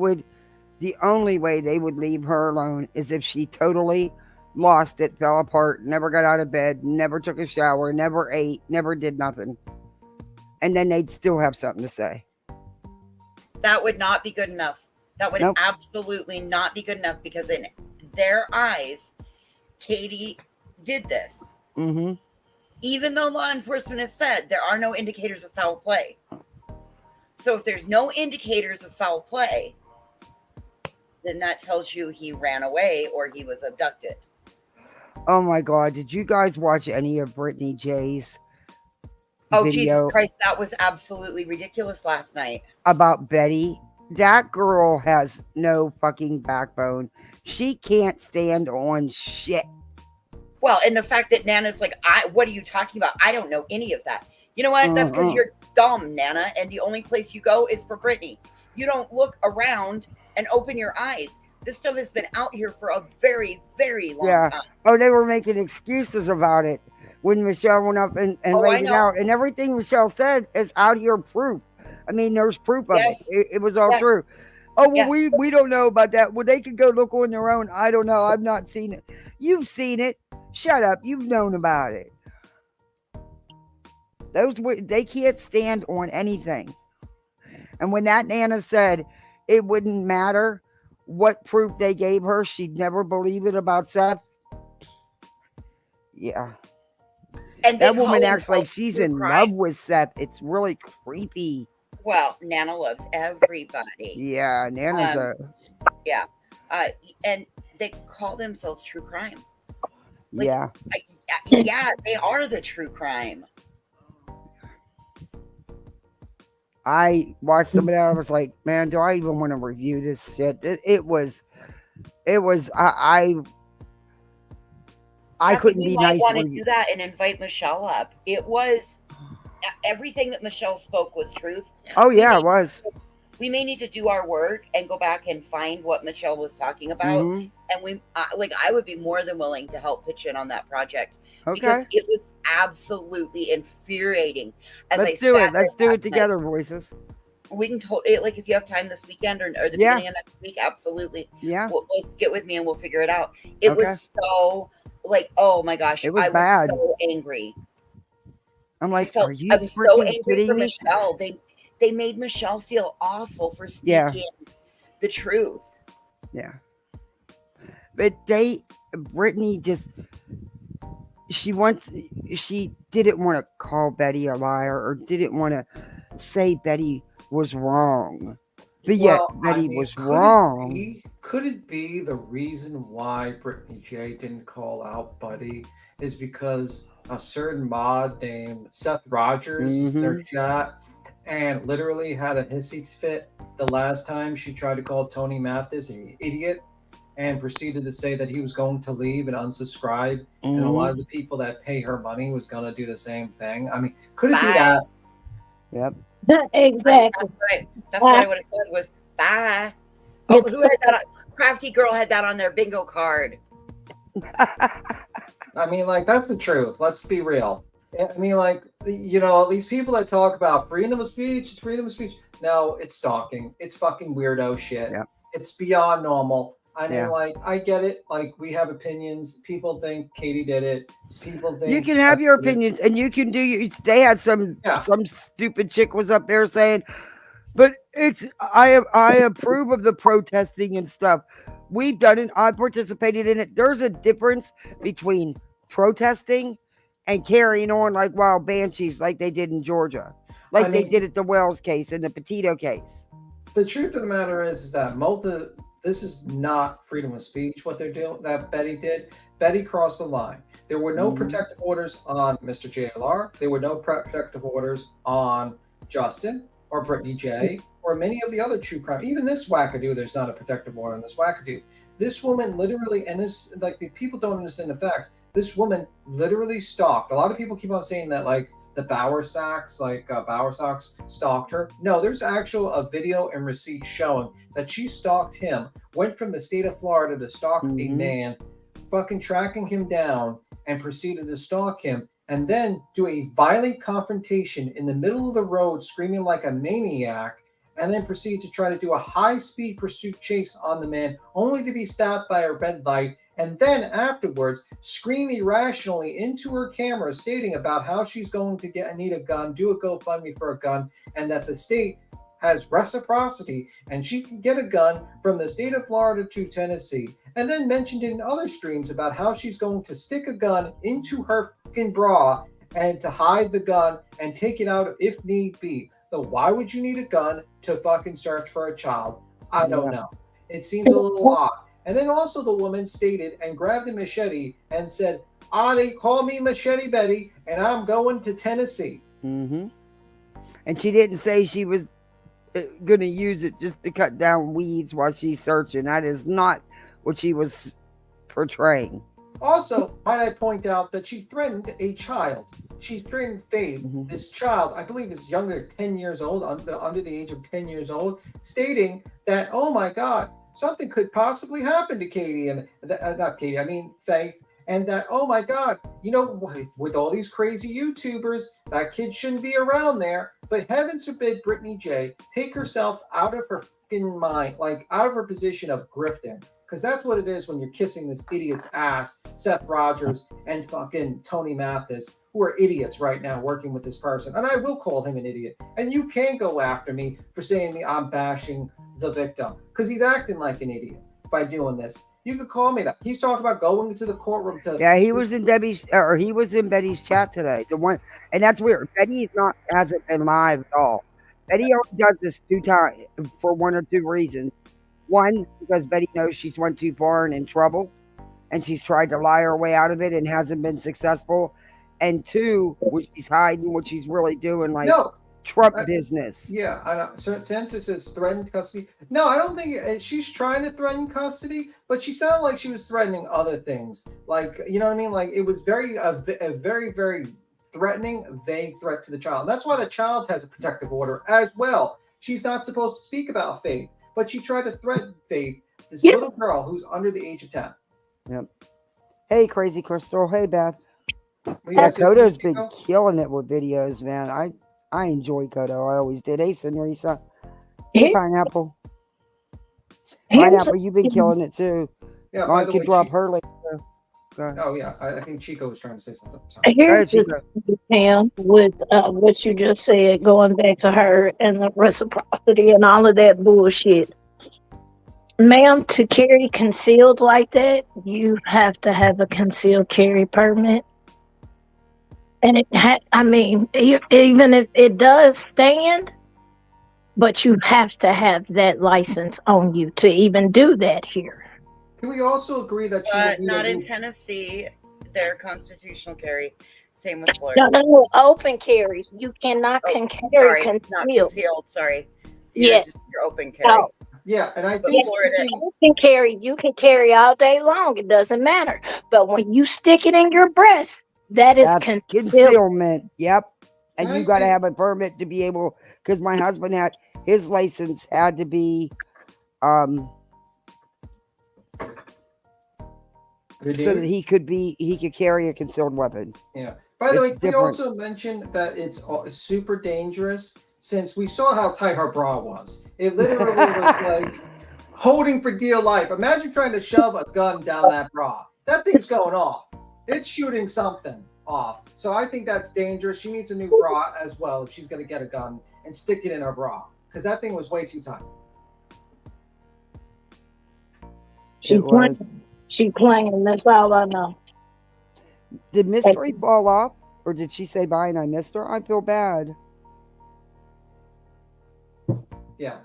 the only way they would leave her alone is if she totally lost it, fell apart, never got out of bed, never took a shower, never ate, never did nothing. And then they'd still have something to say. That would not be good enough. That would absolutely not be good enough, because in their eyes, Katie did this. Even though law enforcement has said there are no indicators of foul play. So if there's no indicators of foul play, then that tells you he ran away or he was abducted. Oh my God. Did you guys watch any of Brittany J's Oh, video Jesus Christ. That was absolutely ridiculous last night. about Betty? That girl has no fucking backbone. She can't stand on shit. Well, and the fact that Nana's like, what are you talking about? I don't know any of that. You know what? That's because you're dumb, Nana, and the only place you go is for Brittany. You don't look around and open your eyes. This stuff has been out here for a very, very long time. Oh, they were making excuses about it when Michelle went up and laid it out. And everything Michelle said is out here proof. I mean, there's proof of it. It was all true. Oh, well, we don't know about that. Well, they could go look on their own. I don't know. I've not seen it. You've seen it. Shut up. You've known about it. They can't stand on anything. And when that Nana said it wouldn't matter what proof they gave her, she'd never believe it about Seth. Yeah. And that woman acts like she's in love with Seth. It's really creepy. Well, Nana loves everybody. Yeah, Nana's yeah. And they call themselves true crime. Like, yeah. Yeah, they are the true crime. I watched some of that. I was like, man, do I even want to review this shit? It was I couldn't be nice. Want to do that and invite Michelle up. It was everything that Michelle spoke was truth. Oh yeah, it was. We may need to do our work and go back and find what Michelle was talking about. Mhm. And we I would be more than willing to help pitch in on that project because Okay. it was absolutely infuriating. As Let's I do sat it. Let's there do it last together, night. voices. We can totally, like, if you have time this weekend or the Yeah. beginning of next week, absolutely. Yeah. We'll just get with me and we'll figure it out. It Okay. was so, like, oh my gosh, It was I was bad. so angry. I'm I like, are felt you I was so freaking angry kidding for me? Michelle. They made Michelle feel awful for Yeah. speaking the truth. Yeah. But Brittany just, she didn't want to call Betty a liar or didn't want to say Betty was wrong. But yet Well, Betty I mean, was wrong. could it be the reason why Brittany J didn't call out Buddy is because a certain mod named Seth Rogers is in their chat and literally had a hissy fit the last time she tried to call Tony Mathis an idiot and proceeded to say that he was going to leave and unsubscribe, and a lot of the people that pay her money was going to do the same thing. I mean, could it be that? Yep. Exactly. That's what I would have said was bye. Oh, who had that? Crafty Girl had that on their bingo card. I mean, like, that's the truth. Let's be real. I mean, like, you know, these people that talk about freedom of speech, it's freedom of speech. No, it's stalking. It's fucking weirdo shit. Yep. It's beyond normal. I mean, Yeah. like, I get it. Like, we have opinions. People think Katie did it. People think You can have your Steph did it. opinions and you can do your, they had some stupid chick was up there saying, but I approve of the protesting and stuff. We've done it. I participated in it. There's a difference between protesting and carrying on like wild banshees like they did in Georgia. Like they did at the Wells case and the Petito case. The truth of the matter is that this is not freedom of speech, what they're doing, that Betty did. Betty crossed the line. There were no protective orders on Mr. JLR. There were no protective orders on Justin or Brittany J or many of the other true crime. Even this wackadoo, there's not a protective order on this wackadoo. This woman literally, and this, like, the people don't understand the facts. This woman literally stalked. A lot of people keep on saying that, like, the Bowersox stalked her. No, there's actual a video and receipt showing that she stalked him, went from the state of Florida to stalk a man, fucking tracking him down, and proceeded to stalk him, and then do a violent confrontation in the middle of the road, screaming like a maniac, and then proceed to try to do a high-speed pursuit chase on the man, only to be stopped by a red light, and then afterwards scream irrationally into her camera stating about how she's going to need a gun, do a GoFundMe for a gun, and that the state has reciprocity and she can get a gun from the state of Florida to Tennessee, and then mentioned in other streams about how she's going to stick a gun into her fucking bra and to hide the gun and take it out if need be. So why would you need a gun to fucking search for a child? I don't know. It seems a little odd. And then also the woman stated and grabbed a machete and said, they call me Machete Betty and I'm going to Tennessee. And she didn't say she was going to use it just to cut down weeds while she's searching. That is not what she was portraying. Also, might I point out that she threatened a child. She threatened Fade, this child, I believe is younger, 10 years old, under the age of 10 years old, stating that, oh my God, something could possibly happen to Katie and not Katie, I mean Faith, and that, oh my God, you know, with all these crazy YouTubers, that kid shouldn't be around there. But heavens forbid Brittany J take herself out of her fucking mind, like out of her position of grifting. Because that's what it is when you're kissing this idiot's ass, Seth Rogers and fucking Tony Mathis, who are idiots right now working with this person. And I will call him an idiot. And you can go after me for saying I'm bashing the victim, because he's acting like an idiot by doing this. You could call me that. He's talking about going into the courtroom to. Yeah, he was in Betty's chat today. The one, and that's weird. Betty hasn't been live at all. Betty only does this 2 times for 1 or 2 reasons. One, because Betty knows she's went too far and in trouble, and she's tried to lie her way out of it and hasn't been successful. And 2, when she's hiding what she's really doing, like Trump business. Yeah, I know. So Census says threatened custody. No, I don't think she's trying to threaten custody, but she sounded like she was threatening other things. Like, you know what I mean? Like, it was a very, very threatening, vague threat to the child. That's why the child has a protective order as well. She's not supposed to speak about Faith, but she tried to threaten Faith, this little girl who's under the age of 10. Yep. Hey, Crazy Crystal. Hey, Beth. Well, Yeah, yes, Kodo's been Chico? killing it with videos, man. I enjoy Kodo. I always did. Hey, Senorita. Hey, Pineapple. Pineapple, you've been killing it too. Yeah, by Mom the can way, drop her later. Go ahead. Oh, yeah. I think Chico was trying to say something. Sorry. Here's the thing, Pam, with what you just said, going back to her and the reciprocity and all of that bullshit. Ma'am, to carry concealed like that, you have to have a concealed carry permit. And even if it does stand, but you have to have that license on you to even do that here. Can we also agree that she But will be not the in new- Tennessee. They're constitutional carry. Same with Florida. No, open carry. You cannot carry Sorry, concealed. not concealed. Sorry. You're Yes. just your open carry. No. Yeah, and I But think Florida, You can carry all day long. It doesn't matter. But when you stick it in your breast, that is That's concealment. Yep. And Can you I got to say- have a permit to be able, because my husband had his license had to be so that Redeemed? he could carry a concealed weapon. Yeah. By the way, It's we different. also mentioned that it's super dangerous since we saw how tight her bra was. It literally was like holding for dear life. Imagine trying to shove a gun down that bra. That thing's going off. It's shooting something off. So I think that's dangerous. She needs a new bra as well if she's going to get a gun and stick it in her bra because that thing was way too tight. She playing. That's all I know. Did Mystery fall off? Or did she say bye and I missed her? I feel bad. Yeah.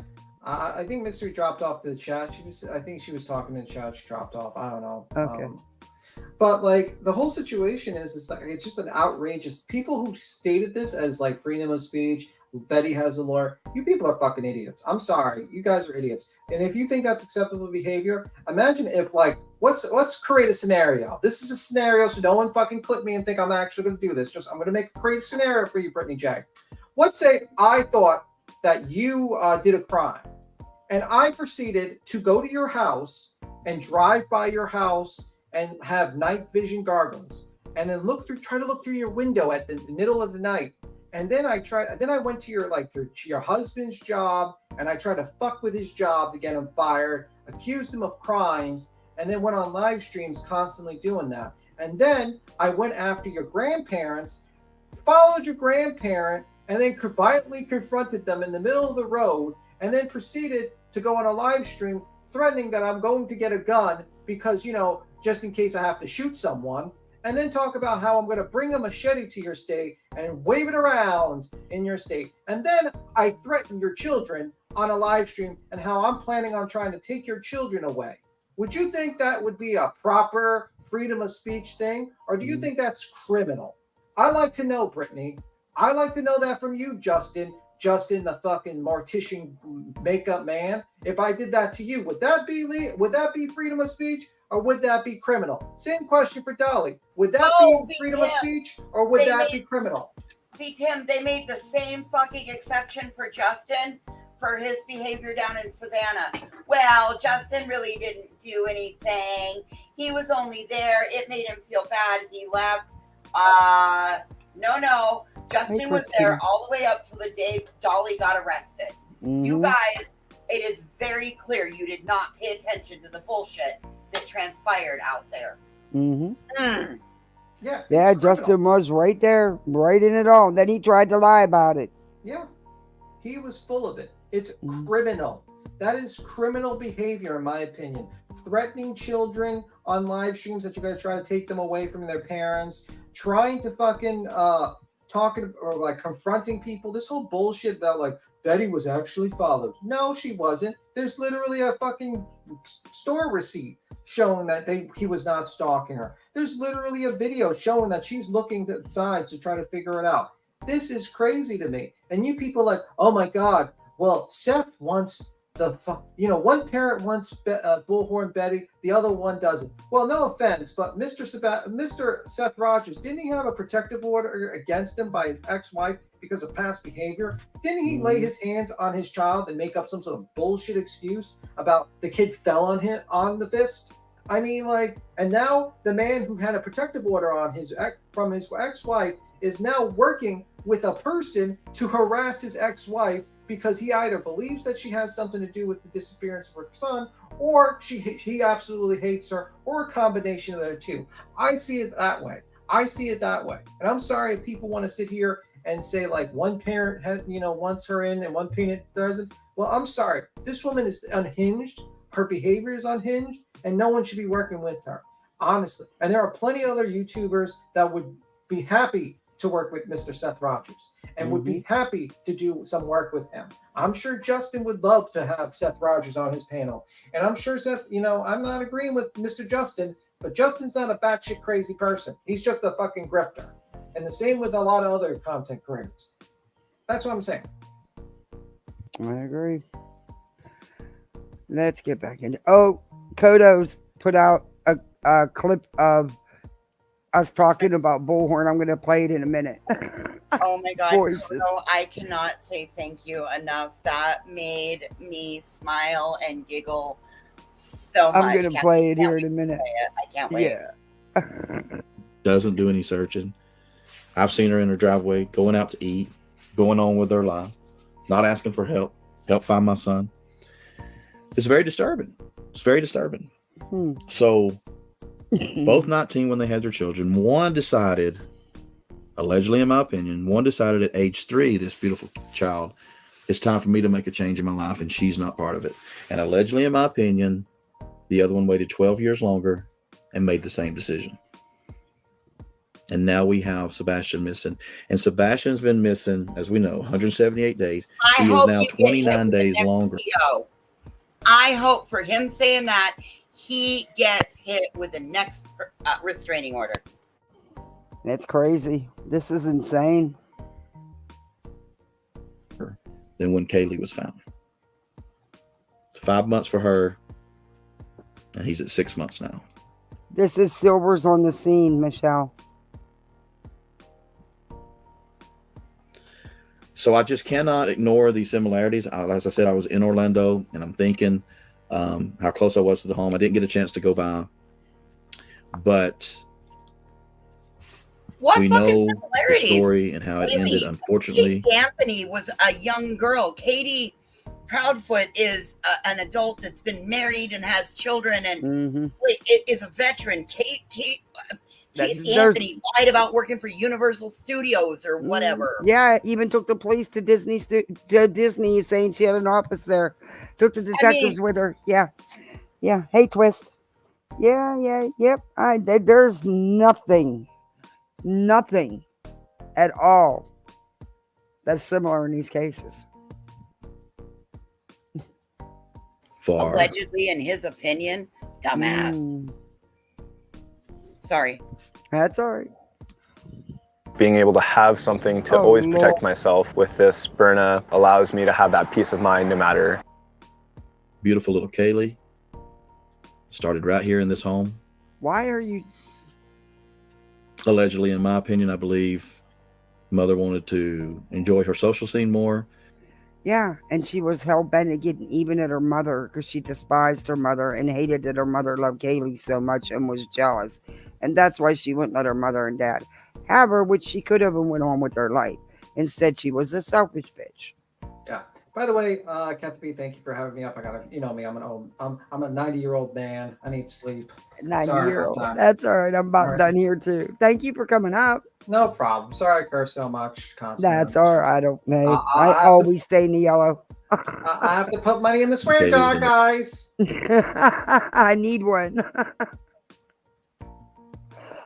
I think Mystery dropped off the chat. I think she was talking in chat. She dropped off. I don't know. Okay. But like the whole situation is, it's just an outrageous. People who stated this as like freedom of speech, Betty has a lawyer. You people are fucking idiots. I'm sorry, you guys are idiots. And if you think that's acceptable behavior, imagine if like let's create a scenario. This is a scenario, so no one fucking click me and think I'm actually going to do this. I'm going to create a scenario for you, Brittany J. Let's say I thought that you did a crime, and I proceeded to go to your house and drive by your house and have night vision goggles, and then try to look through your window at the middle of the night. And then I went to your husband's job, and I tried to fuck with his job to get him fired, accused him of crimes, and then went on live streams constantly doing that. And then I went after your grandparents, followed your grandparent, and then violently confronted them in the middle of the road, and then proceeded to go on a live stream threatening that I'm going to get a gun because, just in case I have to shoot someone. And then talk about how I'm going to bring a machete to your state and wave it around in your state. And then I threaten your children on a live stream and how I'm planning on trying to take your children away. Would you think that would be a proper freedom of speech thing? Or do you think that's criminal? I'd like to know, Brittany. I'd like to know that from you, Justin. Justin, the fucking mortician makeup man. If I did that to you, would that be freedom of speech? Or would that be criminal? Same question for Dolly. Would that be freedom of speech or would that be criminal? Tim, they made the same fucking exception for Justin for his behavior down in Savannah. Well, Justin really didn't do anything. He was only there. It made him feel bad. He left. No. Justin was there all the way up till the day Dolly got arrested. You guys, it is very clear you did not pay attention to the bullshit that transpired out there. Yeah, Justin was right there, right in it all. Then he tried to lie about it. Yeah, he was full of it. It's criminal. That is criminal behavior, in my opinion. Threatening children on live streams that you're going to try to take them away from their parents, trying to fucking talking or like confronting people. This whole bullshit about like Betty was actually followed. No, she wasn't. There's literally a fucking store receipt showing that he was not stalking her. There's literally a video showing that she's looking to the sides to try to figure it out. This is crazy to me. And you people are like, oh my God, well, Seth wants one parent wants Bullhorn Betty, the other one doesn't. Well, no offense, but Mr. Seth Rogers, didn't he have a protective order against him by his ex-wife because of past behavior? Didn't he lay his hands on his child and make up some sort of bullshit excuse about the kid fell on the fist? I mean, and now the man who had a protective order on from his ex-wife is now working with a person to harass his ex-wife because he either believes that she has something to do with the disappearance of her son, or he absolutely hates her, or a combination of the two. I see it that way. And I'm sorry if people want to sit here and say one parent wants her in and one parent doesn't. Well, I'm sorry. This woman is unhinged. Her behavior is unhinged, and no one should be working with her, honestly. And there are plenty of other YouTubers that would be happy to work with Mr. Seth Rogers and would be happy to do some work with him. I'm sure Justin would love to have Seth Rogers on his panel. And I'm sure Seth, I'm not agreeing with Mr. Justin, but Justin's not a batshit crazy person. He's just a fucking grifter. And the same with a lot of other content creators. That's what I'm saying. I agree. Let's get back into. Oh, Kodo's put out a clip of us talking about Bullhorn. I'm going to play it in a minute. Oh my God. Voices. No, I cannot say thank you enough. That made me smile and giggle so much. I'm going to play it here in a minute. I can't wait. Yeah. Doesn't do any searching. I've seen her in her driveway, going out to eat, going on with her life, not asking for help find my son. It's very disturbing. So both 19 when they had their children, one decided, allegedly in my opinion, at age 3, this beautiful child, it's time for me to make a change in my life, and she's not part of it. And allegedly in my opinion, the other one waited 12 years longer and made the same decision. And now we have Sebastian missing. And Sebastian's been missing, as we know, 178 days. He is now 29 days longer. I hope for him saying that he gets hit with the next restraining order. That's crazy. This is insane. Than when Kaylee was found. 5 months for her, and he's at 6 months now. This is Silver's on the scene, Michelle. So I just cannot ignore these similarities. As I said, I was in Orlando, and I'm thinking how close I was to the home. I didn't get a chance to go by, but we know the story and how it ended, unfortunately. Casey Anthony was a young girl. Katie Proudfoot is an adult that's been married and has children, and it is a veteran. Casey Anthony lied about working for Universal Studios or whatever. Yeah, even took the police to Disney, saying she had an office there. Took the detectives with her. Yeah. Hey, Twist. Yep. There's nothing at all that's similar in these cases. Allegedly, in his opinion, dumbass. Sorry. That's all right. Being able to have something to always protect myself with this Byrna allows me to have that peace of mind no matter. Beautiful little Kaylee started right here in this home. Why are you? Allegedly, in my opinion, I believe mother wanted to enjoy her social scene more. Yeah, and she was hell-bent at getting even at her mother because she despised her mother and hated that her mother loved Kaylee so much and was jealous. And that's why she wouldn't let her mother and dad have her, which she could have and went on with her life. Instead, she was a selfish bitch. Yeah. By the way, Captain B, thank you for having me up. I gotta, me, I'm a 90-year-old man. I need sleep. 90-year-old. That's all right. I'm about done here too. Thank you for coming up. No problem. Sorry I curse so much constantly. That's all right. I don't know. I always stay in the yellow. I have to put money in the swear jar, guys. I need one.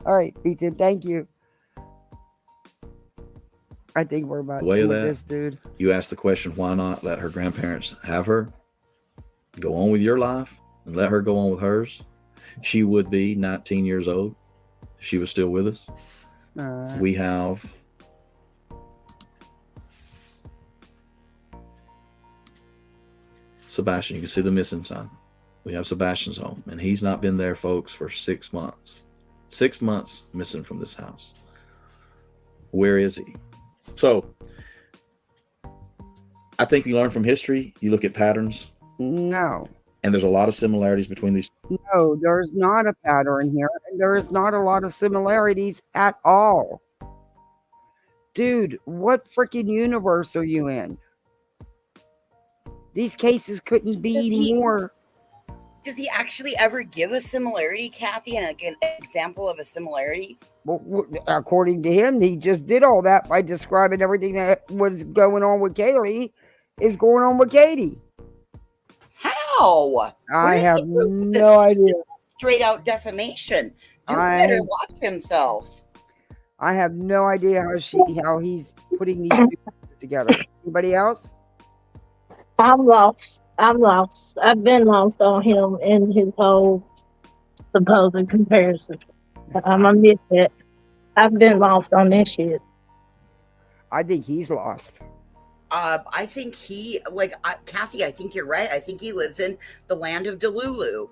All right, Ethan. Thank you. I think we're about The way of with that, this, dude. You asked the question, why not let her grandparents have her? Go on with your life and let her go on with hers. She would be 19 years old if she was still with us. We have Sebastian. You can see the missing sign. We have Sebastian's home, and he's not been there, folks, for 6 months. 6 months missing from this house. Where is he? So I think you learn from history. You look at patterns. No. And there's a lot of similarities between these. No, there's not a pattern here, and there is not a lot of similarities at all. Dude, what freaking universe are you in? These cases couldn't be more. Does he actually ever give a similarity, Kathy, and an example of a similarity? Well, according to him, he just did all that by describing everything that was going on with Kaylee is going on with Katie. How? I have no idea. Straight out defamation. Dude better watch himself. I have no idea how he's putting these pieces together. Anybody else? I'm lost. I've been lost on him and his whole supposed comparison. I'm gonna admit that. I've been lost on this shit. I think he's lost. I think Kathy, I think you're right. I think he lives in the land of Delulu.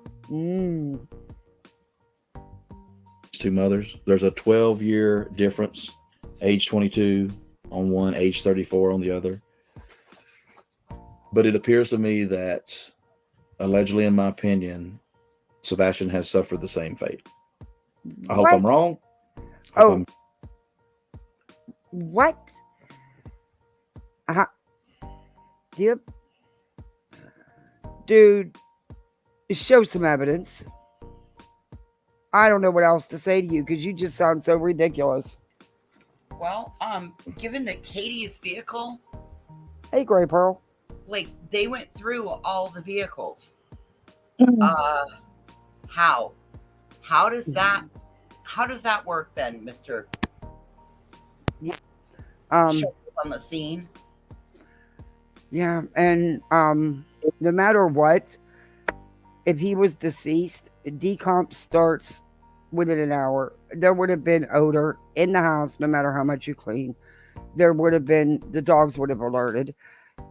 Two mothers. There's a 12-year difference. Age 22 on one, age 34 on the other. But it appears to me that, allegedly, in my opinion, Sebastian has suffered the same fate. I hope I'm wrong. What? Yep. Dude, show some evidence. I don't know what else to say to you because you just sound so ridiculous. Well, given that Katie's vehicle, hey, Gray Pearl, like they went through all the vehicles. How does that work then, Mr. on the scene? Yeah, and no matter what, if he was deceased, decomp starts within an hour. There would have been odor in the house, no matter how much you clean. There would have been, the dogs would have alerted,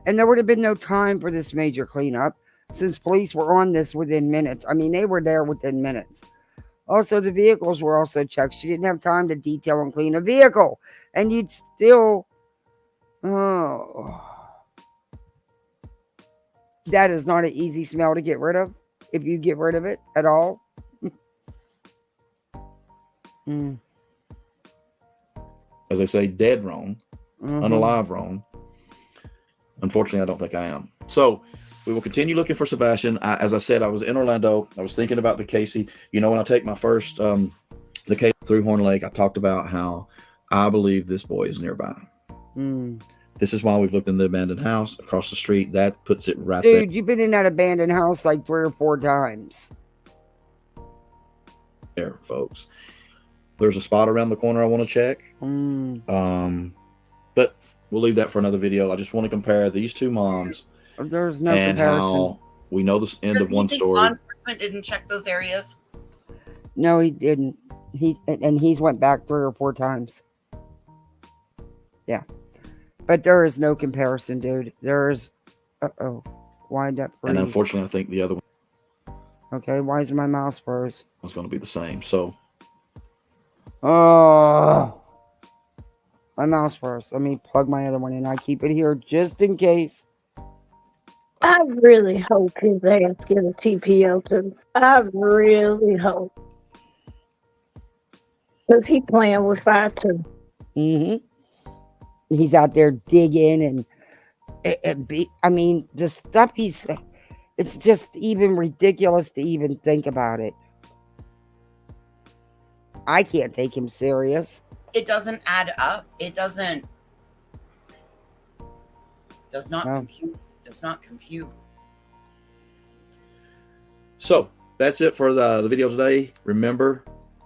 and there would have been no time for this major cleanup since police were on this within minutes. I mean, they were there within minutes. Also, the vehicles were also checked. She didn't have time to detail and clean a vehicle, and you'd still, that is not an easy smell to get rid of, if you get rid of it at all. As I say, dead wrong, unalive wrong. Unfortunately, I don't think I am. So we will continue looking for Sebastian. As I said, I was in Orlando. I was thinking about the Casey. You know, when I take my first the case through Horn Lake, I talked about how I believe this boy is nearby. This is why we've looked in the abandoned house across the street. That puts it right there. Dude, you've been in that abandoned house like 3 or 4 times. There, folks. There's a spot around the corner I want to check. But we'll leave that for another video. I just want to compare these two moms. There's no and comparison. How we know the end of one story. Law enforcement didn't check those areas. No, he didn't. He's went back 3 or 4 times. Yeah. But there is no comparison, dude. There's wind up freeze. And unfortunately, I think the other one. Okay, why is my mouse froze? Was going to be the same. So my mouse froze. Let me plug my other one in. I keep it here just in case. I really hope his ass get a TPO too. I really hope. Because he playing with fire too. He's out there digging and I mean, the stuff he's, it's just even ridiculous to even think about it. I can't take him serious. It doesn't add up. It does not compute. Does not compute. So that's it for the video today. Remember,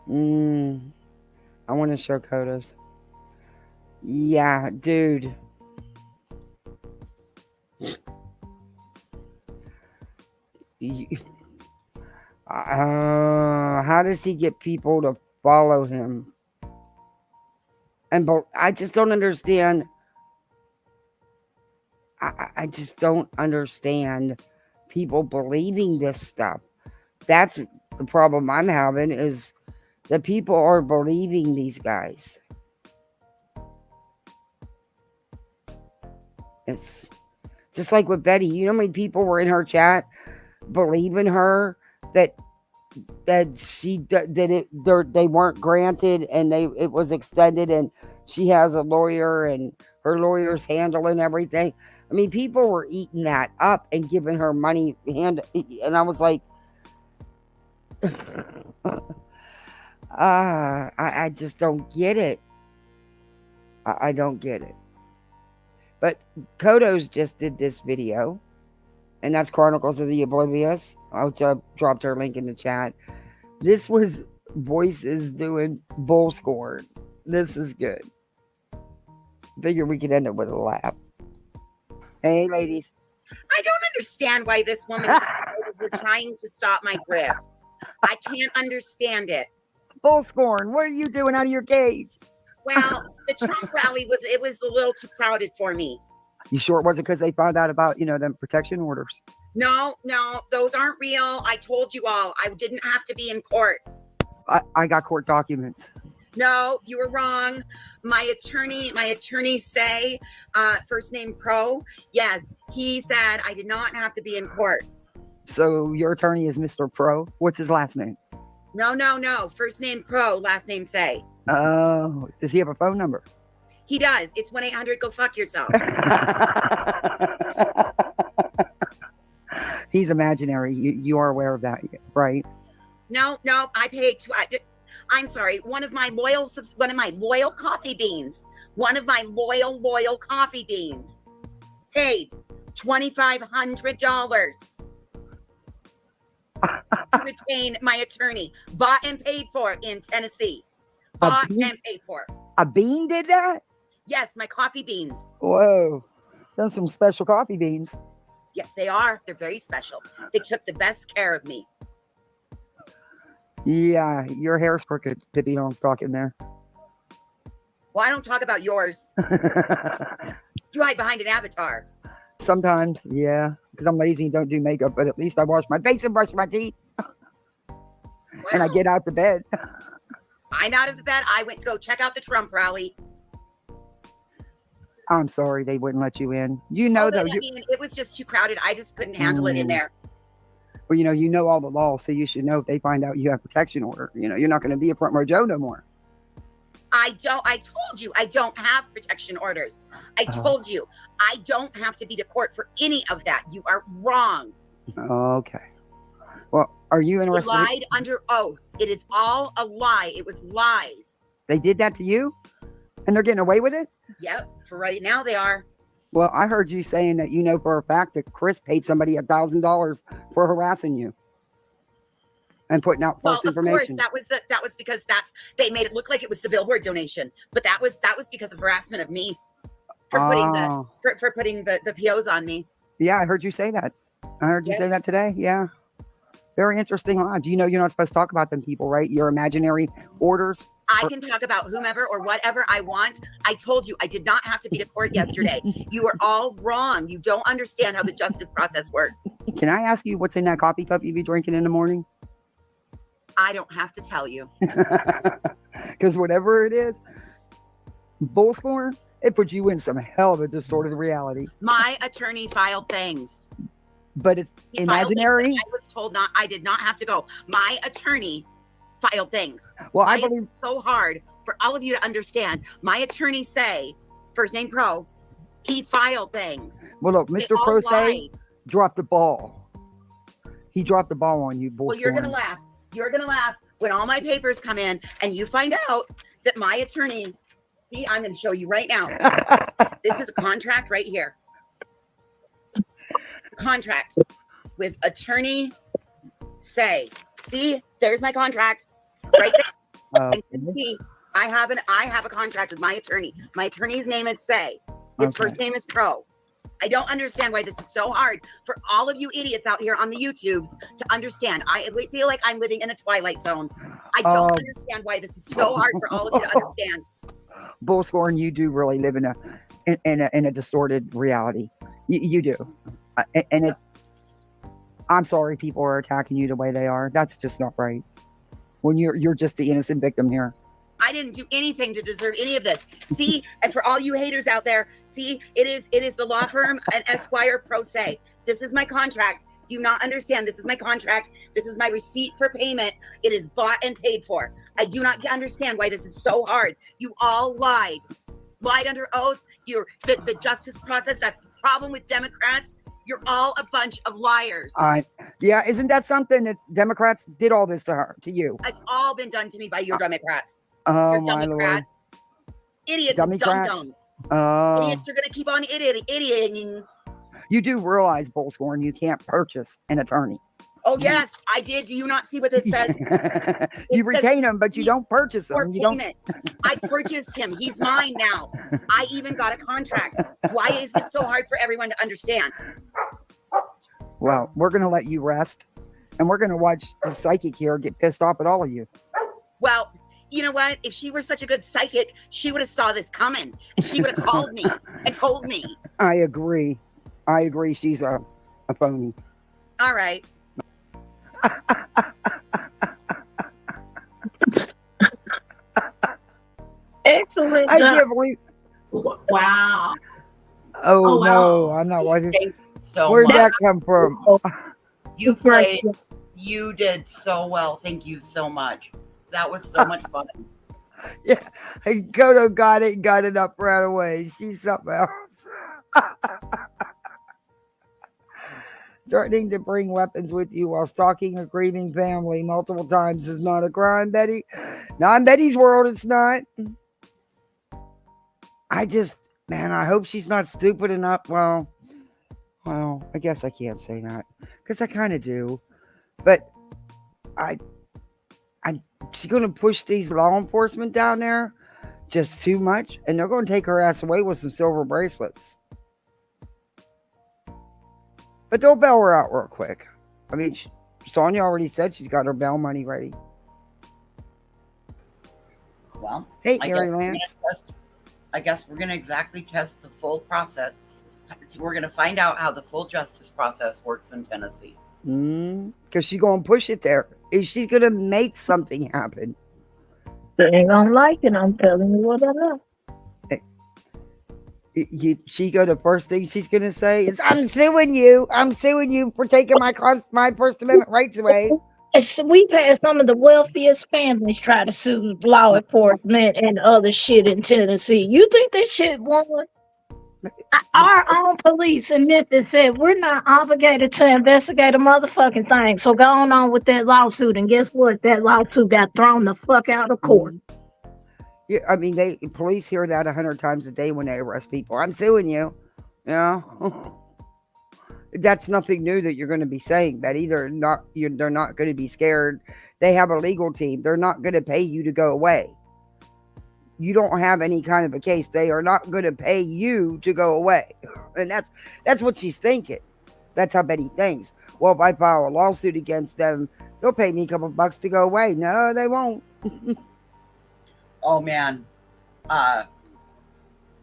I want to show Kodos. Yeah, dude. How does he get people to follow him? And I just don't understand. I just don't understand people believing this stuff. That's the problem I'm having, is that people are believing these guys. It's just like with Betty. You know how many people were in her chat believing her that she did it, they weren't granted, and it was extended, and she has a lawyer and her lawyer's handling everything. I mean, people were eating that up and giving her money and I was like, I just don't get it. I don't get it. But Kodos just did this video, and that's Chronicles of the Oblivious. I dropped her link in the chat. This was Voices doing Bull Scorn. This is good. Figure we could end it with a laugh. Hey, ladies. I don't understand why this woman decided we're trying to stop my grift. I can't understand it. Bull Scorn, what are you doing out of your cage? Well, the Trump rally was a little too crowded for me. You sure it wasn't because they found out about, them protection orders? No, those aren't real. I told you all. I didn't have to be in court. I got court documents. No, you were wrong. My attorney say, first name Pro. Yes, he said I did not have to be in court. So your attorney is Mr. Pro? What's his last name? No. First name Pro, last name Say. Oh, does he have a phone number? He does. It's 1-800 go fuck yourself. He's imaginary. You are aware of that, right? No, I paid I'm sorry. One of my loyal coffee beans. One of my loyal coffee beans paid $2,500 to retain my attorney. Bought and paid for in Tennessee. Bought and paid for. A bean did that? Yes, my coffee beans. Whoa. Those some special coffee beans. Yes, they are. They're very special. They took the best care of me. Yeah, your hair's crooked. Pippi, don't talk in there. Well, I don't talk about yours. You hide behind an avatar. Sometimes, yeah, because I'm lazy and don't do makeup, but at least I wash my face and brush my teeth. And I get out the bed. I'm out of the bed. I went to go check out the Trump rally. I'm sorry they wouldn't let you in. Though. It was just too crowded. I just couldn't handle it in there. Well, you know all the laws, so you should know if they find out you have protection order. You're not going to be a front row Joe no more. I told you I don't have protection orders. I told you I don't have to be to court for any of that. You are wrong. Okay. Well, are you interested? You lied under oath. It is all a lie. It was lies. They did that to you? And they're getting away with it? Yep. For right now, they are. Well, I heard you saying that for a fact that Chris paid somebody $1,000 for harassing you and putting out false information. Of course, that was because they made it look like it was the billboard donation, but that was because of harassment of me for putting the POs on me. Yeah, I heard you say that. I heard you say that today. Yeah. Very interesting line. Do you know you're not supposed to talk about them people, right? Your imaginary orders. I can talk about whomever or whatever I want. I told you I did not have to be to court yesterday. You are all wrong. You don't understand how the justice process works. Can I ask you what's in that coffee cup you be drinking in the morning? I don't have to tell you. Because whatever it is, Bull Scorn, it puts you in some hell of a distorted reality. My attorney filed things. But it's imaginary. I was told I did not have to go. My attorney filed things. Well, I believe it's so hard for all of you to understand. My attorney Say, first name Pro, he filed things. Well, look, Mr. Pro Say dropped the ball. He dropped the ball on you, Bull Scorn. Well, you're gonna laugh. You're gonna laugh when all my papers come in and you find out that my attorney. See, I'm gonna show you right now. This is a contract right here. Contract with attorney Say. See, there's my contract right there. And you can see I have a contract with my attorney. My attorney's name is Say. His first name is Pro. I don't understand why this is so hard for all of you idiots out here on the YouTubes to understand. I feel like I'm living in a twilight zone. I don't understand why this is so hard for all of you to understand. Bull Scorn, you do really live in a distorted reality. You do, and I'm sorry people are attacking you the way they are. That's just not right. When you're just the innocent victim here. I didn't do anything to deserve any of this. See, and for all you haters out there, see, it is the law firm and Esquire Pro Se. This is my contract. Do you not understand? This is my contract. This is my receipt for payment. It is bought and paid for. I do not understand why this is so hard. You all lied under oath. You're the justice process. That's the problem with Democrats. You're all a bunch of liars. Yeah, isn't that something that Democrats did all this to her, to you? It's all been done to me by your Democrats. Oh, You're my Democrats. Lord. Idiots Democrats? and dum-dums. Oh. Idiots are going to keep on idioting. You do realize, Bullscorn, you can't purchase an attorney. Oh, yes, I did. Do you not see what this says? You retain them, but you don't purchase them. You don't. I purchased him. He's mine now. I even got a contract. Why is this so hard for everyone to understand? Well, we're going to let you rest, and we're going to watch the psychic here get pissed off at all of you. Well, you know what? If she were such a good psychic, she would have saw this coming, and she would have called me and told me. I agree. She's a phony. All right. Excellent. I can't believe. Wow. Oh, wow. no, I'm not watching. Thank you so Where'd much. that come from? You played. You did so well. Thank you so much. That was so much fun. Yeah, Goto got it up right away. See something else. Threatening to bring weapons with you while stalking a grieving family multiple times is not a crime, Betty. Not in Betty's world, it's not. I hope she's not stupid enough. Well, I guess I can't say that because I kind of do. But she's going to push these law enforcement down there just too much, and they're going to take her ass away with some silver bracelets. But they'll bail her out real quick. I mean, Sonia already said she's got her bail money ready. Well, hey, Gary Lance. I guess we're going to exactly test the full process. We're going to find out how the full justice process works in Tennessee. Because she's going to push it there. Is she going to make something happen? They ain't going to like it. I'm telling you what I know. The first thing she's going to say is, I'm suing you. I'm suing you for taking my First Amendment rights away. We've had some of the wealthiest families try to sue law enforcement and other shit in Tennessee. You think this shit won? Our own police in Memphis said we're not obligated to investigate a motherfucking thing. So go on with that lawsuit. And guess what? That lawsuit got thrown the fuck out of court. Yeah, I mean, police hear that 100 times a day when they arrest people. I'm suing you. You know? That's nothing new that you're going to be saying, Betty. They're not going to be scared. They have a legal team. They're not going to pay you to go away. You don't have any kind of a case. They are not going to pay you to go away. And that's what she's thinking. That's how Betty thinks. Well, if I file a lawsuit against them, they'll pay me a couple bucks to go away. No, they won't. Oh, man.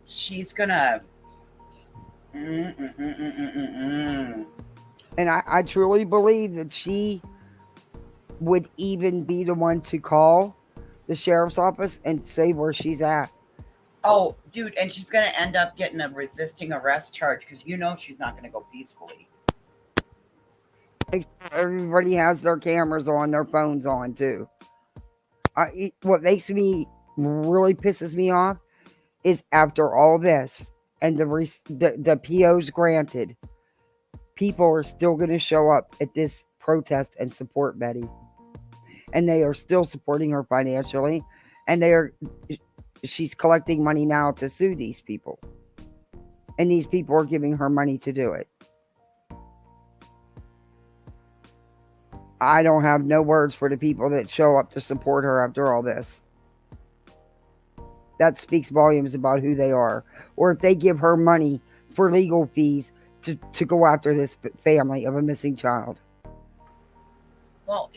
She's going to... And I truly believe that she would even be the one to call the sheriff's office and say where she's at. Oh, dude, and she's going to end up getting a resisting arrest charge because she's not going to go peacefully. Everybody has their cameras on, their phones on too. What really pisses me off is after all this and the POs granted, people are still going to show up at this protest and support Betty. And they are still supporting her financially. And she's collecting money now to sue these people. And these people are giving her money to do it. I don't have no words for the people that show up to support her after all this. That speaks volumes about who they are. Or if they give her money for legal fees to go after this family of a missing child. Well,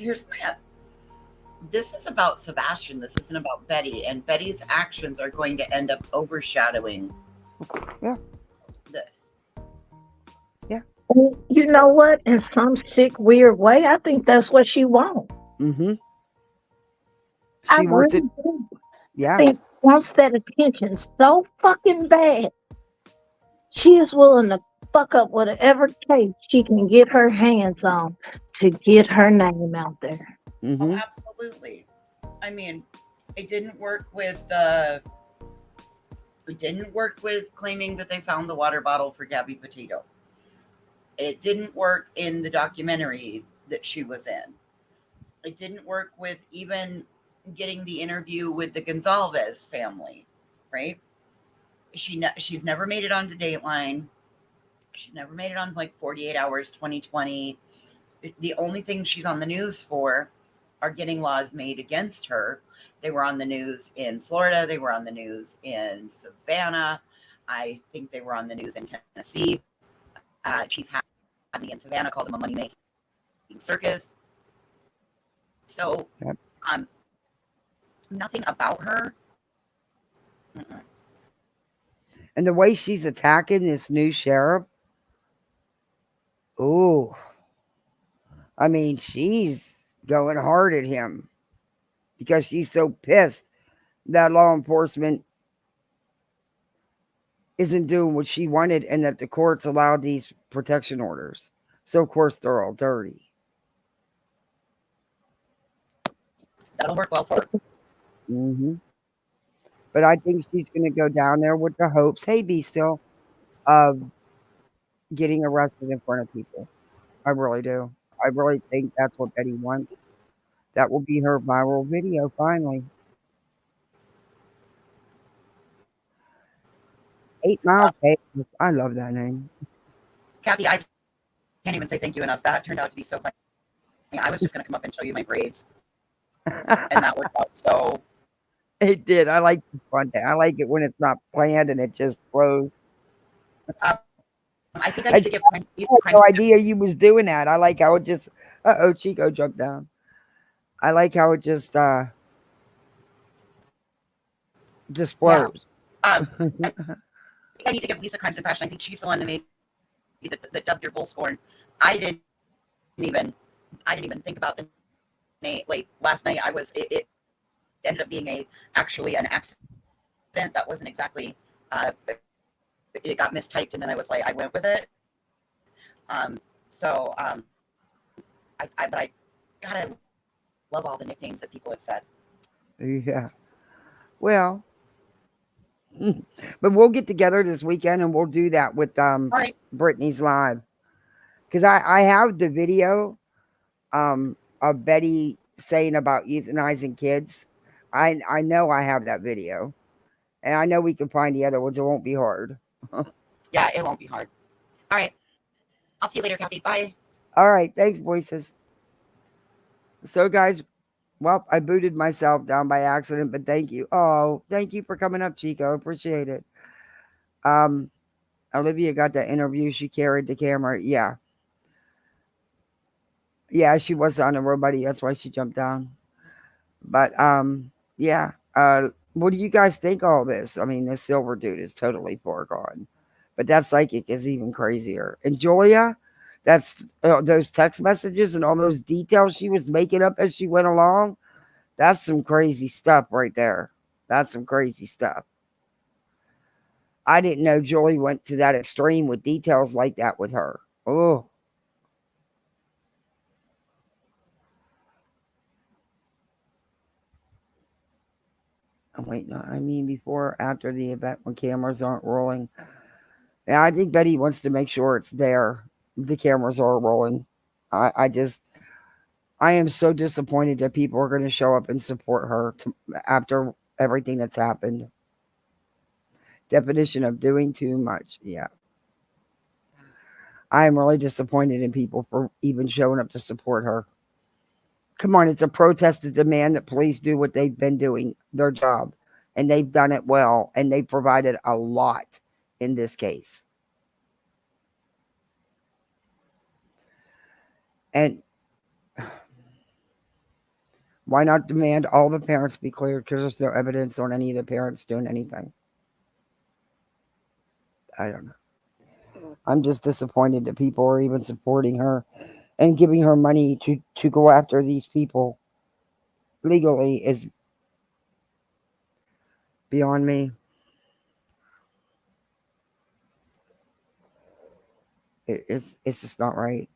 this is about Sebastian. This isn't about Betty. And Betty's actions are going to end up overshadowing this. Yeah. You know what? In some sick, weird way, I think that's what she wants. Mm-hmm. I She wants it. really do. Yeah. Think wants that attention so fucking bad. She is willing to fuck up whatever case she can get her hands on to get her name out there. Mm-hmm. Oh, absolutely. I mean, it didn't work with claiming that they found the water bottle for Gabby Petito. It didn't work in the documentary that she was in. It didn't work with even getting the interview with the Gonzalez family, right? She's never made it onto Dateline. She's never made it on like 48 Hours 2020. The only thing she's on the news for are getting laws made against her. They were on the news in Florida. They were on the news in Savannah. I think they were on the news in Tennessee. Chief Hadley in Savannah called them a money making circus. So, Yep. Nothing about her. And the way she's attacking this new sheriff, oh, I mean, she's going hard at him because she's so pissed that law enforcement isn't doing what she wanted and that the courts allowed these protection orders. So, of course, they're all dirty. That'll work well for her. Mm-hmm. But I think she's going to go down there with the hopes, hey, be still, of getting arrested in front of people. I really do. I really think that's what Betty wants. That will be her viral video finally. 8 Mile Caves. I love that name. Kathy, I can't even say thank you enough. That turned out to be so funny. I was just going to come up and show you my braids. And that worked out so. It did. I like the spontaneous. I like it when it's not planned and it just flows. I think I need to give these I had no idea you was doing that. I like how it just. Chico jumped down. I like how it just flows. Yeah. I need to give Lisa Crimes and Fashion. I think she's the one that made that dubbed your bull scorn. I didn't even think about the name. Like last night, it ended up being actually an accident. That wasn't exactly. It got mistyped, and then I went with it. But I gotta love all the nicknames that people have said. Yeah. Well, but we'll get together this weekend and we'll do that with right. Brittany's live, because I have the video of Betty saying about euthanizing kids. I know I have that video, and I know we can find the other ones. It won't be hard. Yeah, it won't be hard. All right, I'll see you later, Kathy. Bye. All right, thanks, voices. So, guys, well, I booted myself down by accident, but thank you. Oh, thank you for coming up, Chico. Appreciate it. Olivia got that interview. She carried the camera. Yeah. Yeah, she was on a robot. That's why she jumped down. But, yeah. What do you guys think of all this? I mean, this silver dude is totally foregone. But that psychic is even crazier. And Julia, that's those text messages and all those details she was making up as she went along. That's some crazy stuff right there. That's some crazy stuff. I didn't know Joy went to that extreme with details like that with her. Oh. Wait, no, I mean before, after the event when cameras aren't rolling. Yeah, I think Betty wants to make sure it's there. The cameras are rolling. I am so disappointed that people are going to show up and support her after everything that's happened. Definition of doing too much. Yeah. I am really disappointed in people for even showing up to support her. Come on, it's a protest to demand that police do what they've been doing, their job. And they've done it well. And they provided a lot in this case. And why not demand all the parents be cleared? Because there's no evidence on any of the parents doing anything. I don't know. I'm just disappointed that people are even supporting her and giving her money to go after these people legally is beyond me. It's just not right.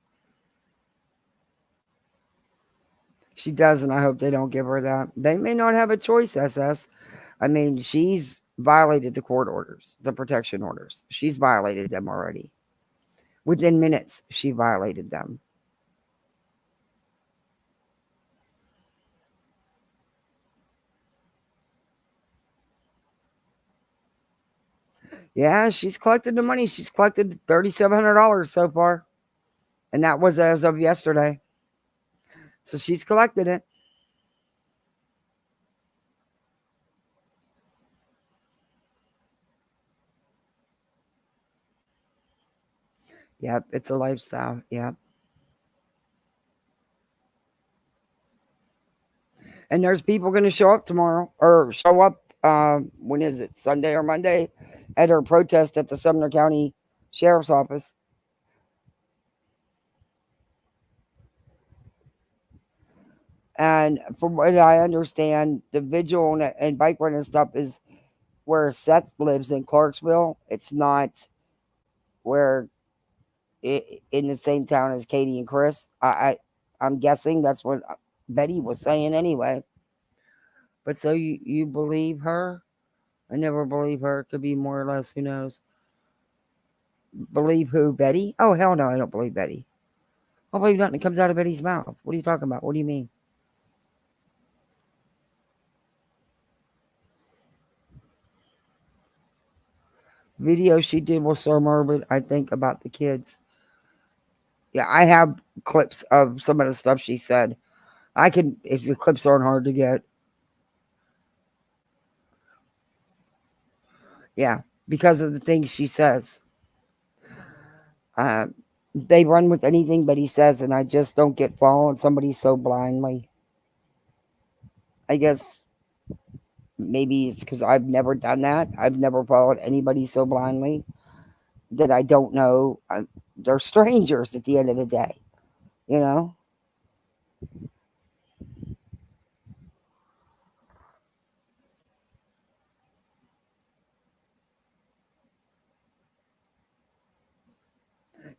She does, and I hope they don't give her that. They may not have a choice, SS. I mean, she's violated the court orders, the protection orders. She's violated them already. Within minutes, she violated them. Yeah, she's collected the money. She's collected $3,700 so far. And that was as of yesterday. So she's collected it. Yep, it's a lifestyle. Yep. And there's people going to show up tomorrow or show up, when is it, Sunday or Monday, at her protest at the Sumner County Sheriff's Office. And from what I understand, the vigil and bike running stuff is where Seth lives in Clarksville. It's not where in the same town as Katie and Chris. I'm guessing that's what Betty was saying anyway. But so you believe her? I never believe her. It could be more or less. Who knows? Believe who? Betty? Oh, hell no, I don't believe Betty. I don't believe nothing that comes out of Betty's mouth. What are you talking about? What do you mean? Video she did was so morbid, I think, about the kids. Yeah, I have clips of some of the stuff she said. I can, if the clips aren't hard to get. Yeah, because of the things she says. They run with anything Betty says, and I just don't get following somebody so blindly. I guess maybe it's because I've never done that. I've never followed anybody so blindly that I don't know. They're strangers at the end of the day, you know?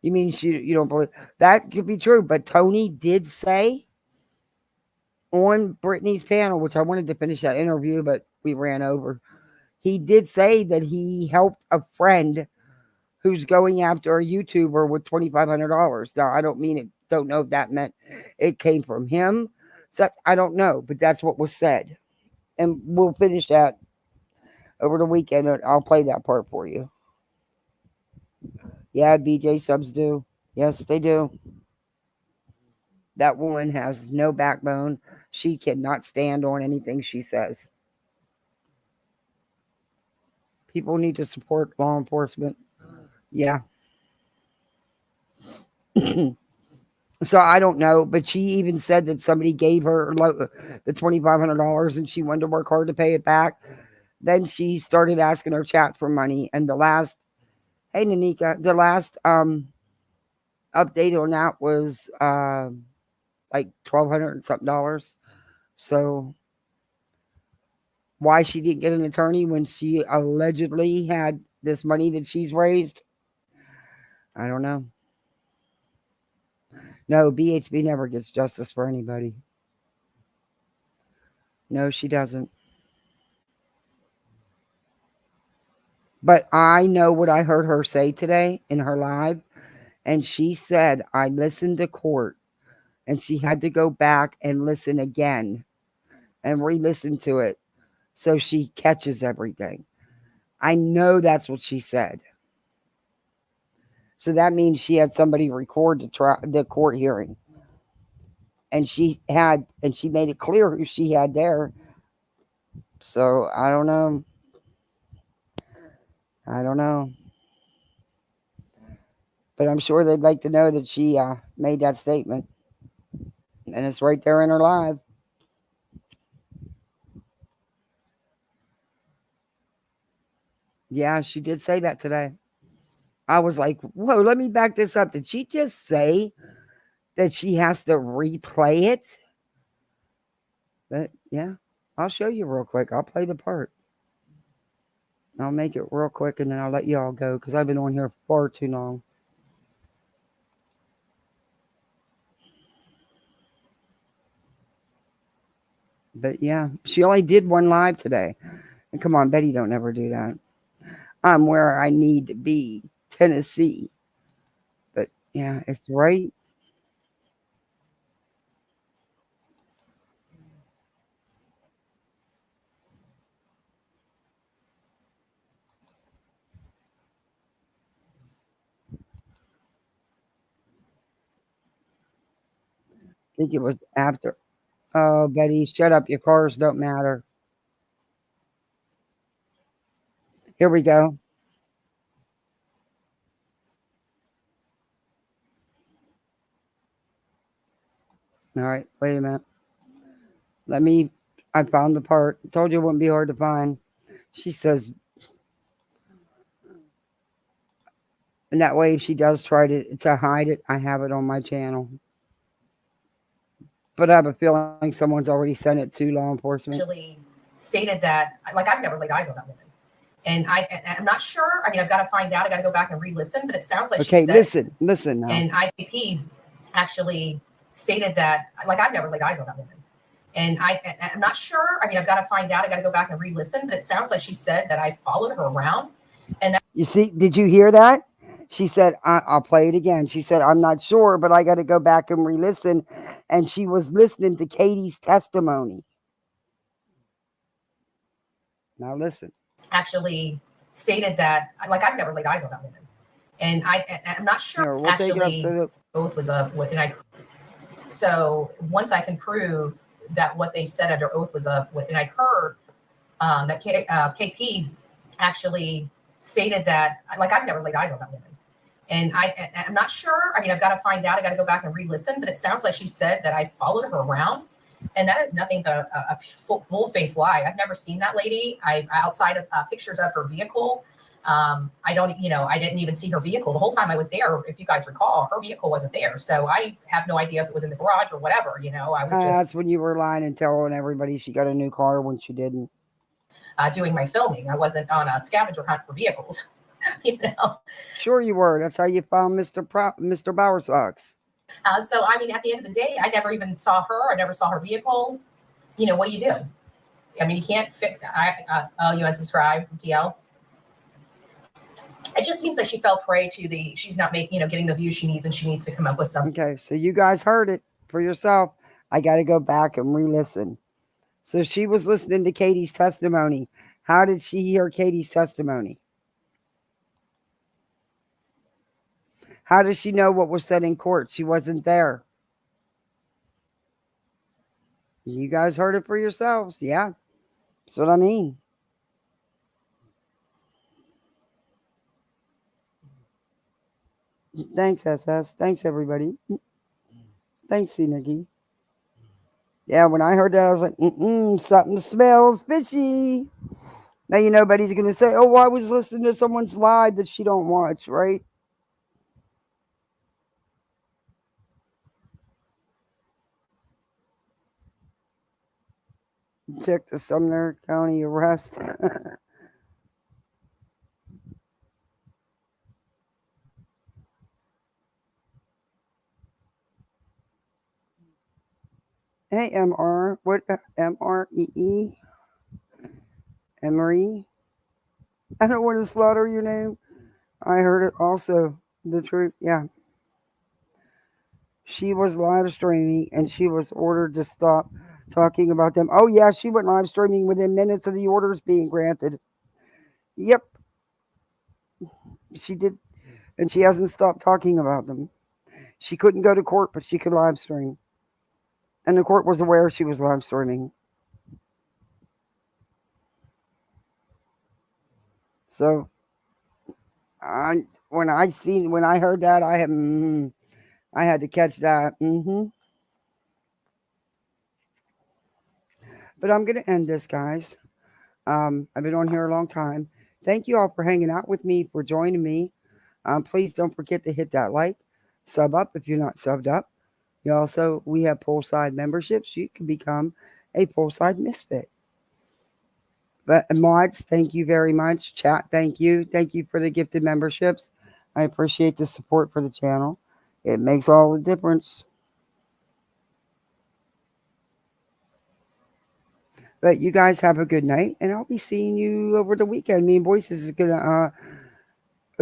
You mean you don't believe that could be true? But Tony did say on Brittany's panel, which I wanted to finish that interview, but we ran over. He did say that he helped a friend who's going after a YouTuber with $2,500. Now I don't know if that meant it came from him. So I don't know, but that's what was said, and we'll finish that over the weekend. And I'll play that part for you. Yeah, BJ subs do. Yes, they do. That woman has no backbone. She cannot stand on anything she says. People need to support law enforcement. Yeah. So I don't know, but she even said that somebody gave her the $2,500 and she wanted to work hard to pay it back. Then she started asking her chat for money, and the last update on that was like $1,200 and something dollars. So why she didn't get an attorney when she allegedly had this money that she's raised, I don't know. No, BHB never gets justice for anybody. No, she doesn't. But I know what I heard her say today in her live. And she said, I listened to court. And she had to go back and listen again and re-listen to it so she catches everything. I know that's what she said. So that means she had somebody record the court hearing. And she made it clear who she had there. So I don't know. But I'm sure they'd like to know that she made that statement. And it's right there in her live. Yeah, she did say that today. I was like, whoa, let me back this up. Did she just say that she has to replay it? But yeah, I'll show you real quick. I'll play the part. I'll make it real quick and then I'll let you all go because I've been on here far too long. But yeah, she only did one live today. And come on, Betty, don't ever do that. I'm where I need to be, Tennessee. But yeah, it's right. I think it was after. Oh, Betty, shut up. Your cars don't matter. Here we go. All right, wait a minute. I found the part. Told you it wouldn't be hard to find. She says, and that way, if she does try to hide it, I have it on my channel. But I have a feeling someone's already sent it to law enforcement. Actually stated that, like, I've never laid eyes on that woman. And I'm not sure. I mean, I've got to find out. I got to go back and re-listen, but it sounds like Okay, she said. listen now. And IPP actually stated that, like, I've never laid eyes on that woman. And I'm not sure. I mean, I've got to find out. I got to go back and re-listen, but it sounds like she said that I followed her around. And that, You see, did you hear that? She said, I'll play it again. She said, I'm not sure, but I got to go back and re-listen. And she was listening to Katie's testimony. Now listen. actually stated that, like, I've never laid eyes on that woman. And I'm not sure. Here, we'll take it up so that Oath was a, and so once I can prove that what they said under oath was a, and I heard that KP actually stated that, like, I've never laid eyes on that woman. And I'm not sure. I mean, I've got to find out. I got to go back and re-listen, but it sounds like she said that I followed her around. And that is nothing but a full-face lie. I've never seen that lady. Outside of pictures of her vehicle, I didn't even see her vehicle the whole time I was there. If you guys recall, her vehicle wasn't there, so I have no idea if it was in the garage or whatever. I was just that's when you were lying and telling everybody she got a new car when she didn't. Doing my filming. I wasn't on a scavenger hunt for vehicles. Sure you were. That's how you found Mr. Bowersox. So, I mean, at the end of the day, I never even saw her. I never saw her vehicle. What do you do? I mean, you can't fix. You unsubscribe from TL. It just seems like she fell prey to she's not making, getting the views she needs, and she needs to come up with something. Okay, so you guys heard it for yourself. I got to go back and re-listen. So she was listening to Katie's testimony. How did she hear Katie's testimony? How does she know what was said in court? She wasn't there. You guys heard it for yourselves. Yeah, that's what I mean. Thanks, SS. Thanks, everybody. Thanks, C. Nikki. Yeah, when I heard that, I was like, something smells fishy. Now nobody's going to say, oh, I was listening to someone's live that she don't watch, right? Check the Sumner County arrest. Hey, MR. What? MREE? Emery? I don't want to slaughter your name. I heard it also. The truth. Yeah. She was live streaming and she was ordered to stop talking about them. Oh, yeah. She went live streaming within minutes of the orders being granted. Yep. She did. And she hasn't stopped talking about them. She couldn't go to court, but she could live stream. And the court was aware she was live streaming. So, when I heard that, I had to catch that. But I'm going to end this, guys. I've been on here a long time. Thank you all for hanging out with me, for joining me. Please don't forget to hit that like, sub up if you're not subbed up. We have poolside memberships. You can become a poolside misfit. But mods, thank you very much. Chat, thank you. Thank you for the gifted memberships. I appreciate the support for the channel. It makes all the difference. But you guys have a good night, and I'll be seeing you over the weekend. Me and Voices is gonna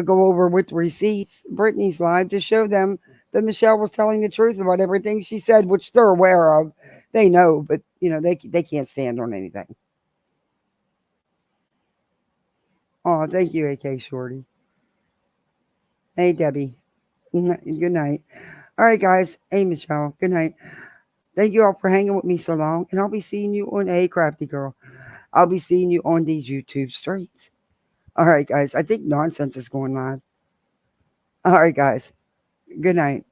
go over with receipts Brittany's live to show them that Michelle was telling the truth about everything she said, which they're aware of. They know, but they can't stand on anything. Oh, thank you, AK Shorty. Hey, Debbie. Good night. All right, guys. Hey, Michelle. Good night. Thank you all for hanging with me so long, and I'll be seeing you on Hey Crafty Girl. I'll be seeing you on these YouTube streets. All right, guys. I think Nonsense is going live. All right, guys. Good night.